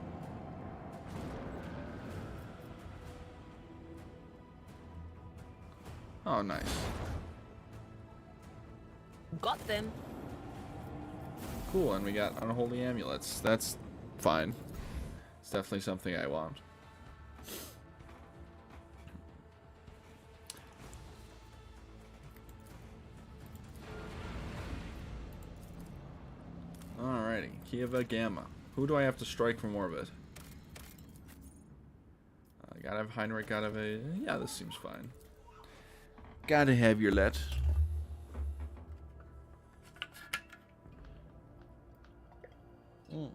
Oh, nice. Got them. Cool, and we got unholy amulets. That's fine. It's definitely something I want. Alrighty, Kiava Gamma. Who do I have to strike from orbit? Gotta have Heinrich, gotta have a... Yeah, this seems fine. Gotta have your let. You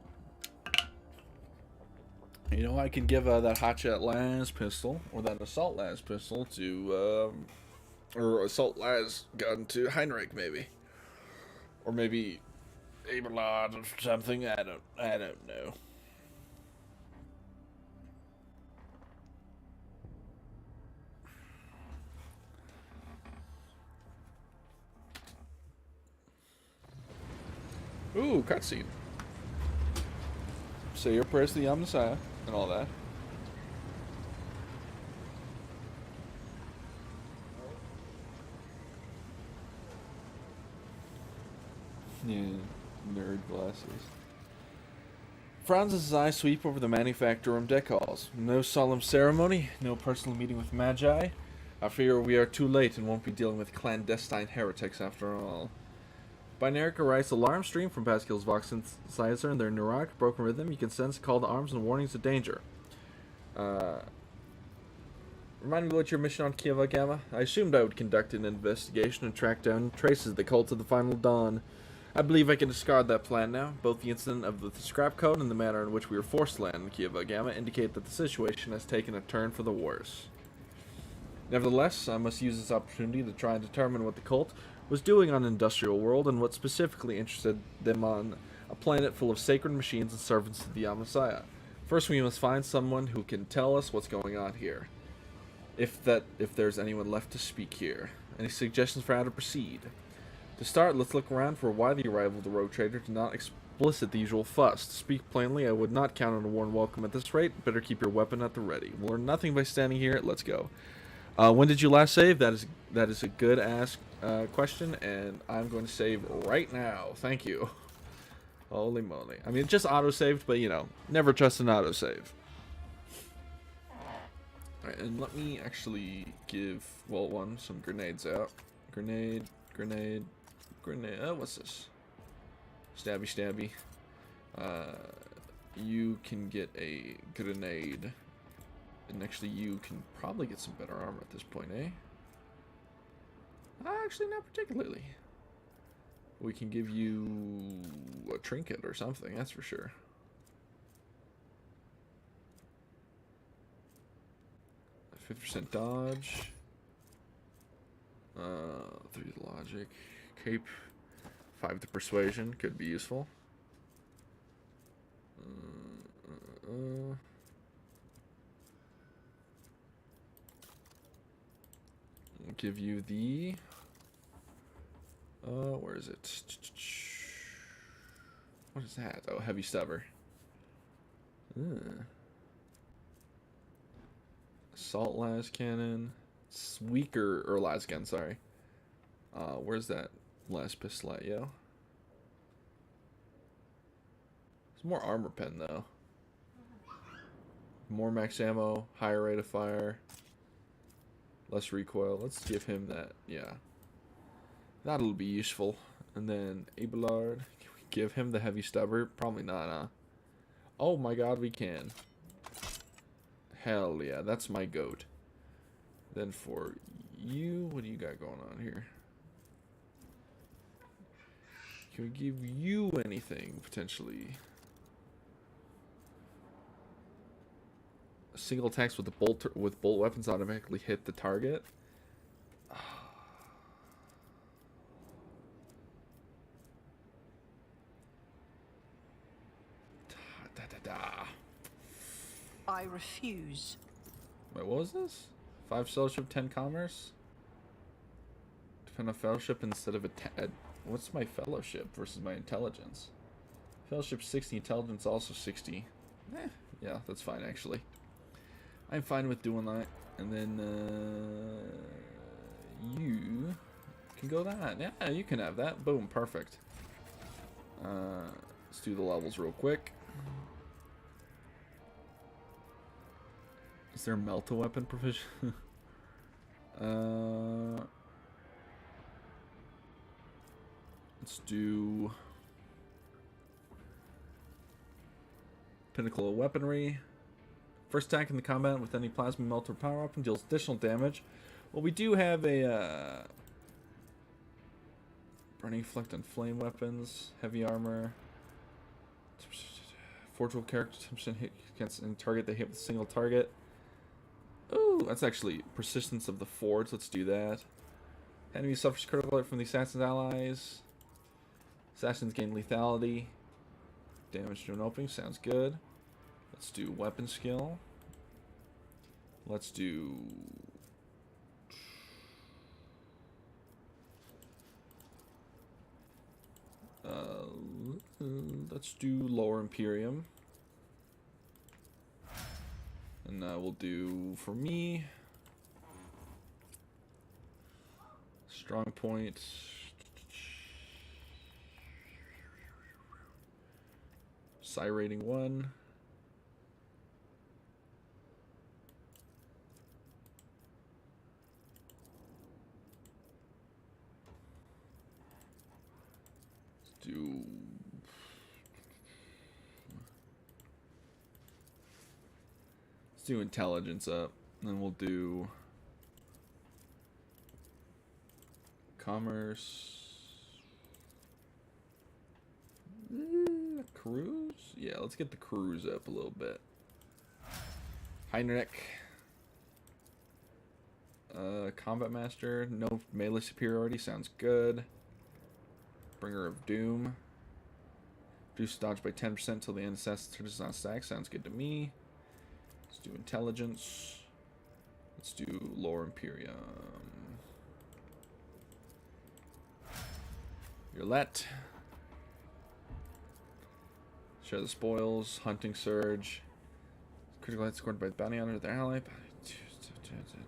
know, I can give that hotshot las pistol, or that assault las pistol to, or assault las gun to Heinrich, maybe. Or maybe Abelard or something, I don't know. Ooh, cutscene. Say your prayers to the Messiah and all that. Yeah, nerd glasses. Franz's eyes sweep over the manufacturer room deck halls. No solemn ceremony, no personal meeting with Magi. I fear we are too late and won't be dealing with clandestine heretics after all. Binaric arrives alarm stream from Pascal's Vox synthesizer and their neurotic broken rhythm. You can sense call to arms and warnings of danger. Remind me what your mission on Kiava Gamma? I assumed I would conduct an investigation and track down traces of the cult of the Final Dawn. I believe I can discard that plan now. Both the incident of the scrap code and the manner in which we were forced to land in Kiava Gamma indicate that the situation has taken a turn for the worse. Nevertheless, I must use this opportunity to try and determine what the cult was doing on an industrial world and what specifically interested them on a planet full of sacred machines and servants to the Messiah. First, we must find someone who can tell us what's going on here. If there's anyone left to speak here. Any suggestions for how to proceed? To start, let's look around for why the arrival of the rogue trader did not explicit the usual fuss. To speak plainly, I would not count on a warm welcome at this rate. Better keep your weapon at the ready. We'll learn nothing by standing here. Let's go. When did you last save? That is a good ask question, and I'm going to save right now. Thank you. Holy moly. I mean, it just auto-saved, but, you know, never trust an auto-save. Alright, and let me actually give, well, some grenades out. Grenade. Oh, what's this? Stabby. You can get a grenade. And actually, you can probably get some better armor at this point, eh? Actually, not particularly. We can give you a trinket or something, that's for sure. A 50% dodge. 3 to logic. Cape. 5 to persuasion. Could be useful. I'll give you the... where is it? What is that? Oh, heavy stubber. Assault las cannon. It's weaker, or las gun, sorry. Where's that last pistol at, yo? It's more armor pen, though. More max ammo, higher rate of fire, less recoil. Let's give him that, yeah. That'll be useful. And then Abelard. Can we give him the heavy stubber? Probably not, huh? Oh my god, we can. Hell yeah, that's my goat. Then for you, what do you got going on here? Can we give you anything, potentially? Single attacks with the bolt weapons automatically hit the target. I refuse. Wait, what was this? 5 fellowship, 10 commerce? Defend a fellowship instead of a what's my fellowship versus my intelligence? Fellowship 60, intelligence also 60. Yeah, that's fine actually. I'm fine with doing that. And then you can go that. Yeah, you can have that. Boom, perfect. Let's do the levels real quick. Is there melt-a-weapon provision? Let's do Pinnacle of Weaponry. First attack in the combat with any plasma melt or power weapon deals additional damage. Well, we do have a burning effect on flame weapons, heavy armor, forgeable character hit against any target they hit with a single target. Ooh, that's actually persistence of the forge. Let's do that. Enemy suffers critical hit from the assassin's allies. Assassins gain lethality. Damage to an opening. Sounds good. Let's do weapon skill. Let's do... let's do Lower Imperium. And we'll do, for me, strong point. Psi rating 1. Let's do intelligence up, and then we'll do commerce. Cruise? Yeah, let's get the cruise up a little bit. Heinrich. Combat Master. No melee superiority. Sounds good. Bringer of Doom. Reduce dodge by 10% until the end assassin turns on stack. Sounds good to me. Let's do intelligence. Let's do Lower Imperium. Roulette. Share the spoils. Hunting surge. Critical hit scored by the bounty hunter. Their ally.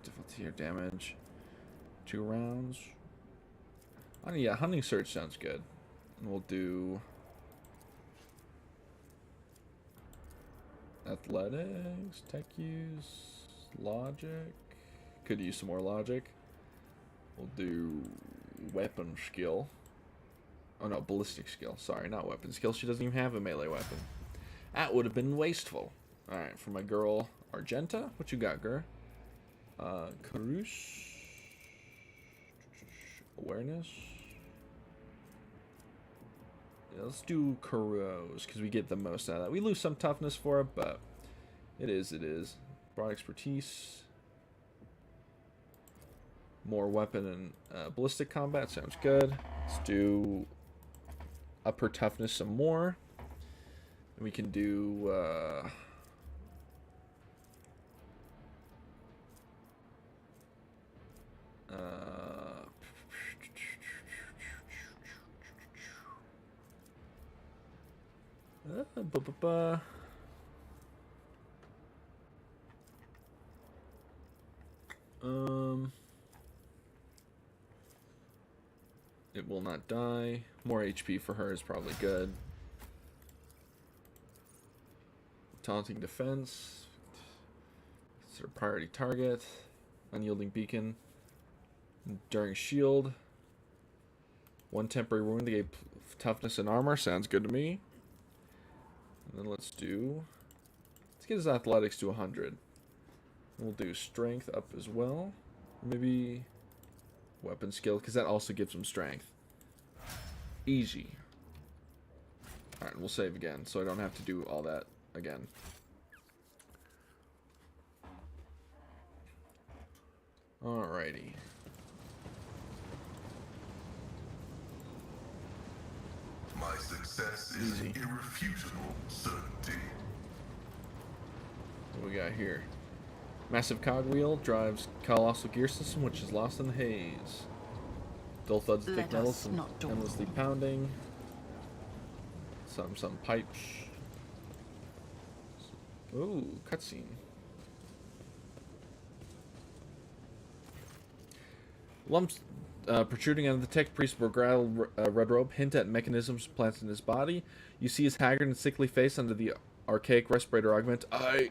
Difficulty or damage. 2 rounds. Oh yeah, hunting surge sounds good. And we'll do athletics, tech use, logic. Could use some more logic. We'll do weapon skill. Oh no, ballistic skill. Sorry, not weapon skill. She doesn't even have a melee weapon. That would have been wasteful. Alright, for my girl Argenta. What you got, girl? Carush. Awareness. Yeah, let's do Carouse, because we get the most out of that. We lose some toughness for it, but it is. Broad expertise. More weapon and ballistic combat sounds good. Let's do upper toughness some more. And we can do it will not die. More HP for her is probably good. Taunting defense. Consider priority target. Unyielding beacon. Enduring shield. One temporary wound to gain toughness and armor. Sounds good to me. And then let's get his athletics to 100. We'll do strength up as well. Maybe weapon skill, because that also gives him strength. Easy. Alright, we'll save again, so I don't have to do all that again. Alrighty. My success is an irrefutable certainty. What we got here? Massive cogwheel drives colossal gear system, which is lost in the haze. Dull thuds of thick metals and endlessly pounding. Some pipes. Ooh, cutscene. Lumps protruding out of the tech priest's beguiled red robe hint at mechanisms planted in his body. You see his haggard and sickly face under the archaic respirator augment. A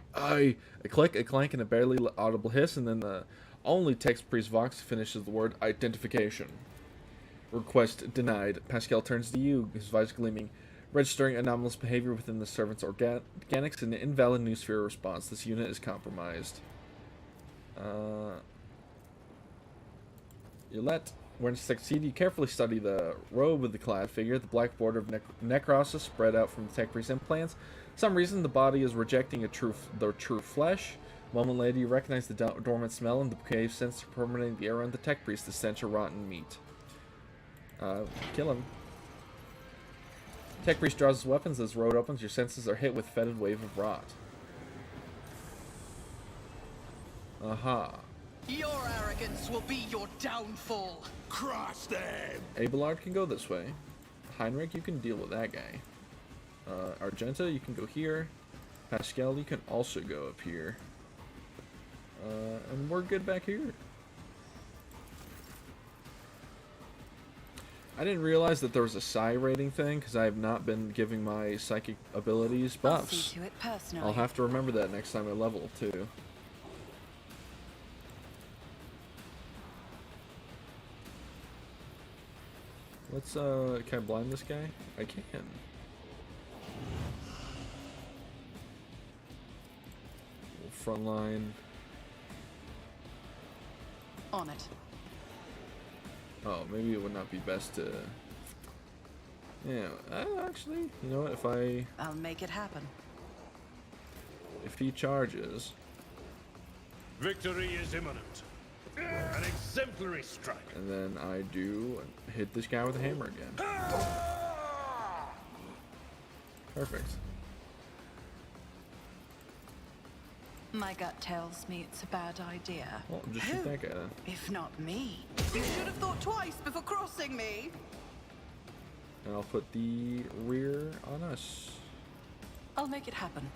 click, a clank, and a barely audible hiss, and then the only text priest vox finishes the word identification. Request denied. Pascal turns to you, his visor gleaming, registering anomalous behavior within the servant's organics and an invalid noosphere response. This unit is compromised. Yolette. When to succeed, you carefully study the robe of the clad figure. The black border of necrosis spread out from the tech priest's implants. For some reason, the body is rejecting the true flesh. A moment later, you recognize the dormant smell and the bouquet of scents permeating the air around the tech priest, the stench of rotten meat. Kill him. Tech priest draws his weapons. As the road opens, your senses are hit with fetid wave of rot. Aha. Your arrogance will be your downfall. Crush them! Abelard can go this way. Heinrich, you can deal with that guy. Argenta, you can go here. Pascal, you can also go up here. And we're good back here. I didn't realize that there was a psi rating thing, because I have not been giving my psychic abilities buffs. I'll see to it personally. I'll have to remember that next time I level, too. Let's, can I blind this guy? I can. Front line. On it. Oh, maybe it would not be best to... Yeah, actually, you know what, I'll make it happen. if he charges... Victory is imminent. An exemplary strike. And then I do hit this guy with a hammer again. Perfect. My gut tells me it's a bad idea. Well, just shoot that guy then. If not me. You should have thought twice before crossing me. And I'll put the rear on us. I'll make it happen.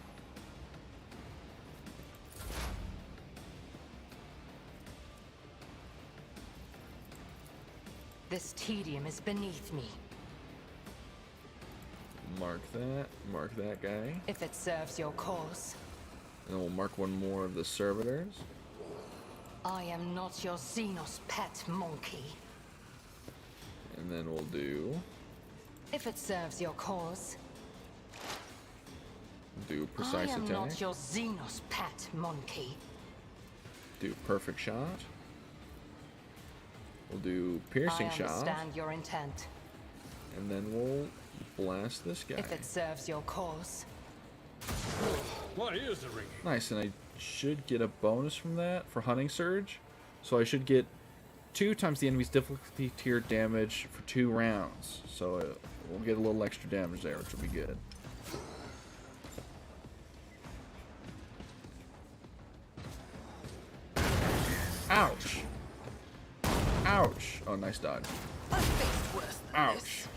This tedium is beneath me. Mark that guy. If it serves your cause. And then we'll mark one more of the servitors. I am not your Xenos pet monkey. And then we'll do If it serves your cause. precise I am attack. not your Xenos pet monkey. Do perfect shot. We'll do piercing I shot. understand your intent. And then we'll blast this guy. If it serves your cause. My ears are ringing. Nice, and I should get a bonus from that for Hunting Surge. So I should get 2 times the enemy's difficulty tier damage for 2 rounds. So we'll get a little extra damage there, which will be good. Ouch! Ouch! Oh, nice dodge. I've faced worse than Ouch! this.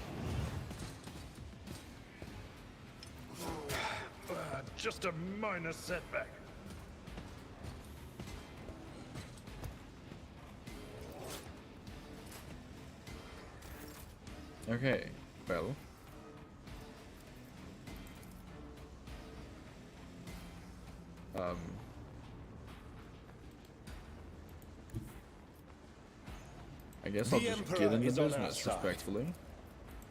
Just a minor setback. Okay, well. I guess I'll The just Emperor get into is on our business, side. respectfully.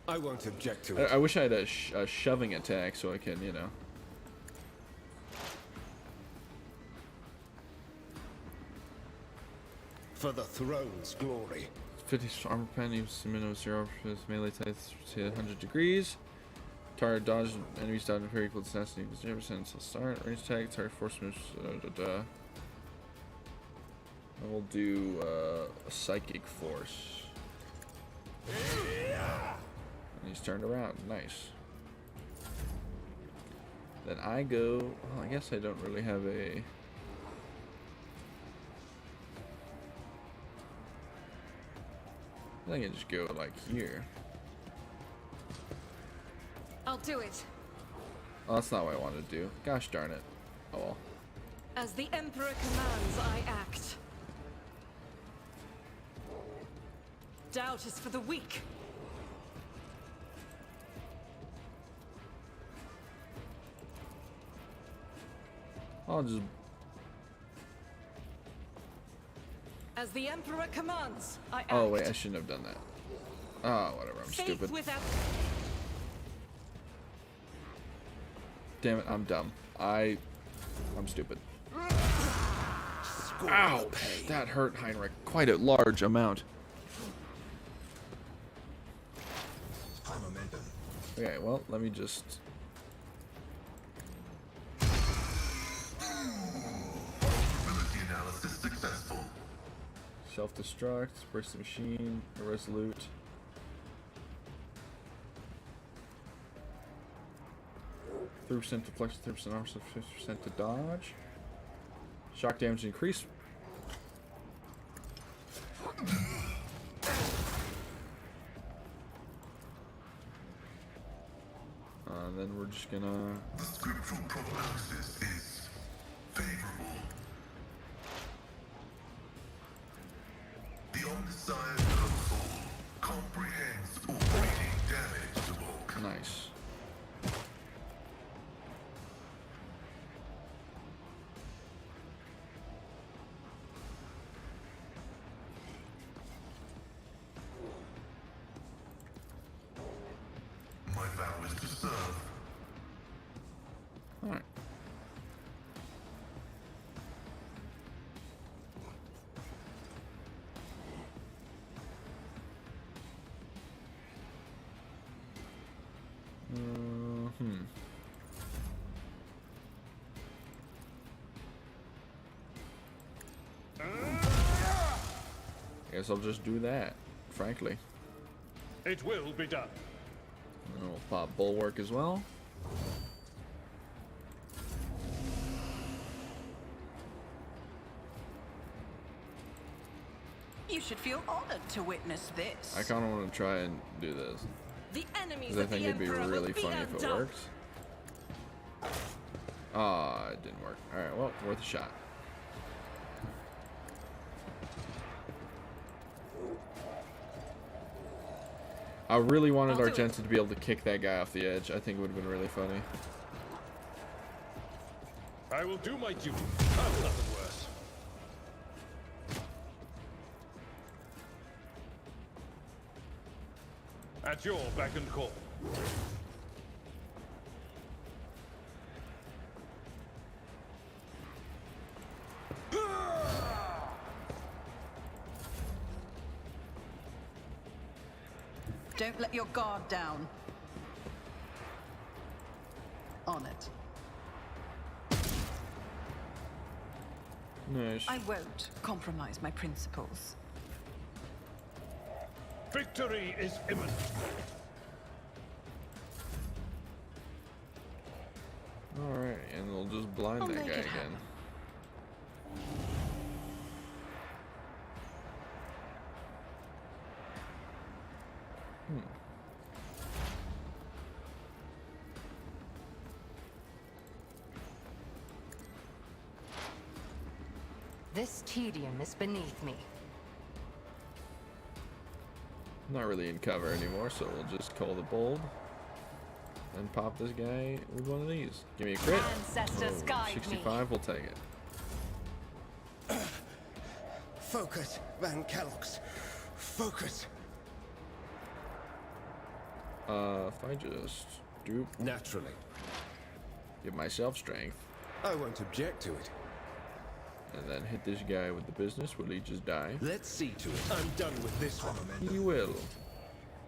I won't object to it. I wish I had a shoving attack so I can, you know. For the throne's glory. 50 armor pen, use minimum 0 with melee attack to 100 degrees. Target dodge, enemies dodge very equal to assassin equals 0% until start. Range attack, target force moves. And we'll do a psychic force. And he's turned around. Nice. Then I go. Well, I guess I don't really have a. I think I just go like here. I'll do it. Oh, that's not what I wanted to do. Gosh darn it. Oh well. As the Emperor commands, I act. Doubt is for the weak. I'll just. As the Emperor commands, I act. Oh wait, I shouldn't have done that. Oh, whatever. I'm Faith stupid. without. Damn it, I'm dumb. I'm stupid. Ow! That hurt Heinrich quite a large amount. Okay, well, let me just. Ability analysis successful. Self-destruct, burst the machine, irresolute. %, deflection, 3% armor, 50% to dodge. Shock damage increase. Then we're just gonna. The scriptural prognosis is favorable. The undesired console comprehends already damaged Volk. Nice. My vow is to serve. Alright. Guess I'll just do that, frankly. It will be done. And we'll pop bulwark as well. You should feel honored to witness this. I kind of want to try and do this. The enemies Because I of the think it'd be Emperor will really be funny if it undone. works. Ah, it didn't work. Alright, well, worth a shot. I really wanted I'll do Argenta to be able to kick that guy off the edge. I think it would have been really funny. I will do my duty. I've nothing worse. At your beck and call. Don't let your guard down. On it. Nice. I won't compromise my principles. Victory is imminent. Alright, and we'll just blind I'll that make guy it again. happen. This tedium is beneath me. Not really in cover anymore, so we'll just call the bold. And pop this guy with one of these. Give me a crit. Ancestors guide me. 65, we'll take it. Focus, Van Kellogg's. Focus. If I just do Naturally. give myself strength, I won't object to it. and then hit this guy with the business, will he just die? Let's see to it. I'm done with this one. He will.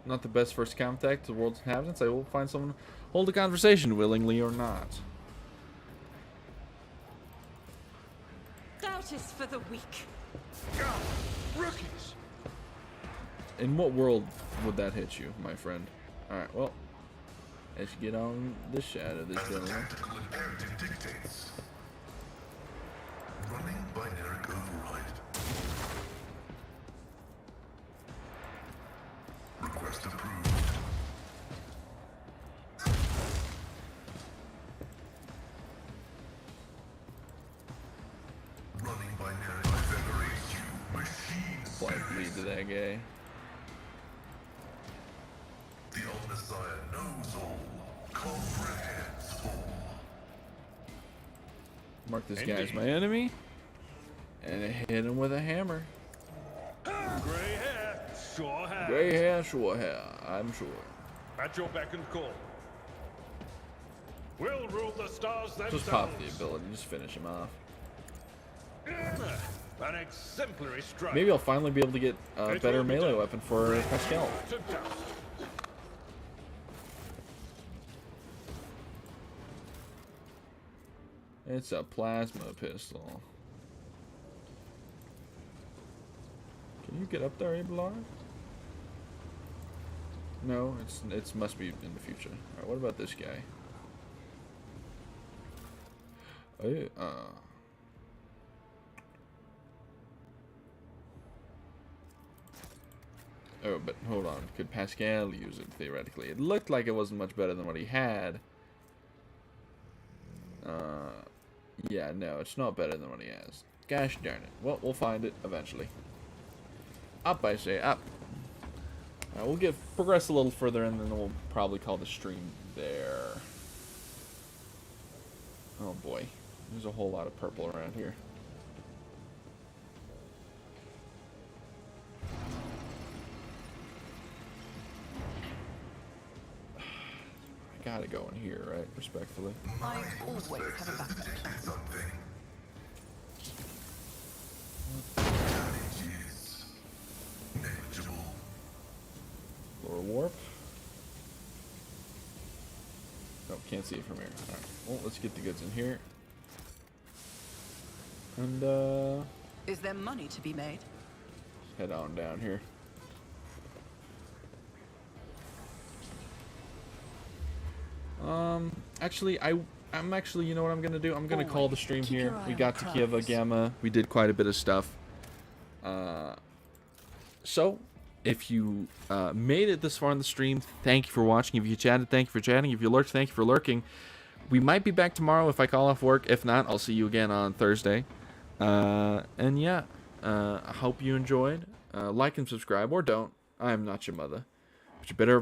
Not the best first contact to the world's inhabitants. I will find someone hold a conversation, willingly or not. Doubt is for the weak. Rookies! In what world would that hit you, my friend? Alright, well, let's get on this side of this As the gentleman. tactical imperative dictates. Running binary override. Request approved. Running binary evaporates you, machine Apply bleed to spirit. that guy. The Omnissiah knows all, comprehends all. Mark this guy as Indeed. my enemy. And hit him with a hammer. Grey hair, sure has. Gray hair, short hair, I'm sure. At your beck and call. We'll rule the stars themselves. Just pop the ability, just finish him off. An exemplary strike. Maybe I'll finally be able to get a better melee weapon for Pascal. To dust. It's a plasma pistol. Can you get up there, Abelard? No, it's must be in the future. Alright, what about this guy? Oh, oh, but hold on. Could Pascal use it, theoretically? It looked like it wasn't much better than what he had. Yeah, no, it's not better than what he has. Gosh darn it. Well, we'll find it eventually. Up, I say, up. We'll progress a little further, and then we'll probably call the stream there. Oh boy, there's a whole lot of purple around here. I gotta go in here, right? Respectfully. I always have a backup plan. Something. Damage is negligible. Lower warp. Oh, can't see it from here. Alright, well, let's get the goods in here. And, Is there money to be made? head on down here. Actually, I'm actually, you know what I'm gonna do? I'm gonna call the stream keep here. your eye We on got the to Kiava prize. Gamma. We did quite a bit of stuff. So, if you made it this far in the stream, thank you for watching. If you chatted, thank you for chatting. If you lurked, thank you for lurking. We might be back tomorrow if I call off work. If not, I'll see you again on Thursday. And yeah, I hope you enjoyed. Like and subscribe, or don't. I am not your mother. But you better